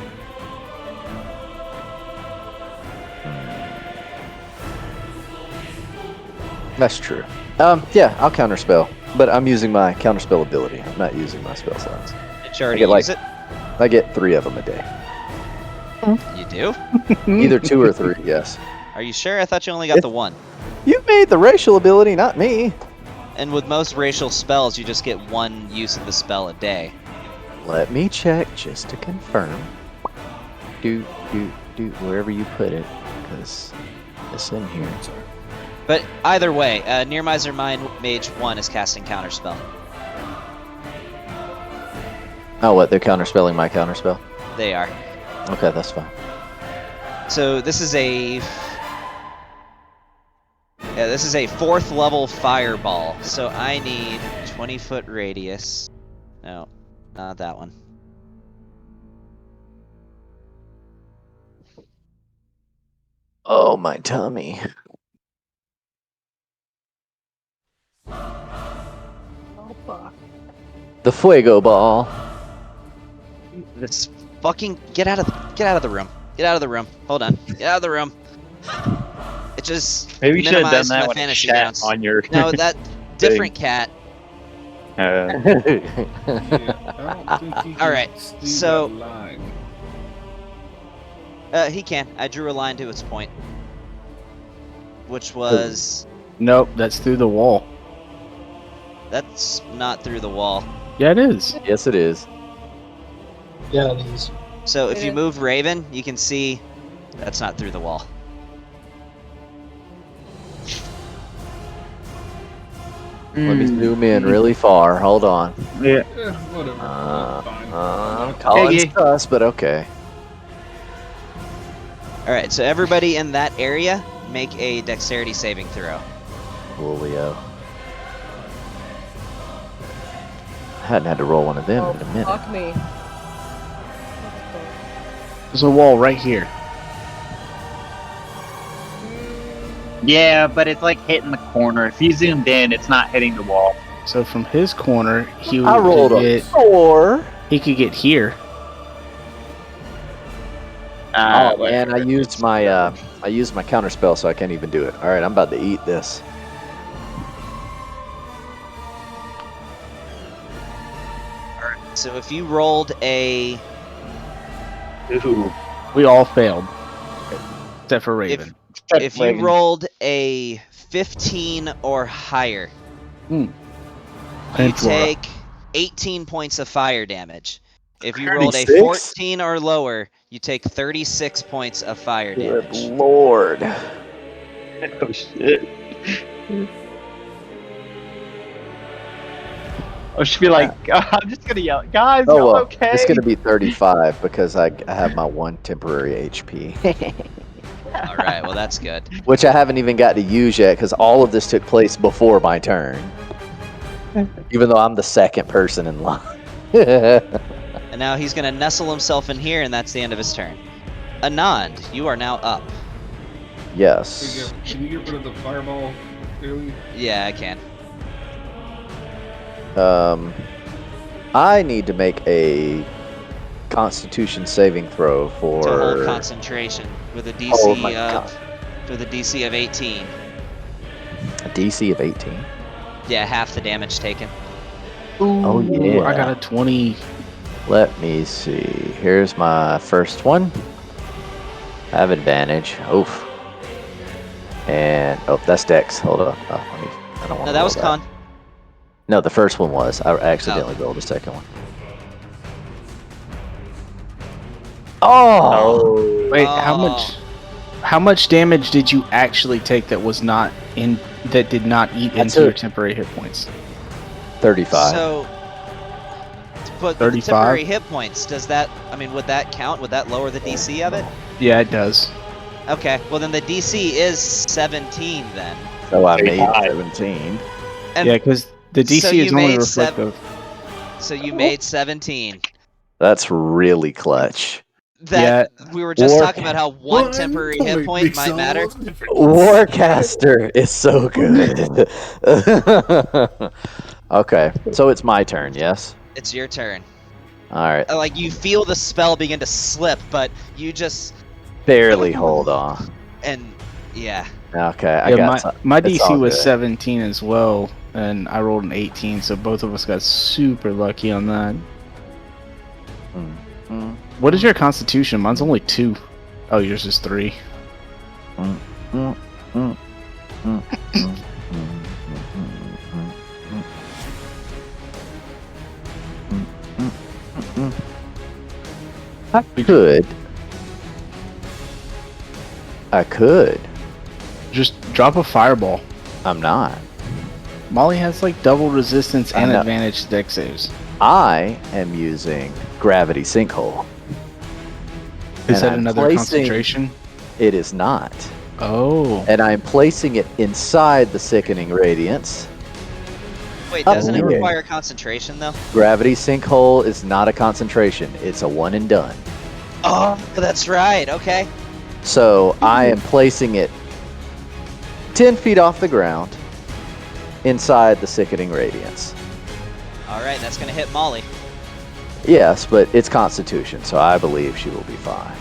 That's true. Yeah, I'll counterspell. But I'm using my counterspell ability. I'm not using my spell slots. Did you already get, like- use it? I get 3 of them a day. You do? Either 2 or 3, yes. Are you sure? I thought you only got the 1. You made the racial ability, not me. And with most racial spells, you just get 1 use of the spell a day. Let me check just to confirm. Do, wherever you put it, because it's in here. But either way, Nearmiser Mind Mage 1 is casting Counterspell. Oh, what? They're counterspelling my counterspell? They are. Okay, that's fine. So this is a... Yeah, this is a 4th level fireball. So I need 20-foot radius. No, not that one. Oh, my tummy. Oh fuck. The fuego ball. This fucking get out of the room. Get out of the room. Hold on. Get out of the room. It just Maybe you should have done minimized that my when it fantasy shat rounds. on your. No, that different cat. Yeah, I don't think he can Alright, see so- that line. He can. I drew a line to its point, which was Nope, that's through the wall. that's not through the wall. Yeah, it is. Yes, it is. Yeah, it is. So if It you is. move Raven, you can see that's not through the wall. Let me zoom in really far. Hold on. Yeah, whatever. Uh, Fine. I'm calling Yeah, sus, but okay. All right, so everybody in that area make a dexterity saving throw. Coolio. I hadn't had to roll one of them Oh, in a minute. fuck me. There's a wall right here. Yeah, but it's like hitting the corner. If you zoomed in, it's not hitting the wall. So from his corner, he I rolled could a get 4. he could get here. Oh man, I used my counter spell, so I can't even do it. All right, I'm about to eat this. So if you rolled a... Ooh. We all failed. Except for Raven. If you rolled a 15 or higher, you And Flora. take 18 points of fire damage. If you rolled a 36? 14 or lower, you take 36 points of fire Good damage. lord. Oh shit. I should be like, I'm just gonna yell, guys, Oh y'all well, okay? it's gonna be 35 because I have my 1 temporary HP, All right, well that's good. which I haven't even got to use yet because all of this took place before my turn. Even though I'm the second person in line. And now he's gonna nestle himself in here, and that's the end of his turn. Anand, you are now up. Yes. Can you get rid of the fireball? Really? Yeah, I can. I need to make a Constitution saving throw for To hold concentration with a DC Oh my of with a DC of 18. a DC of 18. Yeah, half the damage taken. Oh yeah. I got a 20. Let me see. Here's my first one. I have advantage. Oof. And that's Dex. Hold up. Oh, I don't want. No, that was con. No, the first one was. I accidentally rolled the second one. Oh. Wait, how much damage did you actually take that was not in that did not eat into your temporary hit points? 35. So, but the 35? temporary hit points, does that, I mean, would that count? Would that lower the DC of it? Yeah, it does. Okay, well then the DC is 17 then. So I made 35. 17. And Yeah, because the DC so you is only made reflective. So you made 17. That's really clutch. That we were just War- talking about how one temporary hit point might matter. Warcaster is so good. Okay, so it's my turn, yes? It's your turn. Alright. Like you feel the spell begin to slip, but you just Barely hold on. and yeah. Okay, I Yeah, got my it's DC all was good. 17 as well, and I rolled an 18, so both of us got super lucky on that. What is your Constitution? Mine's only 2. Oh, yours is 3. I could. Just drop a fireball. I'm not. Molly has like double resistance I and know. advantage to dex saves. I am using Gravity Sinkhole. Is And that I'm another placing- concentration? It is not. Oh. And I'm placing it inside the Sickening Radiance. Wait, Oh, doesn't it yeah. require concentration though? Gravity Sinkhole is not a concentration. It's a one and done. Oh, that's right. Okay. So I am placing it 10 feet off the ground inside the Sickening Radiance. All right, that's gonna hit Molly. Yes, but it's Constitution, so I believe she will be fine.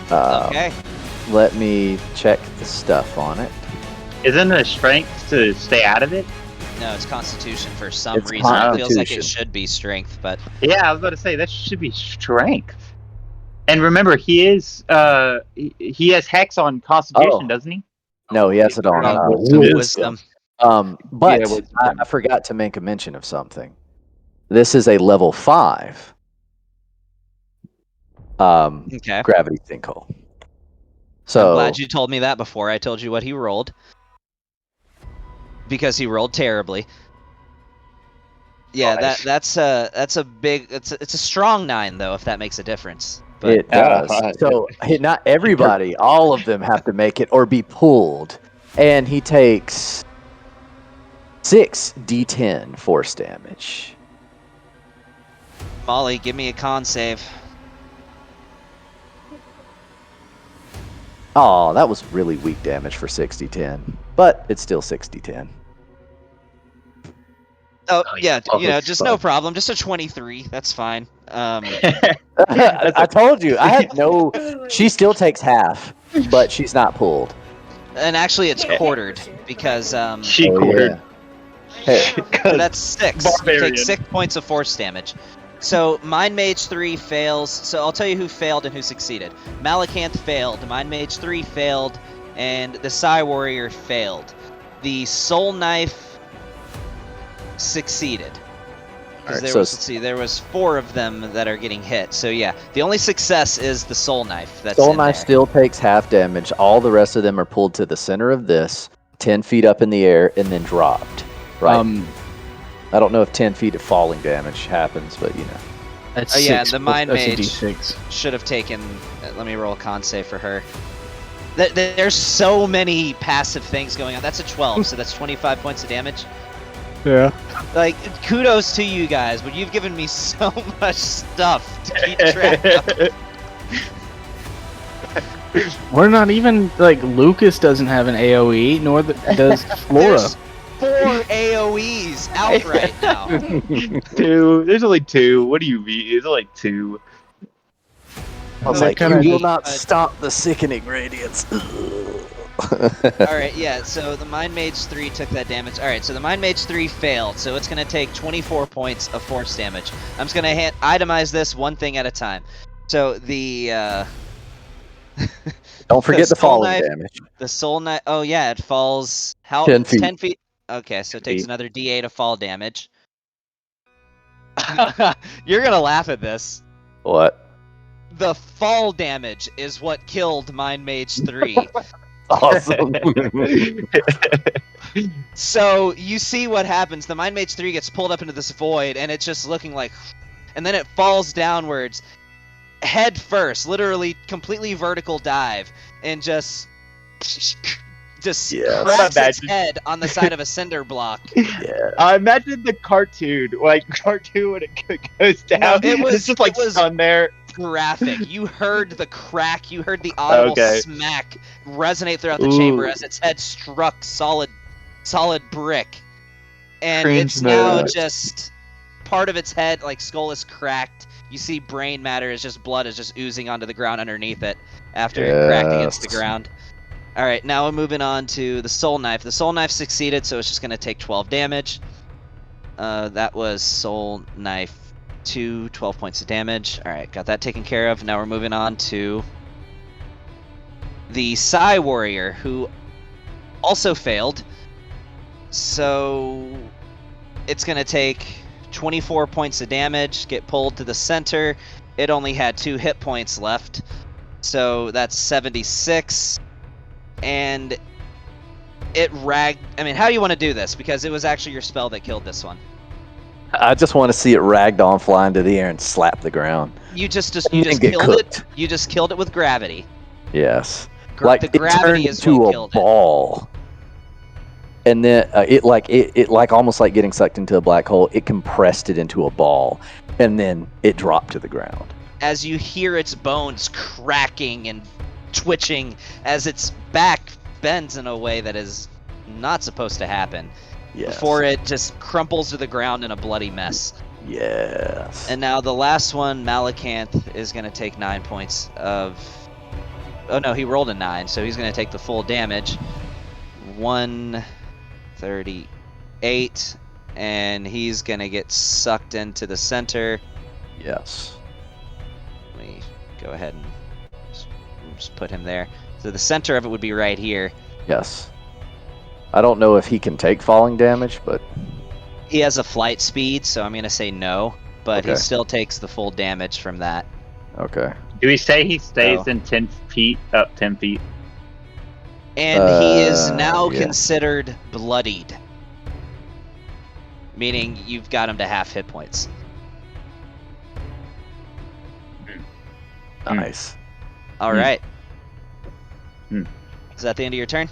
Okay. Let me check the stuff on it. Isn't it a strength to stay out of it? No, it's Constitution for some It's reason. It feels like Constitution. it should be Strength, but Yeah, I was about to say that should be strength. And remember, he is he has hex on Constitution, Oh. doesn't he? No, he has it on Wisdom. But Yeah, wisdom. I forgot to make a mention of something. This is a level 5 Okay. Gravity Sinkhole. I'm So glad you told me that before I told you what he rolled. Because he rolled terribly. Yeah, Nice. that's a big it's a strong 9 though, if that makes a difference. But it does. So not everybody, all of them have to make it or be pulled. And he takes 6 D10 force damage. Molly, give me a con save. Oh, that was really weak damage for 60-10. But it's still 60-10. Oh yeah, Oh, you know, it's just fine. no problem. Just a 23. That's fine. I told you, I had no. She still takes half, but she's not pulled. And actually, it's quartered because She Oh, quartered. yeah. Hey, So that's 6. You Barbarian. take 6 points of force damage. So Mind Mage 3 fails. So I'll tell you who failed and who succeeded. Malacanth failed, Mind Mage 3 failed, and the Psy Warrior failed. The Soul Knife succeeded. Because Alright, there was, let's see, there was 4 of them that are getting hit. So yeah, the only success is the Soul Knife. That's Soul in Knife there. still takes half damage. All the rest of them are pulled to the center of this, 10 feet up in the air, and then dropped. Right. I don't know if 10 feet of falling damage happens, but you know. That's Oh yeah, 6, the Mind that's a Mage D6. should have taken. Let me roll a con save for her. There's so many passive things going on. That's a 12, so that's 25 points of damage. Yeah. Like, kudos to you guys, but you've given me so much stuff to keep track of. We're not even, like, Lucas doesn't have an AoE, nor does Flora. There's 4 AoEs out right now. 2. There's only 2. What do you mean? There's only 2. I was They're like, kinda you will neat, not but- stop the sickening radiance. Alright, yeah, so the Mind Mage 3 took that damage. Alright, so the Mind Mage 3 failed, so it's going to take 24 points of force damage. I'm just going to itemize this one thing at a time. So the, Don't forget the Soul falling Knife- damage. the Soul Knight, oh yeah, it falls, how? 10 It's feet. 10 feet. Okay, so it takes Feet. another D8 of fall damage. You're going to laugh at this. What? The fall damage is what killed Mind Mage 3. Awesome. So you see what happens. The Mind Mage 3 gets pulled up into this void, and it's just looking like, and then it falls downwards, head first, literally completely vertical dive, and just Yeah. cracks its Imagine. head on the side of a cinder block. Yeah. I imagine the cartoon, when it goes down. No, it's just like it was stunned there. graphic. You heard the crack, you heard the audible Okay. smack resonate throughout the chamber Ooh. as its head struck solid brick. And Cringe it's now mode. just part of its head, like skull is cracked. You see brain matter is just blood is just oozing onto the ground underneath it after it cracked against the Yes. ground. Alright, now we're moving on to the Soul Knife. The Soul Knife succeeded, so it's just going to take 12 damage. That was Soul Knife 2, 12 points of damage. Alright, got that taken care of. Now we're moving on to the Psy Warrior, who also failed. So it's going to take 24 points of damage, get pulled to the center. It only had 2 hit points left. So that's 76. And it ragged. I mean, how do you want to do this? Because it was actually your spell that killed this one. I just want to see it ragged on, fly into the air, and slap the ground. You just And killed get it. cooked. You just killed it with gravity. Yes. The It turned gravity is into what a killed it. ball. And then it like almost like getting sucked into a black hole. It compressed it into a ball, and then it dropped to the ground. As you hear its bones cracking and twitching as its back bends in a way that is not supposed to happen. Yes. Before it just crumples to the ground in a bloody mess. Yes. And now the last one, Malacanth, is going to take 9 points of... Oh no, he rolled a 9, so he's going to take the full damage. 138, and he's going to get sucked into the center. Yes. Let me go ahead and just put him there. So the center of it would be right here. Yes. I don't know if he can take falling damage, but He has a flight speed, so I'm going to say no, but he Okay. still takes the full damage from that. okay. Do we say he stays Oh. in 10 feet? Up 10 feet. And he is now yeah. considered bloodied. Meaning you've got him to half hit points. Nice. Alright. Hmm. Is that the end of your turn?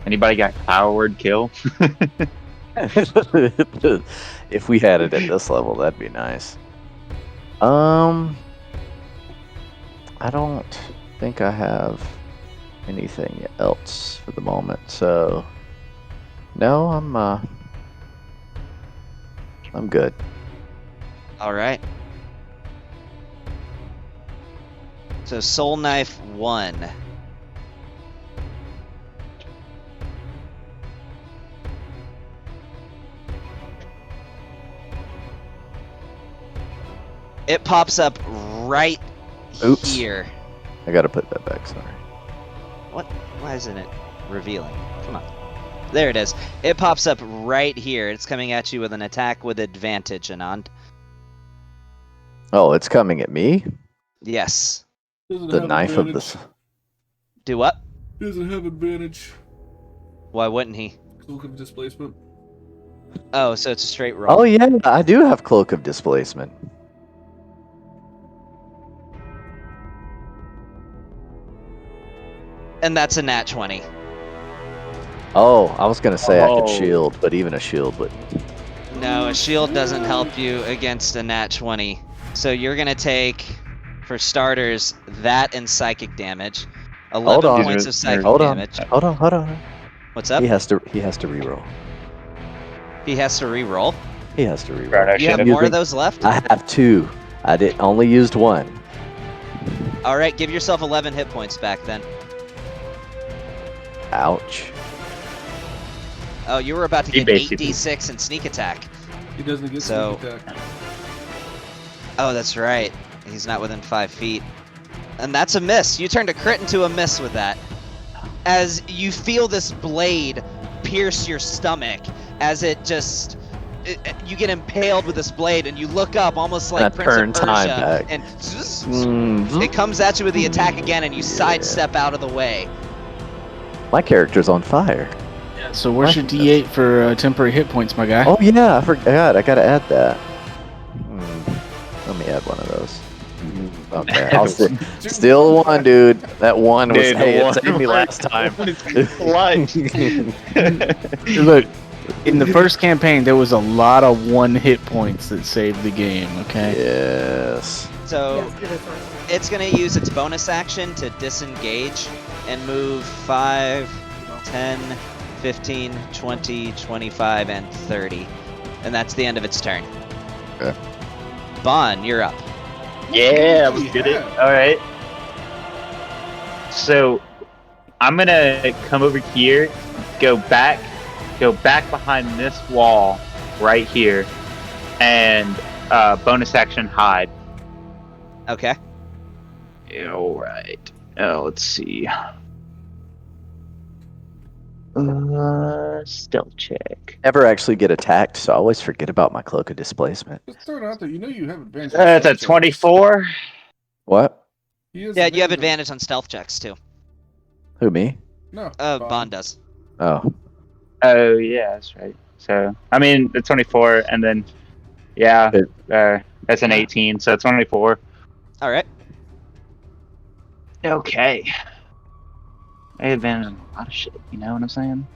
Anybody got coward kill? If we had it at this level, that'd be nice. I don't think I have anything else for the moment. So, no, I'm good. Alright. So Soul Knife 1. It pops up right Oops. here. I gotta put that back. Sorry. What? Why isn't it revealing? Come on. There it is. It pops up right here. It's coming at you with an attack with advantage, Anand. Oh, it's coming at me. Yes. Doesn't The have knife of advantage. the. Do what? Doesn't have advantage. Why wouldn't he? Cloak of displacement. Oh, so it's a straight roll. Oh yeah, I do have Cloak of Displacement. And that's a nat 20. Oh, I was gonna say I Oh. could shield, but even a shield wouldn't. No, a shield doesn't help you against a nat 20. So you're going to take, for starters, that and psychic damage. 11 on. points of psychic Hold on. damage. Hold on. What's up? He has to reroll. He has to re-roll. He has to reroll. Right, You have I'm more of using- those left? I have 2. I did only used 1. Alright, give yourself 11 hit points back then. Ouch. Oh, you were about to He get basically- 8d6 and sneak attack. He doesn't get So- sneak attack. Oh, that's right. He's not within 5 feet. And that's a miss. You turned a crit into a miss with that. As you feel this blade pierce your stomach, as it just... you get impaled with this blade, and you look up almost like I Prince of turn time Persia, back. and Mhm. it comes at you with the attack again, and you sidestep out of the way. My character's on fire. So where's your D8 for temporary hit points, my guy? Oh yeah, I forgot. I gotta add that. Let me add one of those. Okay, I'll still 1, dude. That 1 was Dude, hey, the it saved one me was- last time. Clutch. Look, in the first campaign, there was a lot of 1 hit points that saved the game. Okay. Yes. So Yes, it is fine. it's going to use its bonus action to disengage and move 5, 10, 15, 20, 25, and 30. And that's the end of its turn. Okay. Bon, you're up. Yeah, let's get it. All right. So I'm gonna come over here, go back behind this wall right here, and bonus action hide. Okay. All right. Let's see. Stealth check. Never actually get attacked, so I always forget about my Cloak of Displacement. Just throw it out there. You know you have advantage. That's a 24. What? Yeah, you have advantage on stealth checks, too. Who, me? No. Bon does. Oh. Oh yeah, that's right. So I mean the 24, and then yeah, that's an 18, so 24. All right. Okay. I have advantage on a lot of shit. You know what I'm saying?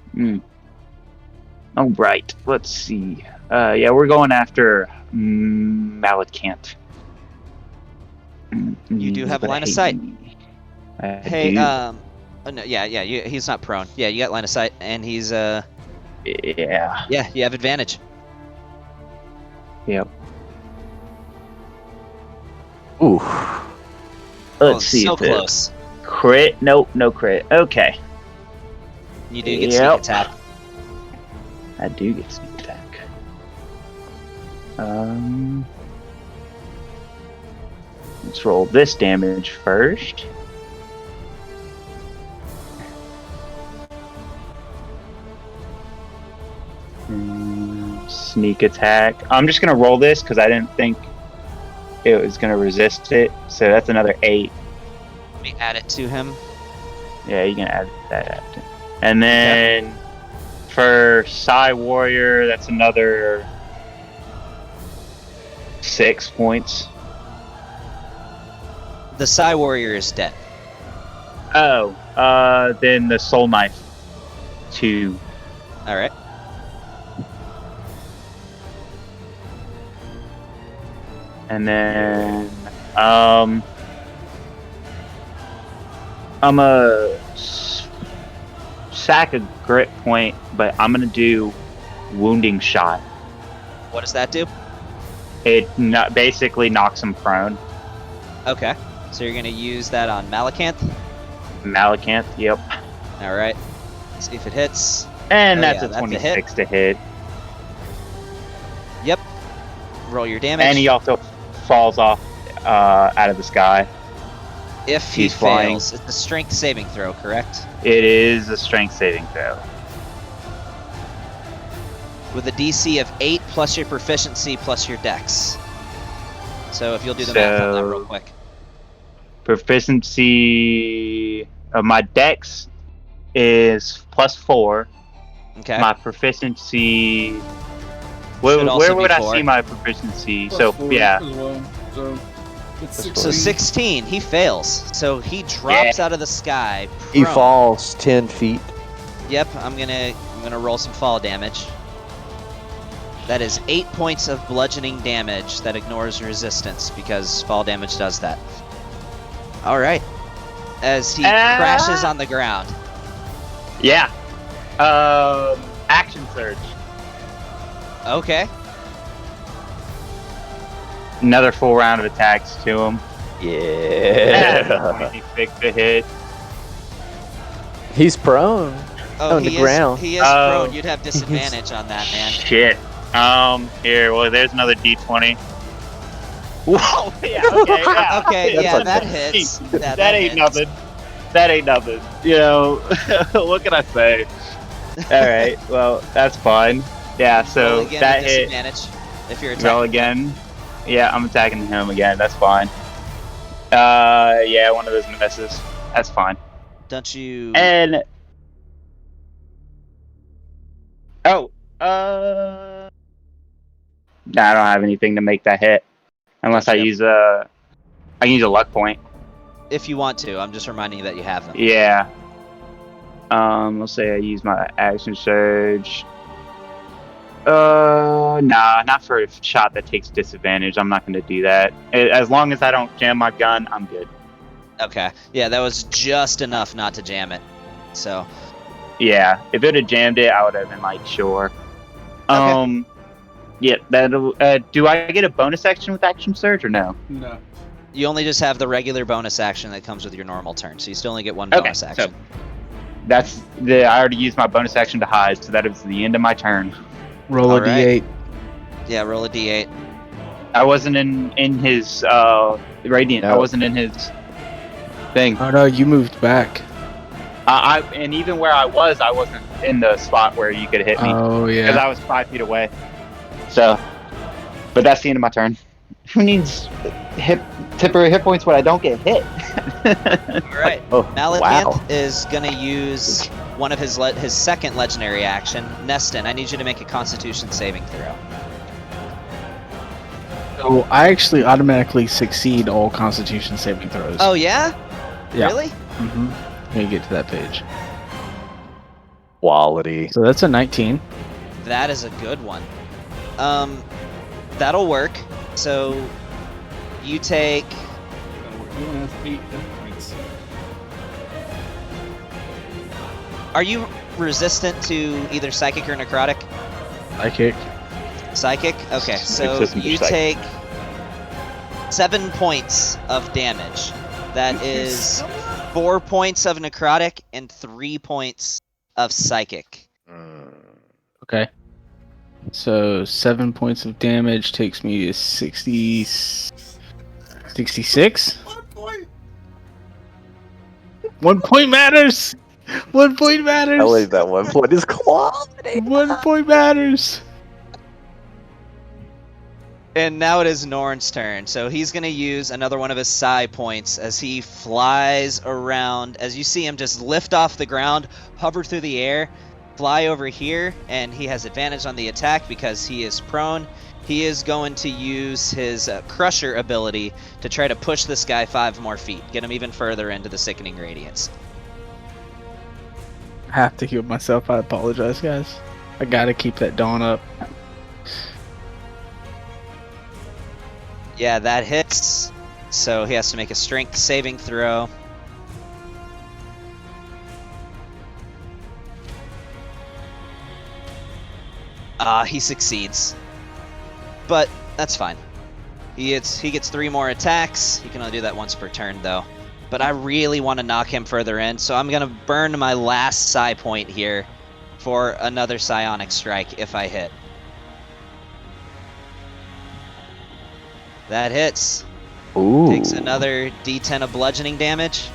All right. Let's see. Yeah, we're going after Malacanth. You do have line of sight. Hey, do. oh, no, yeah, he's not prone. Yeah, you got line of sight, and he's, Yeah. yeah, you have advantage. Yep. Ooh. Let's see. So if it- close. Crit? Nope, no crit. Okay. You do get Yep. sneak attack. I do get sneak attack. Let's roll this damage first. Sneak attack. I'm just gonna roll this because I didn't think it was gonna resist it. So that's another 8. Let me add it to him. Yeah, you can add that after. And then for Psy Warrior, that's another 6 points. The Psy Warrior is dead. Oh, then the Soul Knife 2. All right. And then I'm a sack a grit point, but I'm gonna do wounding shot. What does that do? It basically knocks him prone. Okay. So you're gonna use that on Malacanth. Malacanth, yep. All right. Let's see if it hits. And Oh, that's yeah, a that's a 26 to hit. Yep. Roll your damage. And he also falls off out of the sky. If he He's flying. fails, it's a strength saving throw, correct? It is a strength saving throw. With a DC of 8 plus your proficiency plus your dex. So if you'll do the math on that real quick. Proficiency of my dex is +4. Okay. My proficiency. Should also Where be would I 4. see my proficiency? Plus So 4 yeah, as well. So it's That's 16. So 16, he fails. So he drops out of the sky. He prone. falls 10 feet. Yep, I'm gonna roll some fall damage. That is 8 points of bludgeoning damage that ignores resistance because fall damage does that. All right. As he crashes on the ground. yeah. Action surge. Okay. Another full round of attacks to him. Yeah. 26 to hit. He's prone. Oh, On the he ground. He is Oh. prone. You'd have disadvantage on that, man. Shit. Here. Well, there's another D20. Whoa. Yeah. Okay. Yeah. Okay, That's yeah, like that that. hits. That hits. ain't nothing. That ain't nothing. You know, what can I say? All right. Well, that's fine. Yeah. Roll So again that with hit. disadvantage if you're Roll attacking. again. Yeah, I'm attacking him again. That's fine. Yeah, one of those misses. That's fine. Don't you? And oh, nah, I don't have anything to make that hit unless I Gotcha. use I can use a luck point. If you want to, I'm just reminding you that you have them. Yeah. Let's say I use my action surge. Nah, not for a shot that takes disadvantage. I'm not going to do that. As long as I don't jam my gun, I'm good. Okay. Yeah, that was just enough not to jam it. So. Yeah, if it had jammed it, I would have been like, sure. Okay. Yeah, that'll. Do I get a bonus action with action surge or no? No. You only just have the regular bonus action that comes with your normal turn, so you still only get one bonus action. So I already used my bonus action to hide, so that is the end of my turn. Roll a All right. d8. Yeah, roll a d8. I wasn't in his radiant. I No. wasn't in his thing. Oh no, you moved back. And even where I wasn't in the spot where you could hit me Oh because yeah. I was 5 feet away. So, but that's the end of my turn. Who needs temporary hit points when I don't get hit? All right. Oh, Malacanth wow. is gonna use one of his second legendary action. Neston, I need you to make a Constitution saving throw. So I actually automatically succeed all Constitution saving throws. Oh yeah? Yeah. Really? Mm-hmm. Let me get to that page. Quality. So that's a 19. That is a good one. That'll work. So you take. You only have 8 hit points. Are you resistant to either psychic or necrotic? Psychic. Psychic? Okay, so Resistant to you psychic. take 7 points of damage. That is 4 points of necrotic and 3 points of psychic. Okay. So 7 points of damage takes me to 66. 1 point. 1 point matters. 1 point matters. I believe that 1 point is quality. 1 point matters. And now it is Norn's turn. So he's going to use another one of his psi points as he flies around. As you see him just lift off the ground, hover through the air, fly over here, and he has advantage on the attack because he is prone. He is going to use his Crusher ability to try to push this guy 5 more feet, get him even further into the Sickening Radiance. I have to heal myself. I apologize, guys. I gotta keep that dawn up. Yeah, that hits. So he has to make a strength saving throw. He succeeds. But that's fine. He gets 3 more attacks. He can only do that once per turn, though. But I really want to knock him further in, so I'm going to burn my last psi point here for another psionic strike if I hit. That hits. Ooh. Takes another D10 of bludgeoning damage.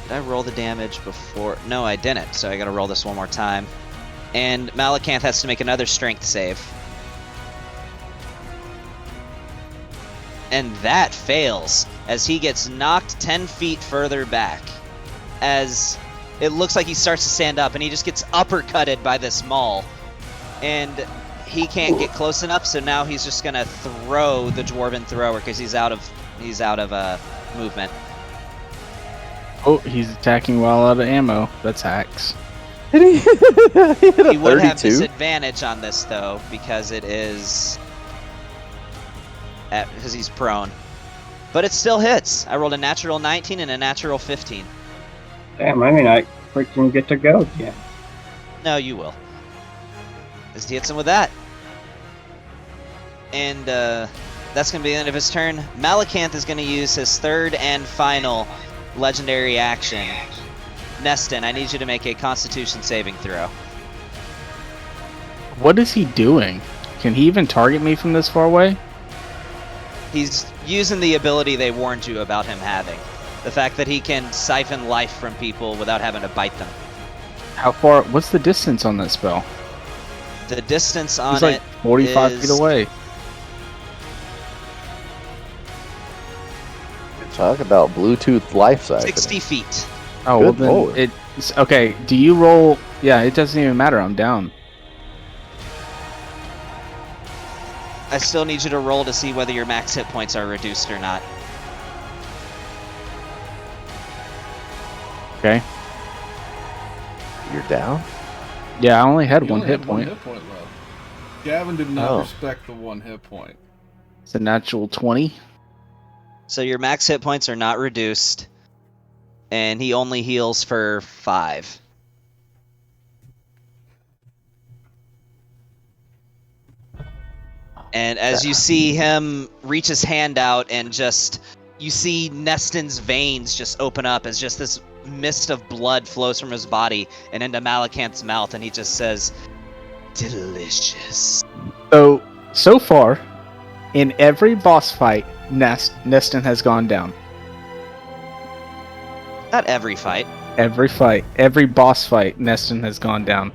Did I roll the damage before? No, I didn't, so I gotta roll this one more time. And Malacanth has to make another strength save. And that fails, as he gets knocked 10 feet further back. As it looks like he starts to stand up, and he just gets uppercutted by this maul. And he can't get close enough, so now he's just gonna throw the Dwarven Thrower, because he's out of movement. Oh, he's attacking while out of ammo. That's hacks. He would have disadvantage on this, though, because it is... because he's prone. But it still hits. I rolled a natural 19 and a natural 15. Damn, I mean, I freaking get to go again. No, you will. As he hits him with that. And that's going to be the end of his turn. Malacanth is going to use his third and final legendary action. Neston, I need you to make a Constitution saving throw. What is he doing? Can he even target me from this far away? He's using the ability they warned you about him having. The fact that he can siphon life from people without having to bite them. How far? What's the distance on that spell? The distance on He's like it 45 is feet away. Talk about Bluetooth life size. 60 feet. Oh, Good well lord. then it's okay. Do you roll? Yeah, it doesn't even matter. I'm down. I still need you to roll to see whether your max hit points are reduced or not. Okay. You're down? Yeah, I only had You one only hit had point. One hit point left. Gavin did not Oh. respect the 1 hit point. It's a natural 20. So your max hit points are not reduced, and he only heals for 5. And as you see him reach his hand out and you see Neston's veins just open up as just this mist of blood flows from his body and into Malacanth's mouth, and he just says, "Delicious." So far, in every boss fight, Neston has gone down. Not every fight. Every fight, every boss fight, Neston has gone down.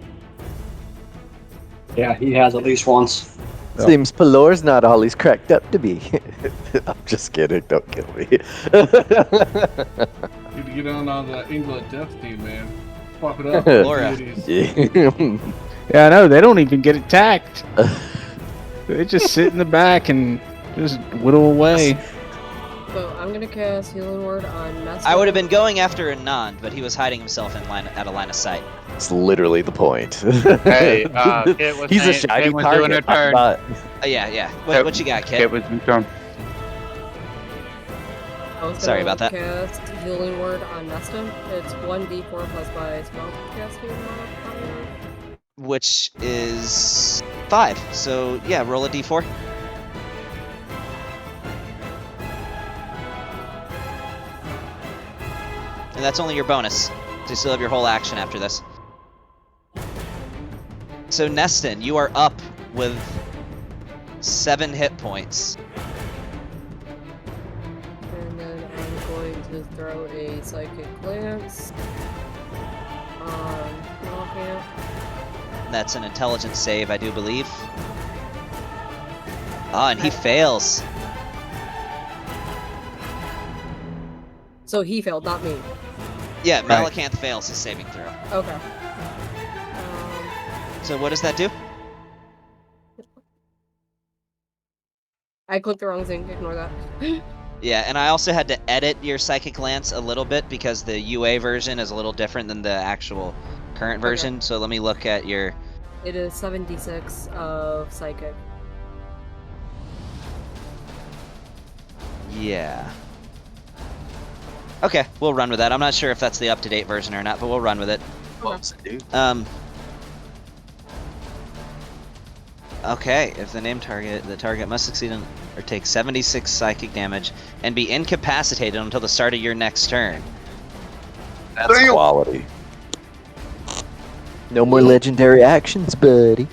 Yeah, he has at least once. Yep. Seems Pelor's not all he's cracked up to be. I'm just kidding. Don't kill me. Need to get on the England Death Team, man. Swap it up. Laura. Yeah. Yeah, I know. They don't even get attacked. They just sit in the back and just whittle away. So I'm gonna cast Healing Word on Nestor. I would have been going after Anand, but he was hiding himself at a line of sight. It's literally the point. Hey, Kit was He's a saying- shiny Kit was doing her target. turn. Yeah. Kit- What you got, Kit? Kit was turn. I was Sorry gonna about that. Cast Healing Word on Nestor. It's 1d4 plus my spell casting modifier. Which is 5. So yeah, roll a d4. And that's only your bonus. So you still have your whole action after this. So Neston, you are up with 7 hit points. And then I'm going to throw a Psychic Glance on Malacanth. That's an intelligence save, I do believe. Ah, and he fails. So he failed, not me. Yeah, Right. Malacanth fails his saving throw. Okay. So what does that do? I clicked the wrong thing. Ignore that. Yeah, and I also had to edit your Psychic Glance a little bit because the UA version is a little different than the actual current Okay. version. So let me look at your... It is 76 of Psychic. Yeah. Okay, we'll run with that. I'm not sure if that's the up-to-date version or not, but we'll run with it. Okay, if the target must succeed in, or take 76 psychic damage and be incapacitated until the start of your next turn. That's quality. No more legendary actions, buddy.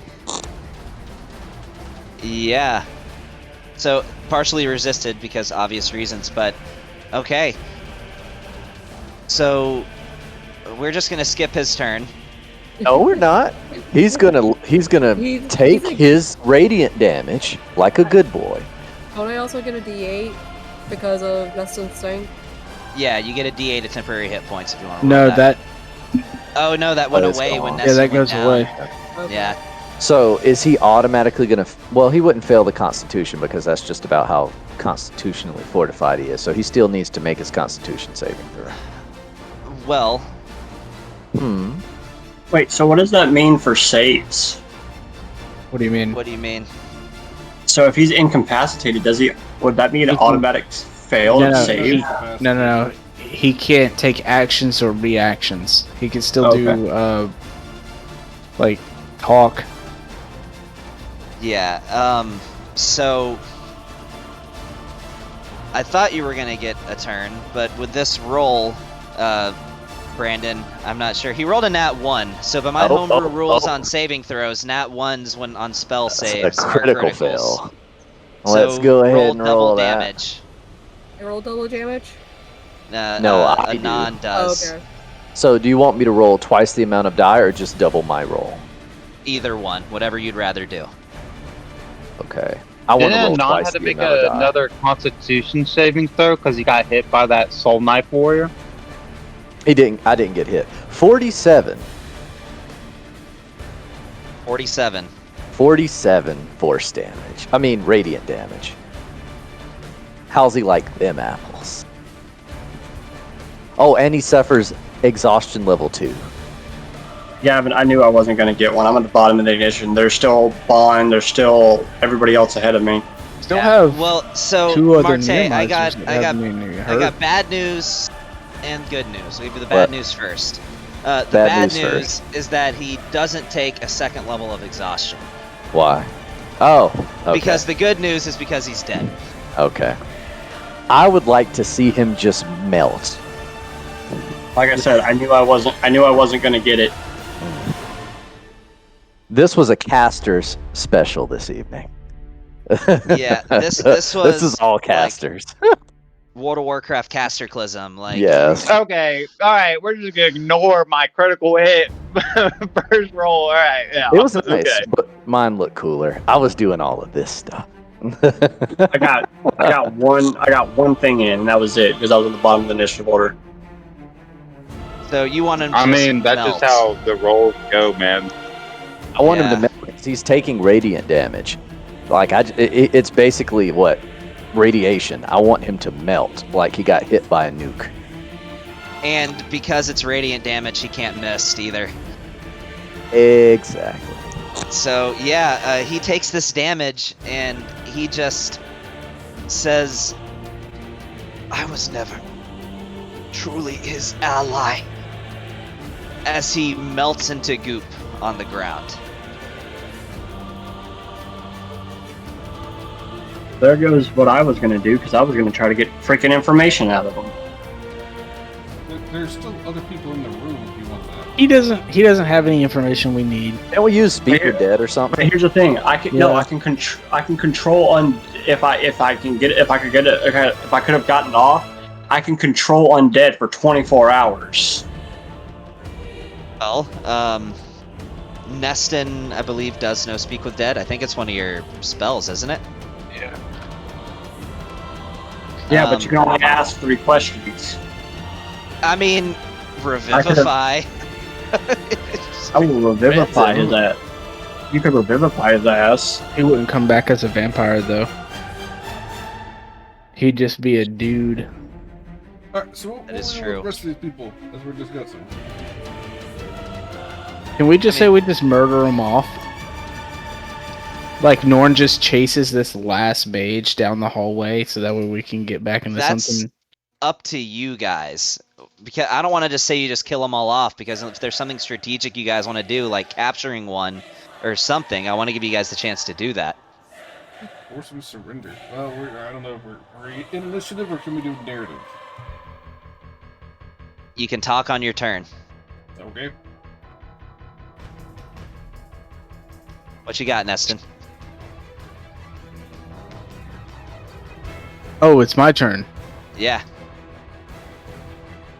Yeah. So, partially resisted because obvious reasons, but okay. So, we're just gonna skip his turn. No, we're not. He's gonna take his radiant damage like a good boy. Don't I also get a D8 because of Neston's thing? Yeah, you get a D8 of temporary hit points if you want to No, roll that. Oh no, that went That is away when gone. Neston Yeah, that went goes down. away. Okay. Yeah. So is he automatically gonna? Well, he wouldn't fail the Constitution because that's just about how constitutionally fortified he is. So he still needs to make his Constitution saving throw. Well, Wait, so what does that mean for saves? What do you mean? what do you mean? So if he's incapacitated, would that mean an automatic fail No, to no, save? No. He can't take actions or reactions. He can still do, like, talk. Yeah, so I thought you were gonna get a turn, but with this roll, Brandon, I'm not sure. He rolled a nat 1, so by my homebrew rules on saving throws, nat 1s when on spell saves a are critical criticals. fail. So Let's go ahead and double roll that. damage. I roll double damage? No, I a do. non does. Oh, okay. So do you want me to roll twice the amount of die or just double my roll? Either one, whatever you'd rather do. Okay. I want to roll Didn't Non twice have to the make amount of die. another Constitution saving throw because he got hit by that Soul Knife Warrior? He didn't. I didn't get hit. 47. 47. 47 force damage. I mean, radiant damage. How's he like them apples? Oh, and he suffers exhaustion level 2. Yeah, but I knew I wasn't going to get one. I'm at the bottom of the ignition. There's still Bond. There's still everybody else ahead of me. Still have Well, so two other Marte, near I got monsters that haven't been I hurt. got bad news and good news. We'll give you the bad What? news first. The Bad bad news news is that he doesn't take a second level of exhaustion. Why? Oh, okay. Because the good news is because he's dead. Okay. I would like to see him just melt. Like I said, I knew I wasn't going to get it. This was a caster's special this evening. Yeah, this was This is all like, casters. World of Warcraft casterclism. Like, Yes. Okay, alright, we're just gonna ignore my critical hit first roll. Alright, yeah. It was nice, Okay. but mine looked cooler. I was doing all of this stuff. I got one thing in, and that was it because I was at the bottom of the initiative order. so you want him to I mean, that's melt. just how the rolls go, man. I want him Yeah. to melt because he's taking radiant damage. Like it's basically what radiation. I want him to melt like he got hit by a nuke. And because it's radiant damage, he can't miss either. Exactly. So yeah, he takes this damage and he just says, "I was never truly his ally," as he melts into goop on the ground. There goes what I was going to do because I was going to try to get freaking information out of him. There's still other people in the room if you want that. He doesn't have any information we need. Can we use Speaker But Dead or But something? here's the thing: I can Yeah. I can control on if I could have gotten off. I can control undead for 24 hours. Well, Neston, I believe, does know Speak with Dead. I think it's one of your spells, isn't it? Yeah, but you can only ask 3 questions. I mean, Revivify. I will revivify his ass. You could revivify his ass. He wouldn't come back as a vampire though. He'd just be a dude. Alright, so what That is what true. the rest of these people as we're discussing? Can we just say we just murder them off? Like Norn just chases this last mage down the hallway so that way we can get back into That's something. up to you guys. Because I don't want to just say you just kill them all off, because if there's something strategic you guys want to do, like capturing one or something, I want to give you guys the chance to do that. Force we surrender. Well, I don't know if we're in initiative or can we do narrative? You can talk on your turn. Okay. What you got, Neston? Oh, it's my turn. Yeah.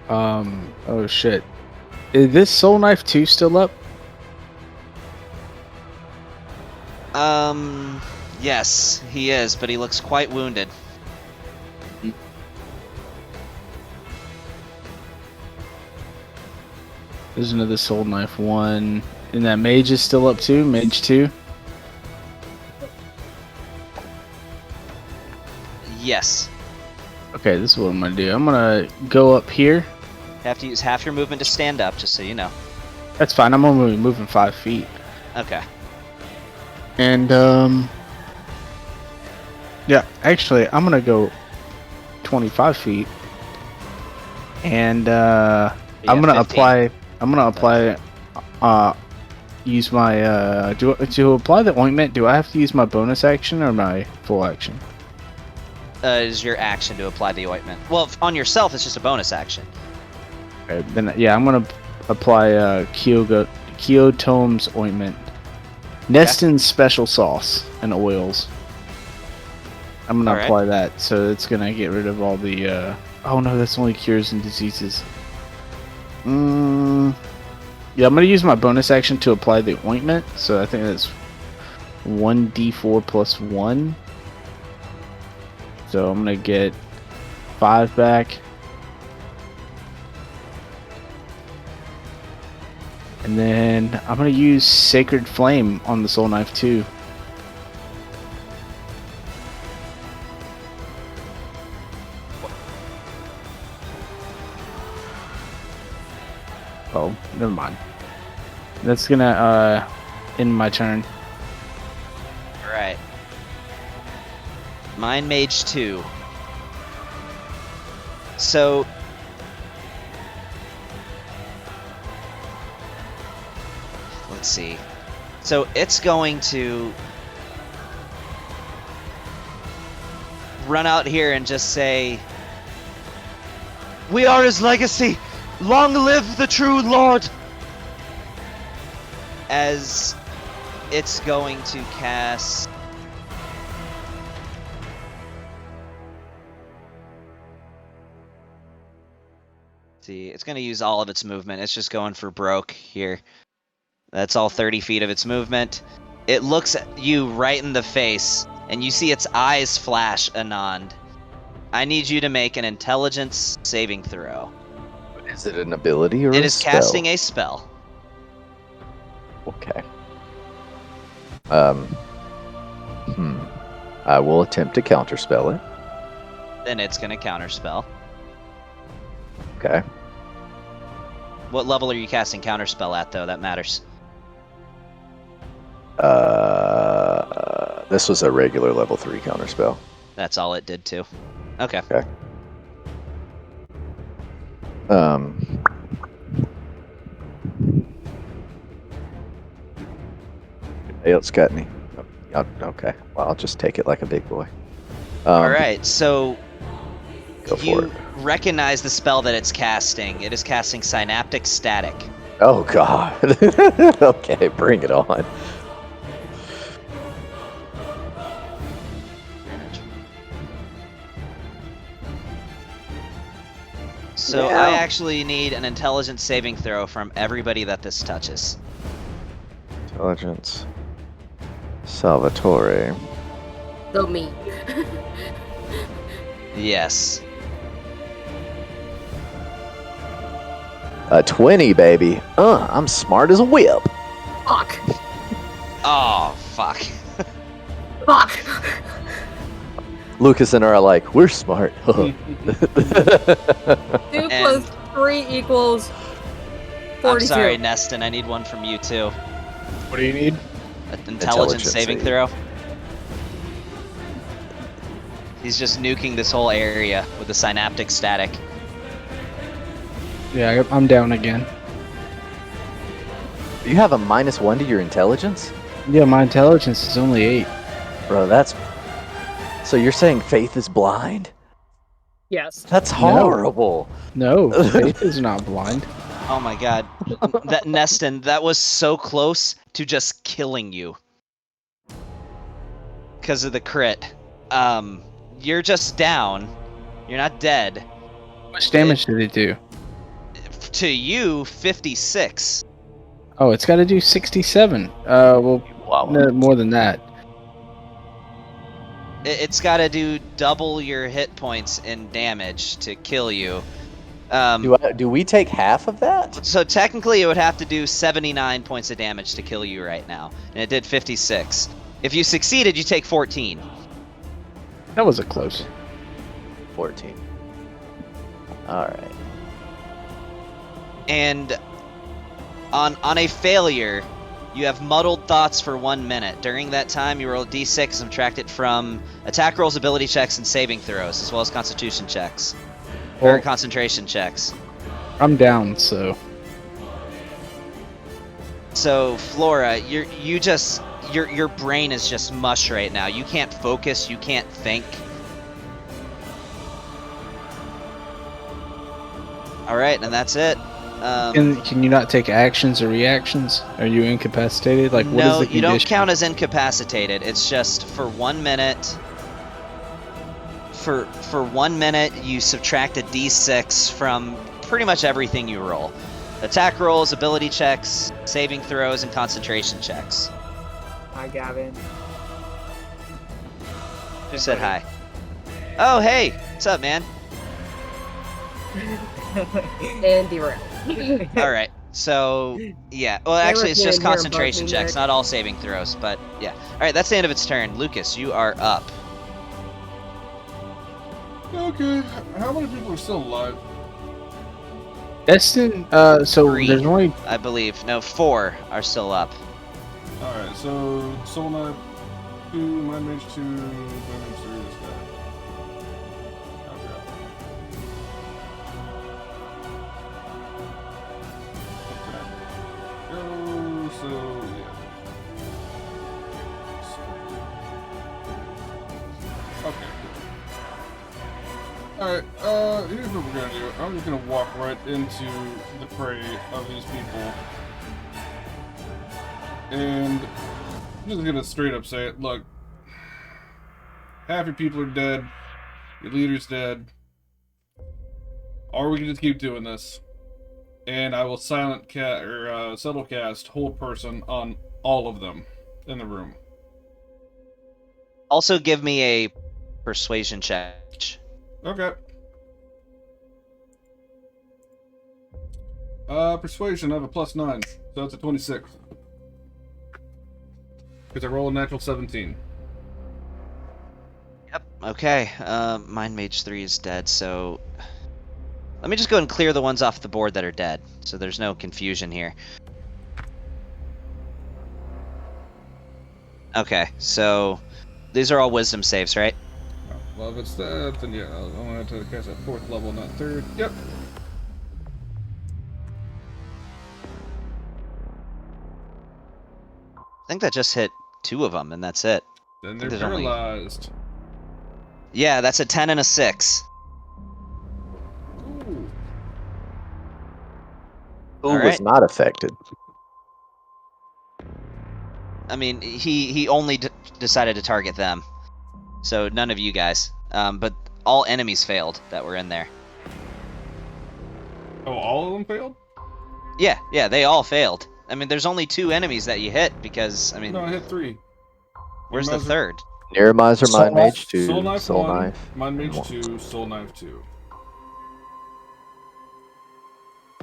Oh shit. Is this Soul Knife 2 still up? Yes, he is, but he looks quite wounded. There's another Soul Knife 1. And that Mage is still up too? Mage 2? Yes. Okay, this is what I'm gonna do. I'm gonna go up here. Have to use half your movement to stand up, just so you know. That's fine, I'm only moving 5 feet. Okay. And, yeah, actually, I'm gonna go 25 feet. And, I'm gonna 15. apply, use my, to apply the ointment, do I have to use my bonus action or my full action? Is your action to apply the ointment. Well, on yourself, it's just a bonus action. Okay, then, yeah, I'm gonna apply, Kyotome's ointment. Neston's special sauce and oils. I'm gonna apply that, so it's gonna get rid of all the, oh no, that's only cures and diseases. Yeah, I'm gonna use my bonus action to apply the ointment, so I think that's 1d4 plus 1. So I'm gonna get 5 back. And then I'm gonna use Sacred Flame on the Soul Knife too. Oh, never mind. That's gonna end my turn. Alright. Mind Mage 2. So... let's see. So it's going to... run out here and just say... "We are his legacy! Long live the true Lord!" As it's going to cast... see, it's going to use all of its movement. It's just going for broke here. That's all 30 feet of its movement. It looks at you right in the face, and you see its eyes flash, Anand. I need you to make an intelligence saving throw. Is it an ability or It a is spell? casting a spell. Okay. I will attempt to counterspell it. Then it's going to counterspell. Okay. What level are you casting counterspell at, though? That matters. This was a regular level 3 counterspell. That's all it did, too. Okay. Okay. Anybody else got any? Okay. Well, I'll just take it like a big boy. Alright, so Go for you it. recognize the spell that it's casting. It is casting Synaptic Static. Oh, God. Okay, bring it on. So Yeah. I actually need an intelligence saving throw from everybody that this touches. Intelligence. Salvatore. So me. Yes. 20, baby. I'm smart as a whip. Fuck. Oh, fuck. Fuck. Lucas and I are like, we're smart. 2 plus 3 equals 42. I'm sorry, Neston. I need one from you, too. What do you need? An intelligence Intelligence saving save. throw. He's just nuking this whole area with the Synaptic Static. Yeah, I'm down again. You have a -1 to your intelligence? Yeah, my intelligence is only 8. Bro, that's... So you're saying Faith is blind? Yes. That's horrible. No, Faith is not blind. Oh my god. Neston, that was so close to just killing you. because of the crit. You're just down. You're not dead. How much damage did it do? To you, 56. Oh, it's got to do 67. Well, no, more than that. It's got to do double your hit points in damage to kill you. Do we take half of that? So technically, it would have to do 79 points of damage to kill you right now, and it did 56. If you succeeded, you take 14. That was a close. 14. All right. And on a failure, you have muddled thoughts for 1 minute. During that time, you roll a d6 and subtract it from attack rolls, ability checks, and saving throws, as well as constitution checks. Or concentration checks. I'm down, so... So, Flora, your brain is just mush right now. You can't focus, you can't think. Alright, and that's it. Can you not take actions or reactions? Are you incapacitated? Like, what is the No, condition? you don't count as incapacitated. It's just for 1 minute. For 1 minute, you subtract a d6 from pretty much everything you roll. Attack rolls, ability checks, saving throws, and concentration checks. Hi, Gavin. Who said hi? Oh, hey! What's up, man? And derail. Alright, so, yeah. Well, actually, it's just concentration checks, not all saving throws, but, yeah. Alright, that's the end of its turn. Lucas, you are up. Okay, how many people are still alive? Destin, so 3, there's only... I believe. No, 4 are still up. Alright, so Soul Knife 2, Mind Mage 2, Mind Mage 3, this guy. Okay. So, yeah. Okay. Alright, here's what we're gonna do. I'm just gonna walk right into the prey of these people. And I'm just gonna straight up say it. Look, half your people are dead, your leader's dead, or we can just keep doing this. And I will silent subtle cast hold person on all of them in the room. Also, give me a persuasion check. Okay. Persuasion, I have a +9, so that's a 26. Because I roll a natural 17. Yep, okay. Mind Mage 3 is dead, so... Let me just go and clear the ones off the board that are dead, so there's no confusion here. Okay, so... These are all wisdom saves, right? Well, if it's that, then yeah, I'm gonna have to cast at 4th level, not 3rd. Yep. I think that just hit 2 of them, and that's it. Then they're there's paralyzed. Yeah, that's a 10 and a 6. Ooh. Who All was right. not affected? I mean, he only decided to target them. So none of you guys. But all enemies failed that were in there. Oh, all of them failed? Yeah, they all failed. I mean, there's only 2 enemies that you hit because, I mean... No, I hit 3. Where's the 3rd? Nearmizer, Soul Mind Knife. Mage 2, Soul Knife Soul 1, Knife. Mind Mage 2, Soul Knife 2.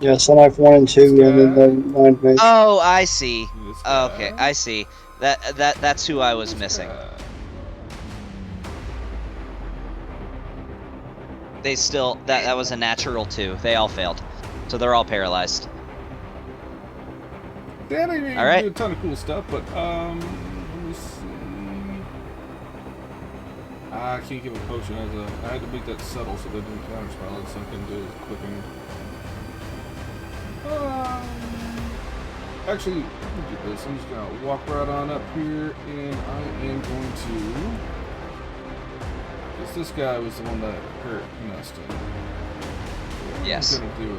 Yeah, Soul Knife 1 and 2, and then the Mind Mage. Oh, I see. This guy. Okay, I see. That's who I was missing. They still... That was a natural 2. They all failed. So they're all paralyzed. Yeah, they can All right. do a ton of cool stuff, but let me see. I can't give a potion as a. I had to make that subtle so they didn't counterspell it, so I couldn't do it clicking. Actually, let me do this. I'm just gonna walk right on up here, and I am going to. Because this guy was the one that hurt Neston. Yes. I'm gonna do a.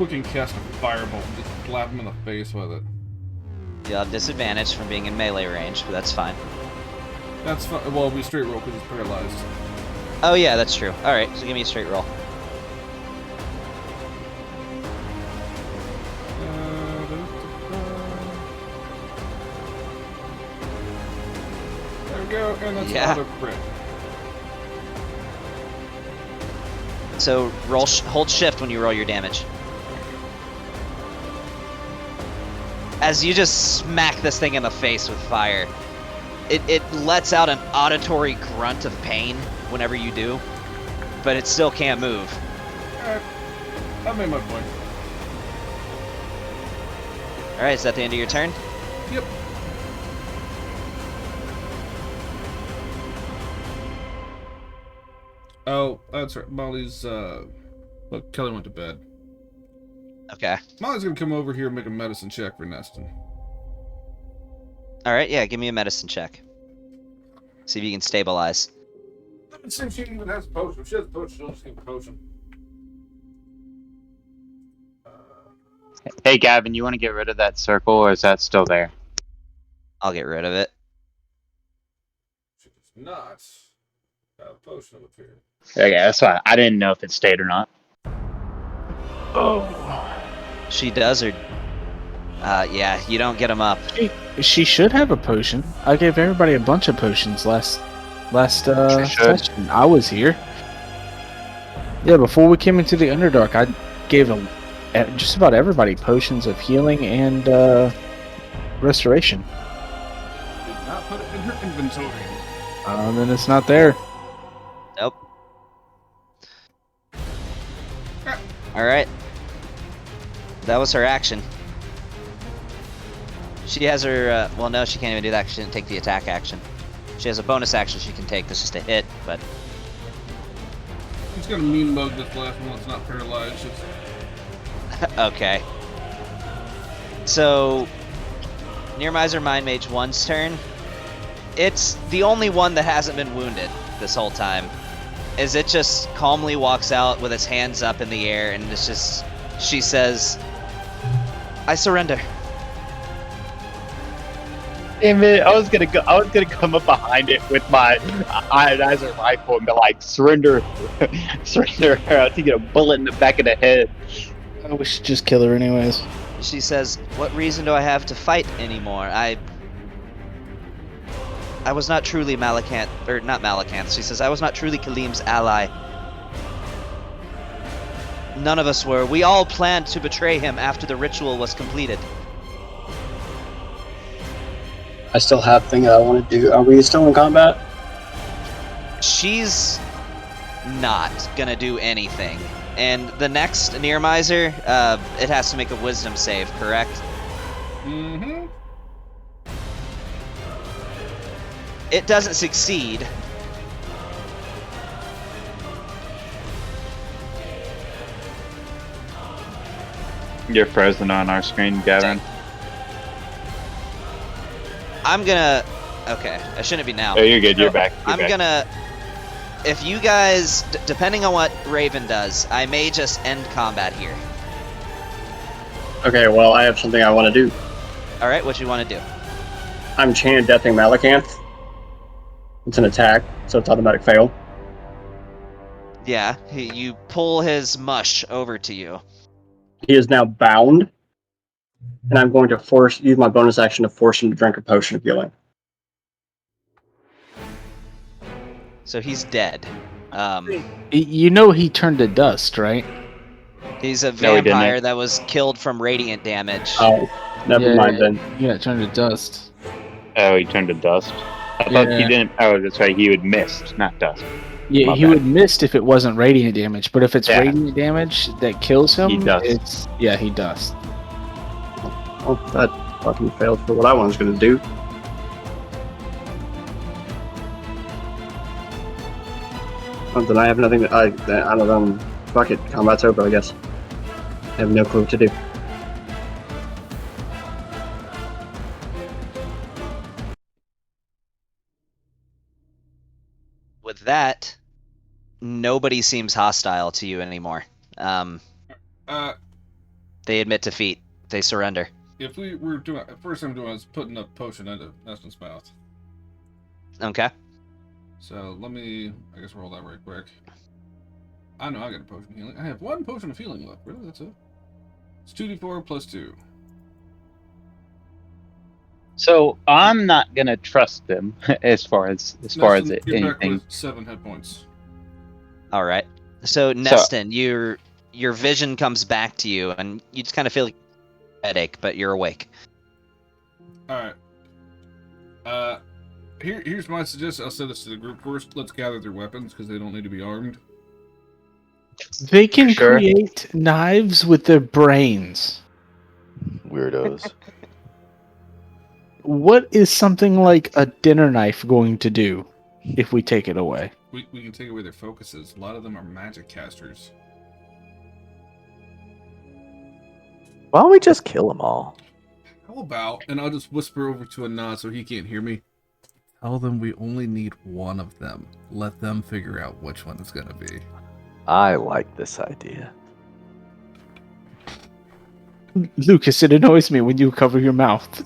quick and cast a fireball and just slap him in the face with it. You'll have disadvantage from being in melee range, but that's fine. That's fine. Well, it'll be straight roll because he's paralyzed. Oh yeah, that's true. Alright, so give me a straight roll. There we go, and that's Yeah. auto crit. So hold shift when you roll your damage. As you just smack this thing in the face with fire, it lets out an auditory grunt of pain whenever you do, but it still can't move. Alright, I made my point. Alright, is that the end of your turn? Yep. Oh, that's right. Molly's, look, Kelly went to bed. Okay. Molly's gonna come over here and make a medicine check for Neston. Alright, yeah, give me a medicine check. See if you can stabilize. Let's see if she even has a potion. If she has a potion, she'll just give a potion. Hey, Gavin, you want to get rid of that circle, or is that still there? I'll get rid of it. She does not have a potion up here. Okay, that's why I didn't know if it stayed or not. She does, or... yeah, you don't get them up. She should have a potion. I gave everybody a bunch of potions last session. I was here. Yeah, before we came into the Underdark, I gave just about everybody potions of healing and restoration. Did not put it in her inventory. Then it's not there. Nope. Alright. That was her action. She has her, well no, she can't even do that because she didn't take the attack action. She has a bonus action she can take that's just a hit, but... She's gonna mean mug this last one that's not paralyzed. Okay. So, Nearmiser Mind Mage 1's turn. It's the only one that hasn't been wounded this whole time. Is it just calmly walks out with its hands up in the air and it's just... She says, I surrender. Damn it! I was gonna come up behind it with my ionizer rifle and be like, surrender, surrender her. I'll take a bullet in the back of the head. Oh, we should just kill her anyways. She says, what reason do I have to fight anymore? I was not truly Malacanth, or not Malacanth. She says, I was not truly Kalim's ally. None of us were. We all planned to betray him after the ritual was completed. I still have things I want to do. Are we still in combat? She's not gonna do anything. And the next Nearmiser, it has to make a wisdom save, correct? Mm-hmm. It doesn't succeed. You're frozen on our screen, Gavin. I'm gonna... Okay, I shouldn't be now. Oh, you're good. You're back. You're I'm back. gonna... If you guys... depending on what Raven does, I may just end combat here. Okay, well, I have something I want to do. Alright, what you want to do? I'm Chain of Deathing Malacanth. It's an attack, so it's automatic fail. Yeah, you pull his mush over to you. He is now bound, and I'm going to use my bonus action to force him to drink a potion of healing. So he's dead. You know he turned to dust, right? He's a No, he didn't. vampire that was killed from radiant damage. Oh, never mind then. Yeah, it turned to dust. Oh, he turned to dust. I thought he Yeah. didn't. Oh, that's right. He would mist, not dust. Yeah, My he bad. would missed if it wasn't radiant damage, but if it's Yeah. radiant damage that kills him, He dust. he dust. Oh, that fucking failed for what I was going to do. Oh, then I have nothing to... I don't know. Fuck it. Combat's over, I guess. I have no clue what to do. With that, nobody seems hostile to you anymore. They admit defeat. They surrender. If we were doing first I'm doing is putting a potion into Neston's mouth. Okay. So let me, I guess, roll that right quick. I know I got a potion of healing. I have 1 potion of healing left. Really? That's it? It's 2d4 plus 2. So I'm not gonna trust them as far as Neston, you're back anything. with 7 hit points. All right. So Neston, your vision comes back to you, and you just kind of feel like a headache, but you're awake. All right. Here's my suggestion. I'll say this to the group first. Let's gather their weapons because they don't need to be armed. They can Sure. create knives with their brains. Weirdos. What is something like a dinner knife going to do if we take it away? We can take away their focuses. A lot of them are magic casters. Why don't we just kill them all? How about, and I'll just whisper over to Anand so he can't hear me. Tell them we only need 1 of them. Let them figure out which one it's gonna be. I like this idea. Lucas, it annoys me when you cover your mouth.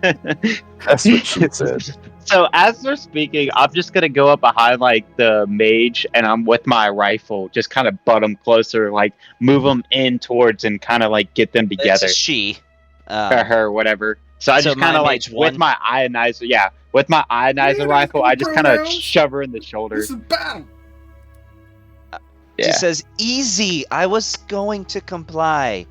That's what she said. So as they're speaking, I'm just gonna go up behind like the mage, and I'm with my rifle, just kind of butt them closer, like move them in towards, and kind of like get them together. It's a she. Or her, whatever. So I just kind of like with my ionizer, rifle, I just kind of shove her in the shoulder. This is battle. Yeah. She says, "Easy. I was going to comply."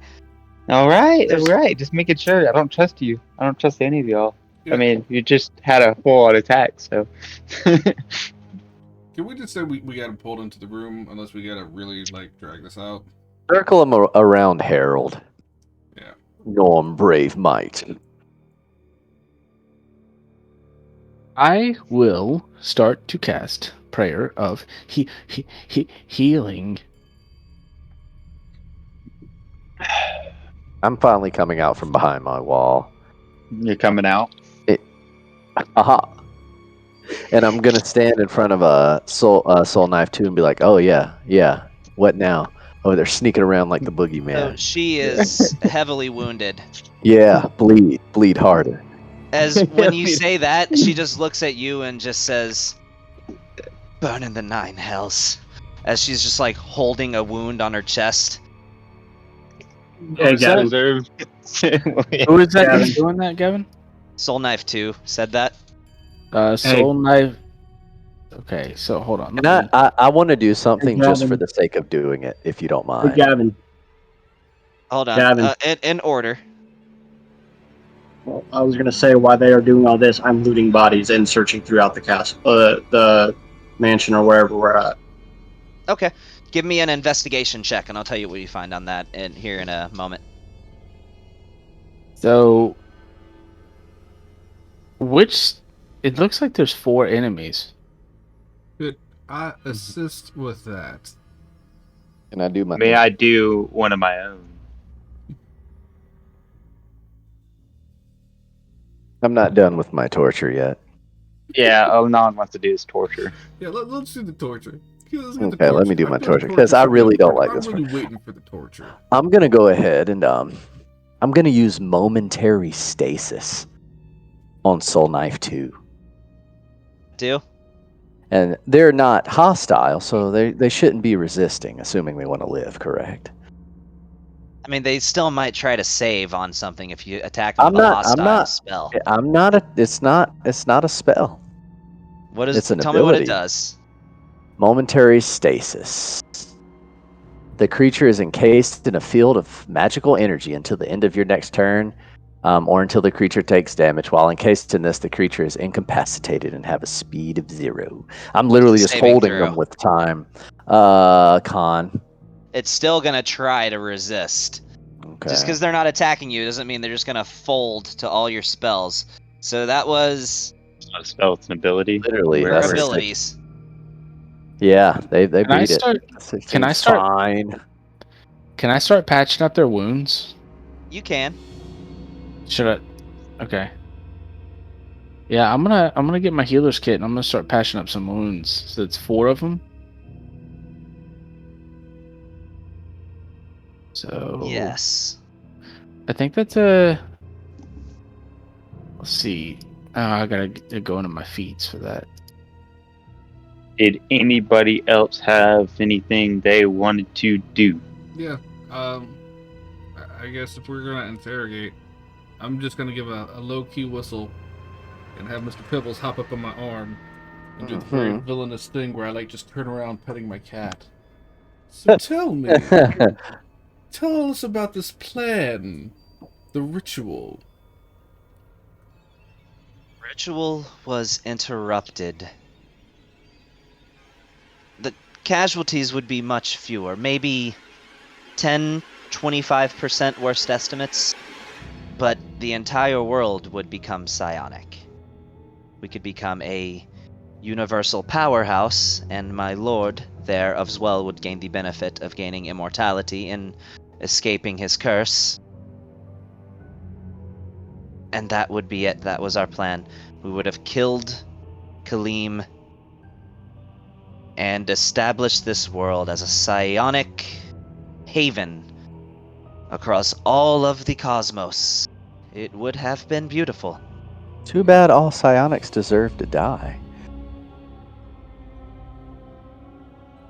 All right. Just making sure. I don't trust you. I don't trust any of y'all. Yeah. I mean, you just had a full-on attack, so. Can we just say we got him pulled into the room unless we gotta really like drag this out? Circle them around Harold. Yeah. Norm Brave Might. I will start to cast prayer of healing. I'm finally coming out from behind my wall. You're coming out. Aha. And I'm gonna stand in front of a soul knife too and be like, "Oh yeah. What now? Oh, they're sneaking around like the So boogeyman. she is heavily wounded. Yeah, bleed harder." As when you say that, she just looks at you and just says, "Burn in the 9 hells." As she's just like holding a wound on her chest. Hey, Gavin. Who is that that's doing that, Gavin? Soul Knife 2 said that. Soul Knife. Okay, so hold on. And I want to do something Hey, just Gavin. for the sake of doing it, if you don't Hey, mind. Gavin. Hold on. Gavin. In order. Well, I was gonna say while they are doing all this, I'm looting bodies and searching throughout the castle, the mansion or wherever we're at. Okay. Give me an investigation check, and I'll tell you what you find on that here in a moment. So, it looks like there's 4 enemies. Could I assist with that? Can I do my May I do one of my own? I'm not done with my torture yet. Yeah, Onan wants to do his torture. Yeah, let's do the torture. Let's get the Okay, let me do my torture, 'cause I really don't like this I'm one. really waiting for the torture. I'm gonna go ahead and I'm gonna use momentary stasis on Soul Knife 2. Do? And they're not hostile, so they shouldn't be resisting, assuming they want to live, correct? I mean, they still might try to save on something if you attack them with a hostile spell. It's not a spell. What is? It's an Tell me what it ability. does. Momentary stasis. The creature is encased in a field of magical energy until the end of your next turn, or until the creature takes damage. While encased in this, the creature is incapacitated and have a speed of 0. I'm literally just Saving holding throw. them with time. Con. It's still gonna try to resist. Okay. Just because they're not attacking you doesn't mean they're just gonna fold to all your spells. So that was It's not a spell, it's an ability. Literally, their that's a- abilities. Yeah, they Can I beat it. start? It Can I seems start- Fine. Can I start patching up their wounds? You can. Should I? Okay. Yeah, I'm gonna get my healer's kit and I'm gonna start patching up some wounds. So it's 4 of them. So Yes. I think that's a. Let's see. I gotta go into my feats for that. Did anybody else have anything they wanted to do? Yeah. I guess if we're gonna interrogate, I'm just gonna give a low key whistle and have Mr. Pibbles hop up on my arm and do the very villainous thing where I like just turn around petting my cat. So tell me, tell us about this plan, the ritual. Ritual was interrupted. The casualties would be much fewer, maybe 10, 25% worst estimates, but the entire world would become psionic. We could become a universal powerhouse, and my lord there as well would gain the benefit of gaining immortality and escaping his curse. And that would be it. That was our plan. We would have killed Kaleem and established this world as a psionic haven across all of the cosmos. It would have been beautiful. Too bad all psionics deserve to die.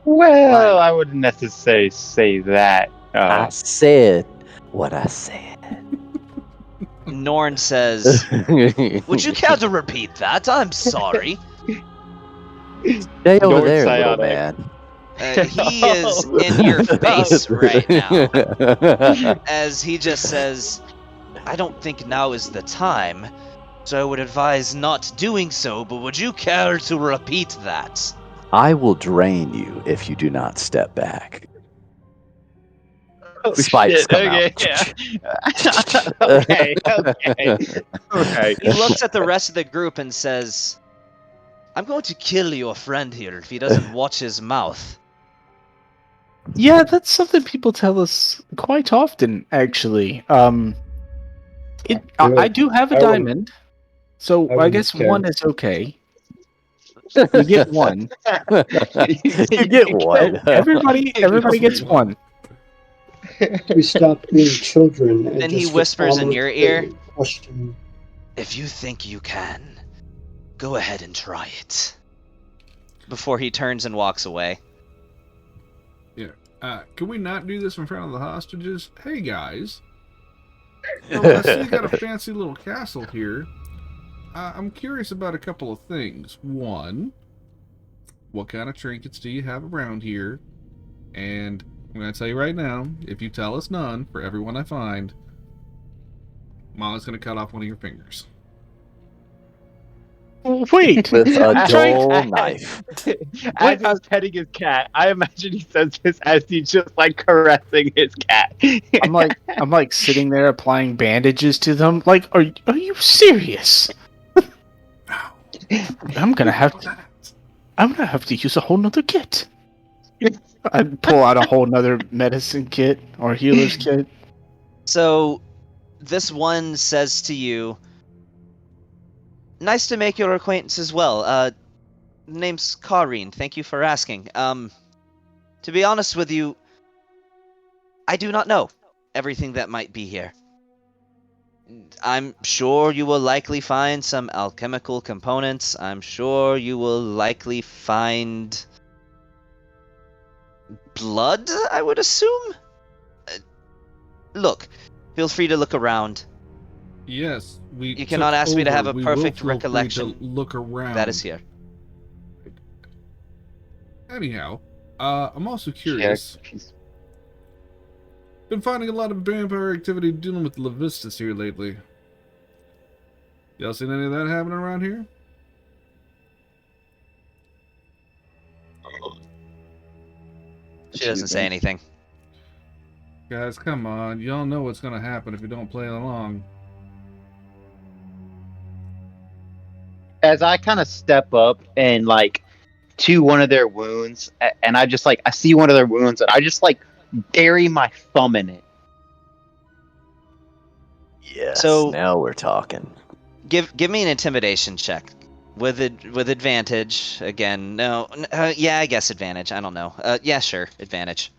Well, I wouldn't necessarily say that. I said what I said. Norn says, "Would you care to repeat that? I'm sorry." Stay over North there, psionic. little man. He is in your face right now. As he just says, "I don't think now is the time, so I would advise not doing so, but would you care to repeat that?" I will drain you if you do not step back. Oh, Spikes shit. come Okay, out. yeah. Okay. He looks at the rest of the group and says, "I'm going to kill your friend here if he doesn't watch his mouth." Yeah, that's something people tell us quite often, actually. I do have a I wouldn't- diamond, so I wouldn't guess care. one is okay. You get one. You get one. Everybody gets one. We stop being children. And Then he just whispers in follow your the ear, question. "If you think you can, go ahead and try it." Before he turns and walks away. Can we not do this in front of the hostages? Hey guys. Oh, I see you got a fancy little castle here. I'm curious about a couple of things. One, what kind of trinkets do you have around here? And I'm going to tell you right now, if you tell us none, for everyone I find, Molly's going to cut off one of your fingers. Wait, With a I'm trying- dull knife. As he's petting his cat, I imagine he says this as he's just like caressing his cat. I'm like sitting there applying bandages to them. Like, are you serious? I'm gonna have to use a whole nother kit. I pull out a whole nother medicine kit or healer's kit. So, this one says to you, "Nice to make your acquaintance as well. Name's Kareen. Thank you for asking. To be honest with you, I do not know everything that might be here. I'm sure you will likely find some alchemical components. I'm sure you will likely find blood, I would assume? Look, feel free to look around. Yes, You cannot ask me to have a perfect recollection. Look around. That is here." Anyhow, I'm also curious. Been finding a lot of vampire activity dealing with Levistus here lately. Y'all seen any of that happening around here? She doesn't say anything. Guys, come on. Y'all know what's gonna happen if you don't play along. As I kind of step up and like to one of their wounds, and I just like I see one of their wounds, and I just like bury my thumb in it. Yes. So- now we're talking. Give me an intimidation check with advantage. Again, no, yeah, I guess advantage. I don't know. Yeah, sure, advantage.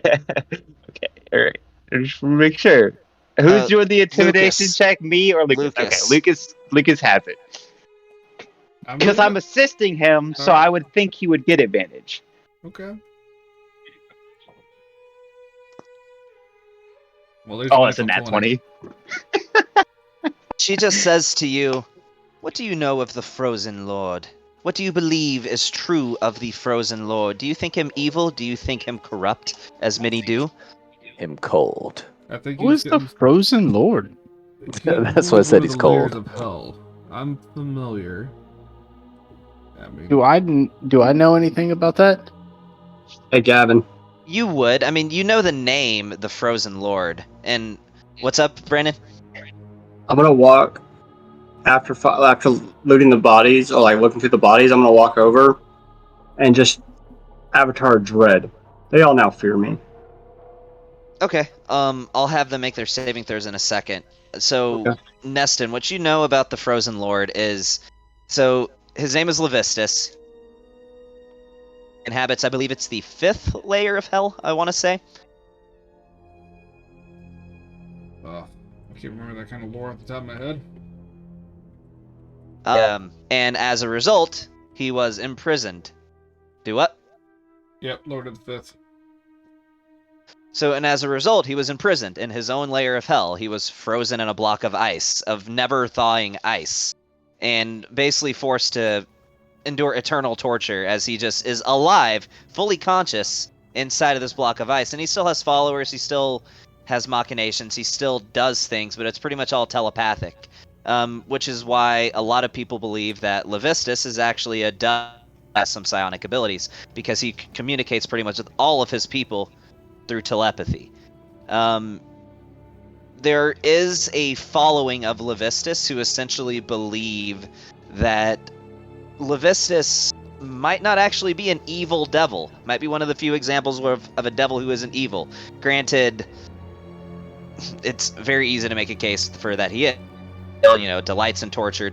Okay, all right. I just want to make sure. Who's doing the intimidation Lucas. check? Me or Lucas? Okay, Lucas has it. Because I'm assisting him, so I would think he would get advantage. Okay. Well, there's Oh, it's a nat 20. She just says to you, "What do you know of the Frozen Lord? What do you believe is true of the Frozen Lord? Do you think him evil? Do you think him corrupt, as many do?" Him cold. I think Who is the Frozen Lord? That's what I said. He's cold. Of hell. I'm familiar. I mean, Do I know anything about that? Hey, Gavin. You would. I mean, you know the name, the Frozen Lord. And what's up, Brandon? I'm gonna walk after looting the bodies, or like looking through the bodies. I'm gonna walk over and just Avatar Dread. They all now fear me. Okay. I'll have them make their saving throws in a second. So, Okay. Neston, what you know about the Frozen Lord is, so his name is Levistus. Inhabits, I believe it's the 5th layer of hell, I want to say. I can't remember that kind of lore off the top of my head. And as a result, he was imprisoned. Do what? Yep, Lord of the Fifth. So, and as a result, he was imprisoned in his own layer of hell. He was frozen in a block of ice, of never thawing ice, and basically forced to endure eternal torture as he just is alive, fully conscious, inside of this block of ice. And he still has followers, he still has machinations, he still does things, but it's pretty much all telepathic. Which is why a lot of people believe that Levistus is actually has some psionic abilities, because he communicates pretty much with all of his people through telepathy. There is a following of Levistus who essentially believe that Levistus might not actually be an evil devil. Might be one of the few examples of a devil who isn't evil. Granted, it's very easy to make a case for that he is. Delights in torture,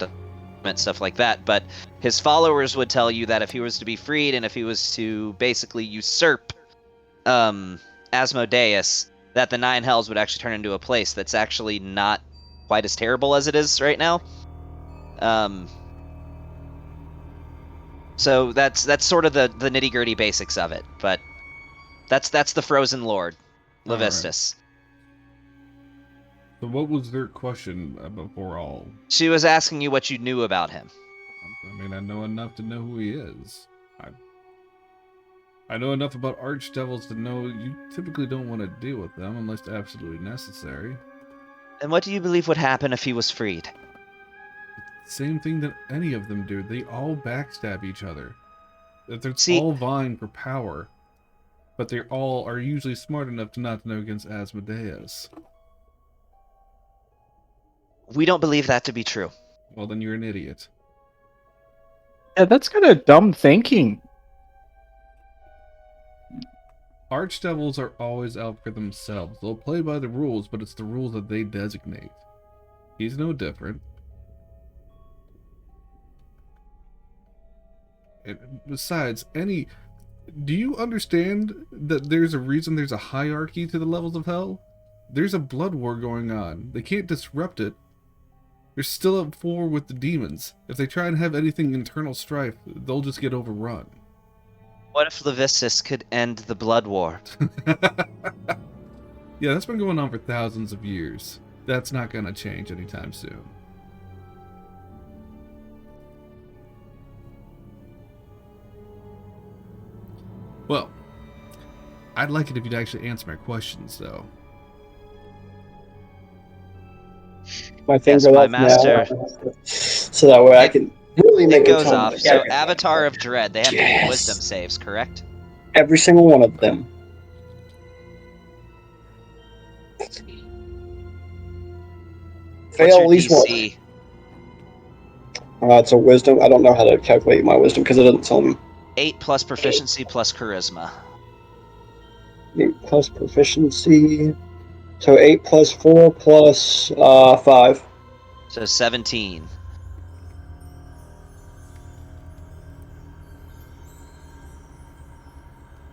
stuff like that. But his followers would tell you that if he was to be freed and if he was to basically usurp Asmodeus, that the Nine Hells would actually turn into a place that's actually not quite as terrible as it is right now. So that's sort of the nitty-gritty basics of it, but that's the Frozen Lord, Levistus. Right. So what was their question before all? She was asking you what you knew about him. I mean, I know enough to know who he is. I know enough about archdevils to know you typically don't want to deal with them unless absolutely necessary. And what do you believe would happen if he was freed? Same thing that any of them do. They all backstab each other. They're all vying for power. But they all are usually smart enough to not know against Asmodeus. We don't believe that to be true. Well, then you're an idiot. Yeah, that's kind of dumb thinking. Archdevils are always out for themselves. They'll play by the rules, but it's the rules that they designate. He's no different. And besides, do you understand that there's a reason there's a hierarchy to the levels of hell? There's a blood war going on. They can't disrupt it. They're still at war with the demons. If they try and have anything internal strife, they'll just get overrun. What if Levistus could end the blood war? Yeah, that's been going on for thousands of years. That's not going to change anytime soon. Well, I'd like it if you'd actually answer my questions, though. My finger my left master. now, so that way I can really make It goes a off. So, Avatar of Dread, they have to make wisdom saves, correct? Every single one of them. Fail at least DC? one. It's a wisdom. I don't know how to calculate my wisdom because it doesn't tell me. 8 plus proficiency plus charisma. 8 plus proficiency. So 8 plus 4 plus 5. So 17.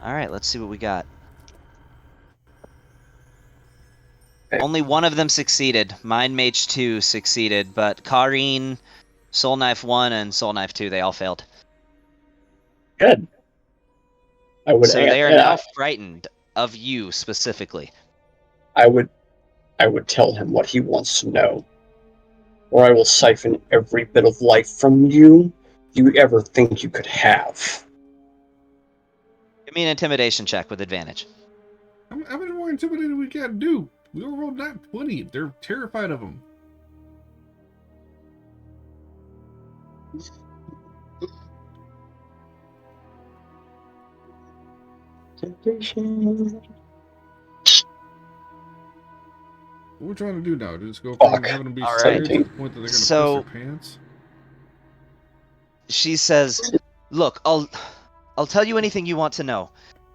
Alright, let's see what we got. Only one of them succeeded. Mind Mage 2 succeeded, but Kareen, Soul Knife 1, and Soul Knife 2, they all failed. Good. So they are now frightened of you specifically. I would tell him what he wants to know, or I will siphon every bit of life from you ever think you could have. Give me an intimidation check with advantage. How much more intimidated we gotta do? We were rolled that 20. They're terrified of him. What we're trying to do now? Just go from having them be scared to the point that they're gonna piss their pants? She says, "Look, I'll tell you anything you want to know.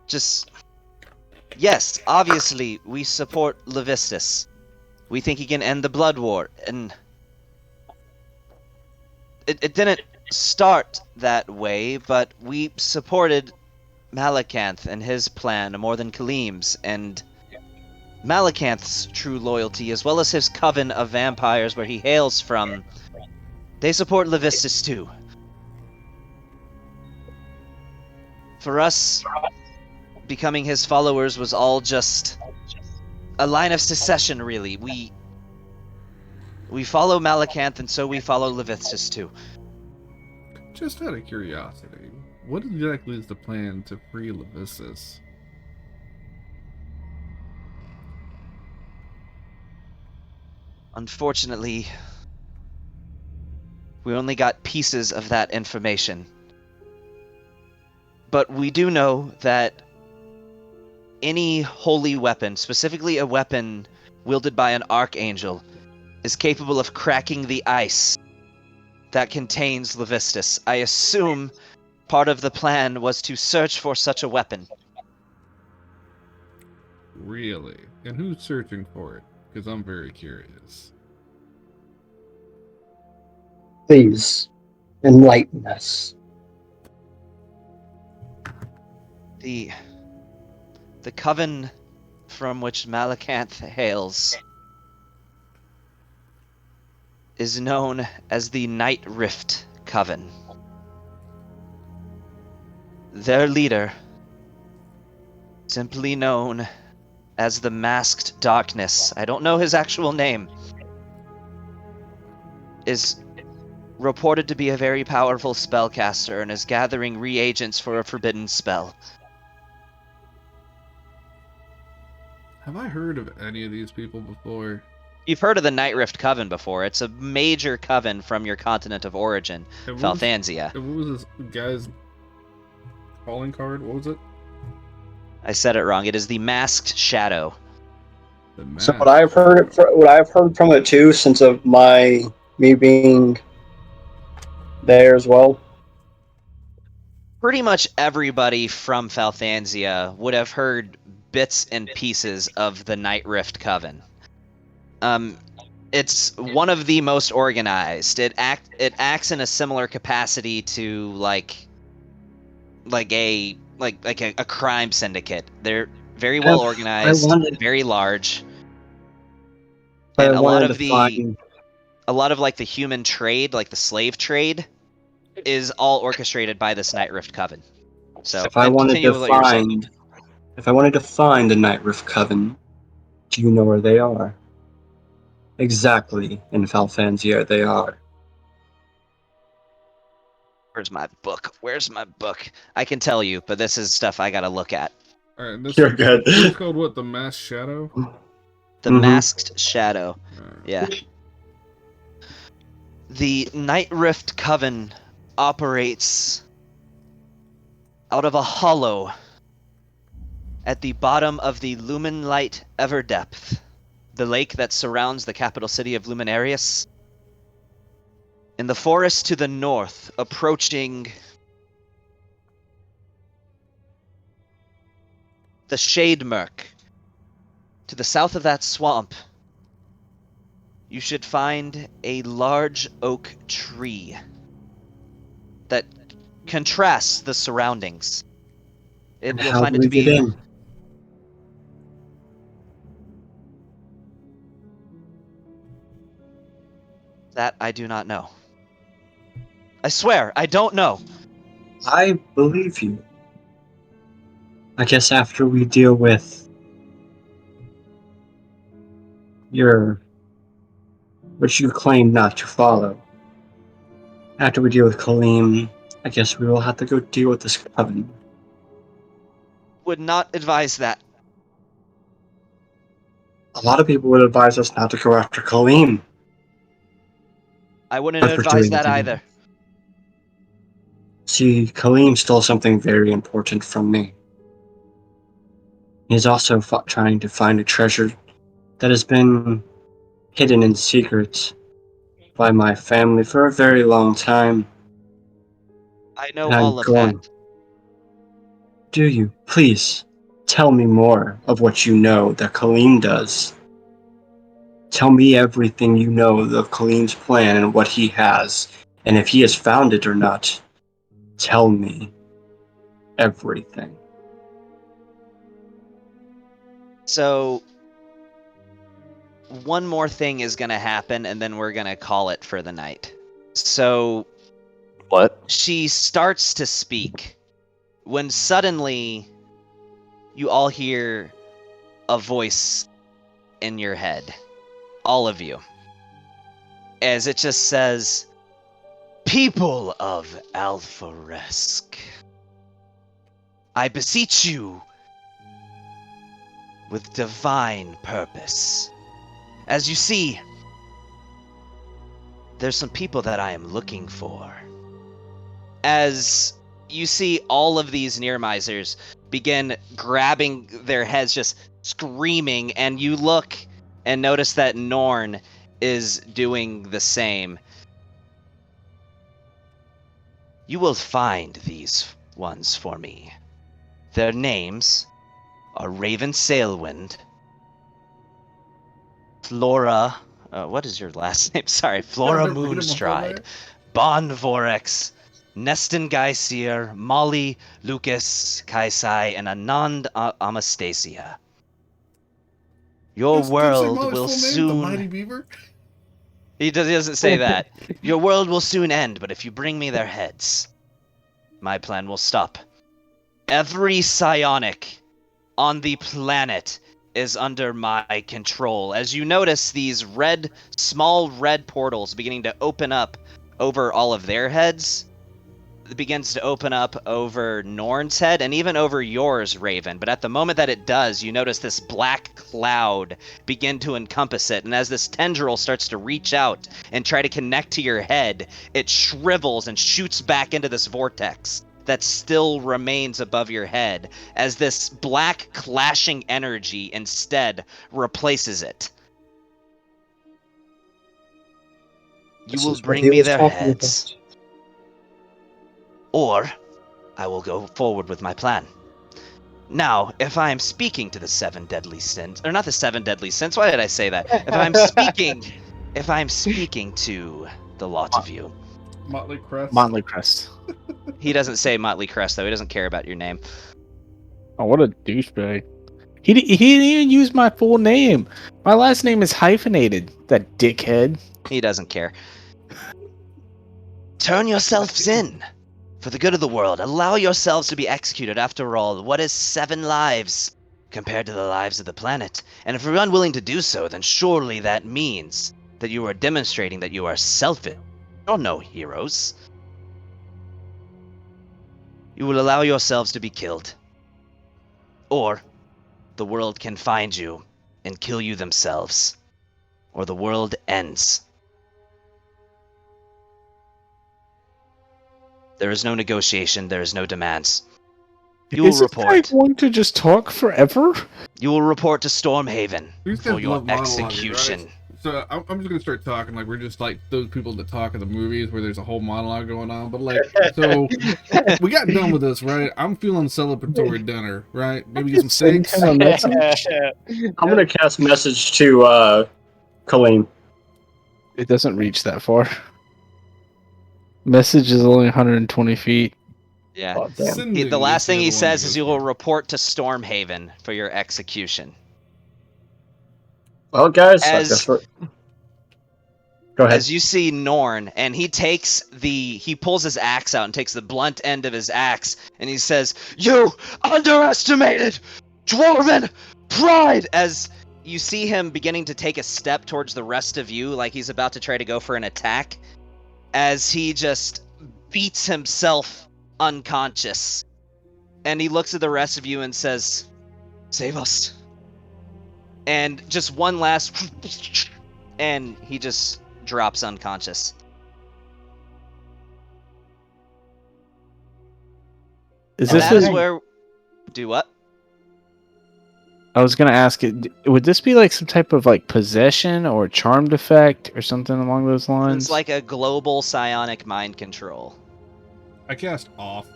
Just yes, obviously we support Levistus. We think he can end the blood war, and it didn't start that way, but we supported Malacanth and his plan more than Kalim's, and Malacanth's true loyalty, as well as his coven of vampires where he hails from, they support Levistus too. For us, becoming his followers was all just a line of secession, really. We follow Malacanth, and so we follow Levistus too." Just out of curiosity, what exactly is the plan to free Levistus? Unfortunately, we only got pieces of that information. But we do know that any holy weapon, specifically a weapon wielded by an archangel, is capable of cracking the ice that contains Levistus. I assume part of the plan was to search for such a weapon. Really? And who's searching for it? Because I'm very curious. Please, enlighten us. The coven from which Malacanth hails is known as the Night Rift Coven. Their leader, simply known as the Masked Darkness, I don't know his actual name, is reported to be a very powerful spellcaster and is gathering reagents for a forbidden spell. Have I heard of any of these people before? You've heard of the Night Rift Coven before. It's a major coven from your continent of origin, Falthansia. What was this guy's calling card? What was it? I said it wrong. It is the Masked Shadow. So what I've heard from it too, since of me being there as well. Pretty much everybody from Falthansia would have heard bits and pieces of the Night Rift Coven. It's one of the most organized. It acts in a similar capacity to like a crime syndicate. They're very well organized, very large. And a lot of like the human trade, like the slave trade, is all orchestrated by this Night Rift Coven. So if I wanted to find the Night Rift Coven, do you know where they are? Exactly in Falthansia they are. Where's my book? I can tell you, but this is stuff I gotta look at. Alright, this You're good. It's called what? The Masked Shadow? The Masked Shadow. Yeah. The Night Rift Coven operates out of a hollow at the bottom of the Lumenlight Everdepth, the lake that surrounds the capital city of Luminarius. In the forest to the north, approaching the Shade Murk, to the south of that swamp, you should find a large oak tree that contrasts the surroundings. You'll find it to be That I do not know. I swear, I don't know. I believe you. I guess after we deal with which you claim not to follow. After we deal with Kaleem, I guess we will have to go deal with this coven. Would not advise that. A lot of people would advise us not to go after Kaleem. I wouldn't But we're advise doing that it either. See, Kaleem stole something very important from me. He's also trying to find a treasure that has been hidden in secret by my family for a very long time. I know And I'm all of going. that. Do you? Please, tell me more of what you know that Kaleem does. Tell me everything you know of Kaleem's plan and what he has, and if he has found it or not. Tell me everything. So, one more thing is going to happen, and then we're going to call it for the night. So, What? she starts to speak when suddenly you all hear a voice in your head. All of you. As it just says, "People of Alpharesk, I beseech you with divine purpose. As you see, there's some people that I am looking for." As you see all of these near misers begin grabbing their heads, just screaming, and you look and notice that Norn is doing the same. You will find these ones for me. Their names are Raven Sailwind, Flora, what is your last name? Sorry, Flora Moonstride, Bon Vorex, Neston Geisier, Molly, Lucas, Kaisai, and Anand Amastasia. Your world will soon... The Mighty Beaver? He doesn't say that. Your world will soon end, but if you bring me their heads, my plan will stop. Every psionic on the planet is under my control. As you notice these small red portals beginning to open up over all of their heads, it begins to open up over Norn's head and even over yours, Raven. But at the moment that it does, you notice this black cloud begin to encompass it. And as this tendril starts to reach out and try to connect to your head, it shrivels and shoots back into this vortex that still remains above your head, as this black clashing energy instead replaces it. You will bring me their heads, or I will go forward with my plan. Now, if I am speaking to the 7 deadly sins, or not the 7 deadly sins, why did I say that? If I'm speaking to the lot of you. Motley Crest. Motley Crest. He doesn't say Motley Crest, though. He doesn't care about your name. Oh, what a douchebag. He didn't even use my full name. My last name is hyphenated, that dickhead. He doesn't care. Turn yourselves in. For the good of the world, allow yourselves to be executed. After all, what is 7 lives compared to the lives of the planet? And if you're unwilling to do so, then surely that means that you are demonstrating that you are selfish. You're no heroes. You will allow yourselves to be killed. Or the world can find you and kill you themselves. Or the world ends. There is no negotiation, there is no demands. You will report. Is this guy going to just talk forever? You will report to Stormhaven These for guys your love monologuing, execution. right? So I'm just gonna start talking like we're just like those people that talk in the movies where there's a whole monologue going on. But like, so we got done with this, right? I'm feeling celebratory dinner, right? Maybe get some steaks. I'm gonna cast message to Kaleem. It doesn't reach that far. Message is only 120 feet. Yeah. Oh, damn. The last thing he says is you will report to Stormhaven for your execution. Well, guys, As Go ahead. As you see Norn, and he pulls his axe out and takes the blunt end of his axe, and he says, "You underestimated Dwarven pride!" As you see him beginning to take a step towards the rest of you, like he's about to try to go for an attack, as he just beats himself unconscious. And he looks at the rest of you and says, "Save us." And just one last... and he just drops unconscious. Is And this that is where... Do what? I was gonna ask it. Would this be like some type of like possession or charmed effect or something along those lines? It's like a global psionic mind control. I cast off.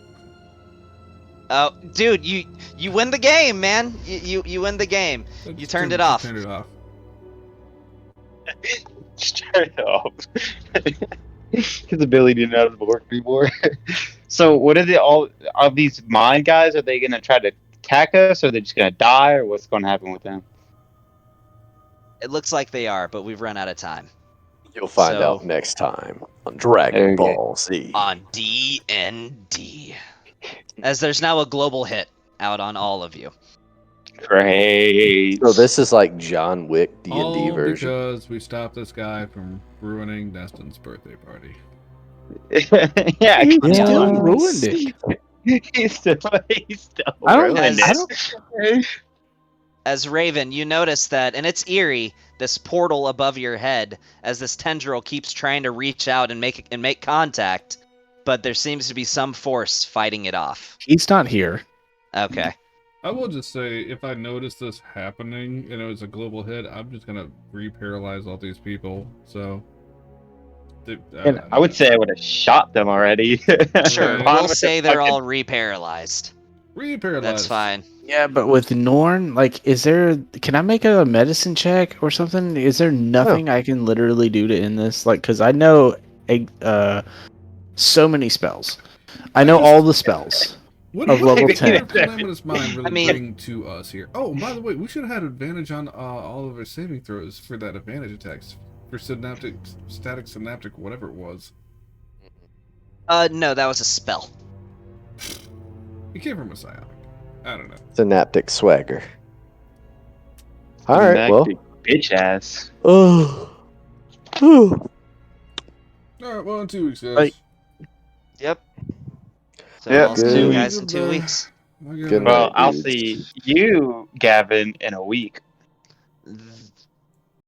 Oh, dude, you win the game, man. You win the game. You turned it off. Turned it off. Just turn it off. His ability doesn't work anymore. So, what are all these mind guys? Are they gonna try to attack us, or are they just gonna die, or what's gonna happen with them? It looks like they are, but we've run out of time. You'll find out next time on Dragon Ball Z. On D&D. As there's now a global hit out on all of you. Great. So this is like John Wick D&D All version. because we stopped this guy from ruining Destin's birthday party. Yeah, He still ruined it. He's still I don't- ruined I it. As Raven, you notice that, and it's eerie, this portal above your head, as this tendril keeps trying to reach out and make contact, but there seems to be some force fighting it off. He's not here. Okay. I will just say, if I notice this happening and it was a global hit, I'm just gonna re-paralyze all these people. So, I would say I would have shot them already. Sure, we'll say they're all re-paralyzed. Re-paralyzed. That's fine. Yeah, but with Norn, like, can I make a medicine check or something? Is there nothing I can literally do to end this? Like, because I know so many spells. I know all the spells What of level 10. What did Calamitous Mind really bring to us here? Oh, by the way, we should have had advantage on all of our saving throws for that advantage attacks. For static synaptic, whatever it was. No, that was a spell. It came from a psionic. I don't know. Synaptic swagger. All right, well. Bitch ass. Oh. Alright, well, in 2 weeks, guys. Right. Yep. So Yep. I'll see you guys in 2 weeks. Good Well, night, I'll dudes. see you, Gavin, in a week.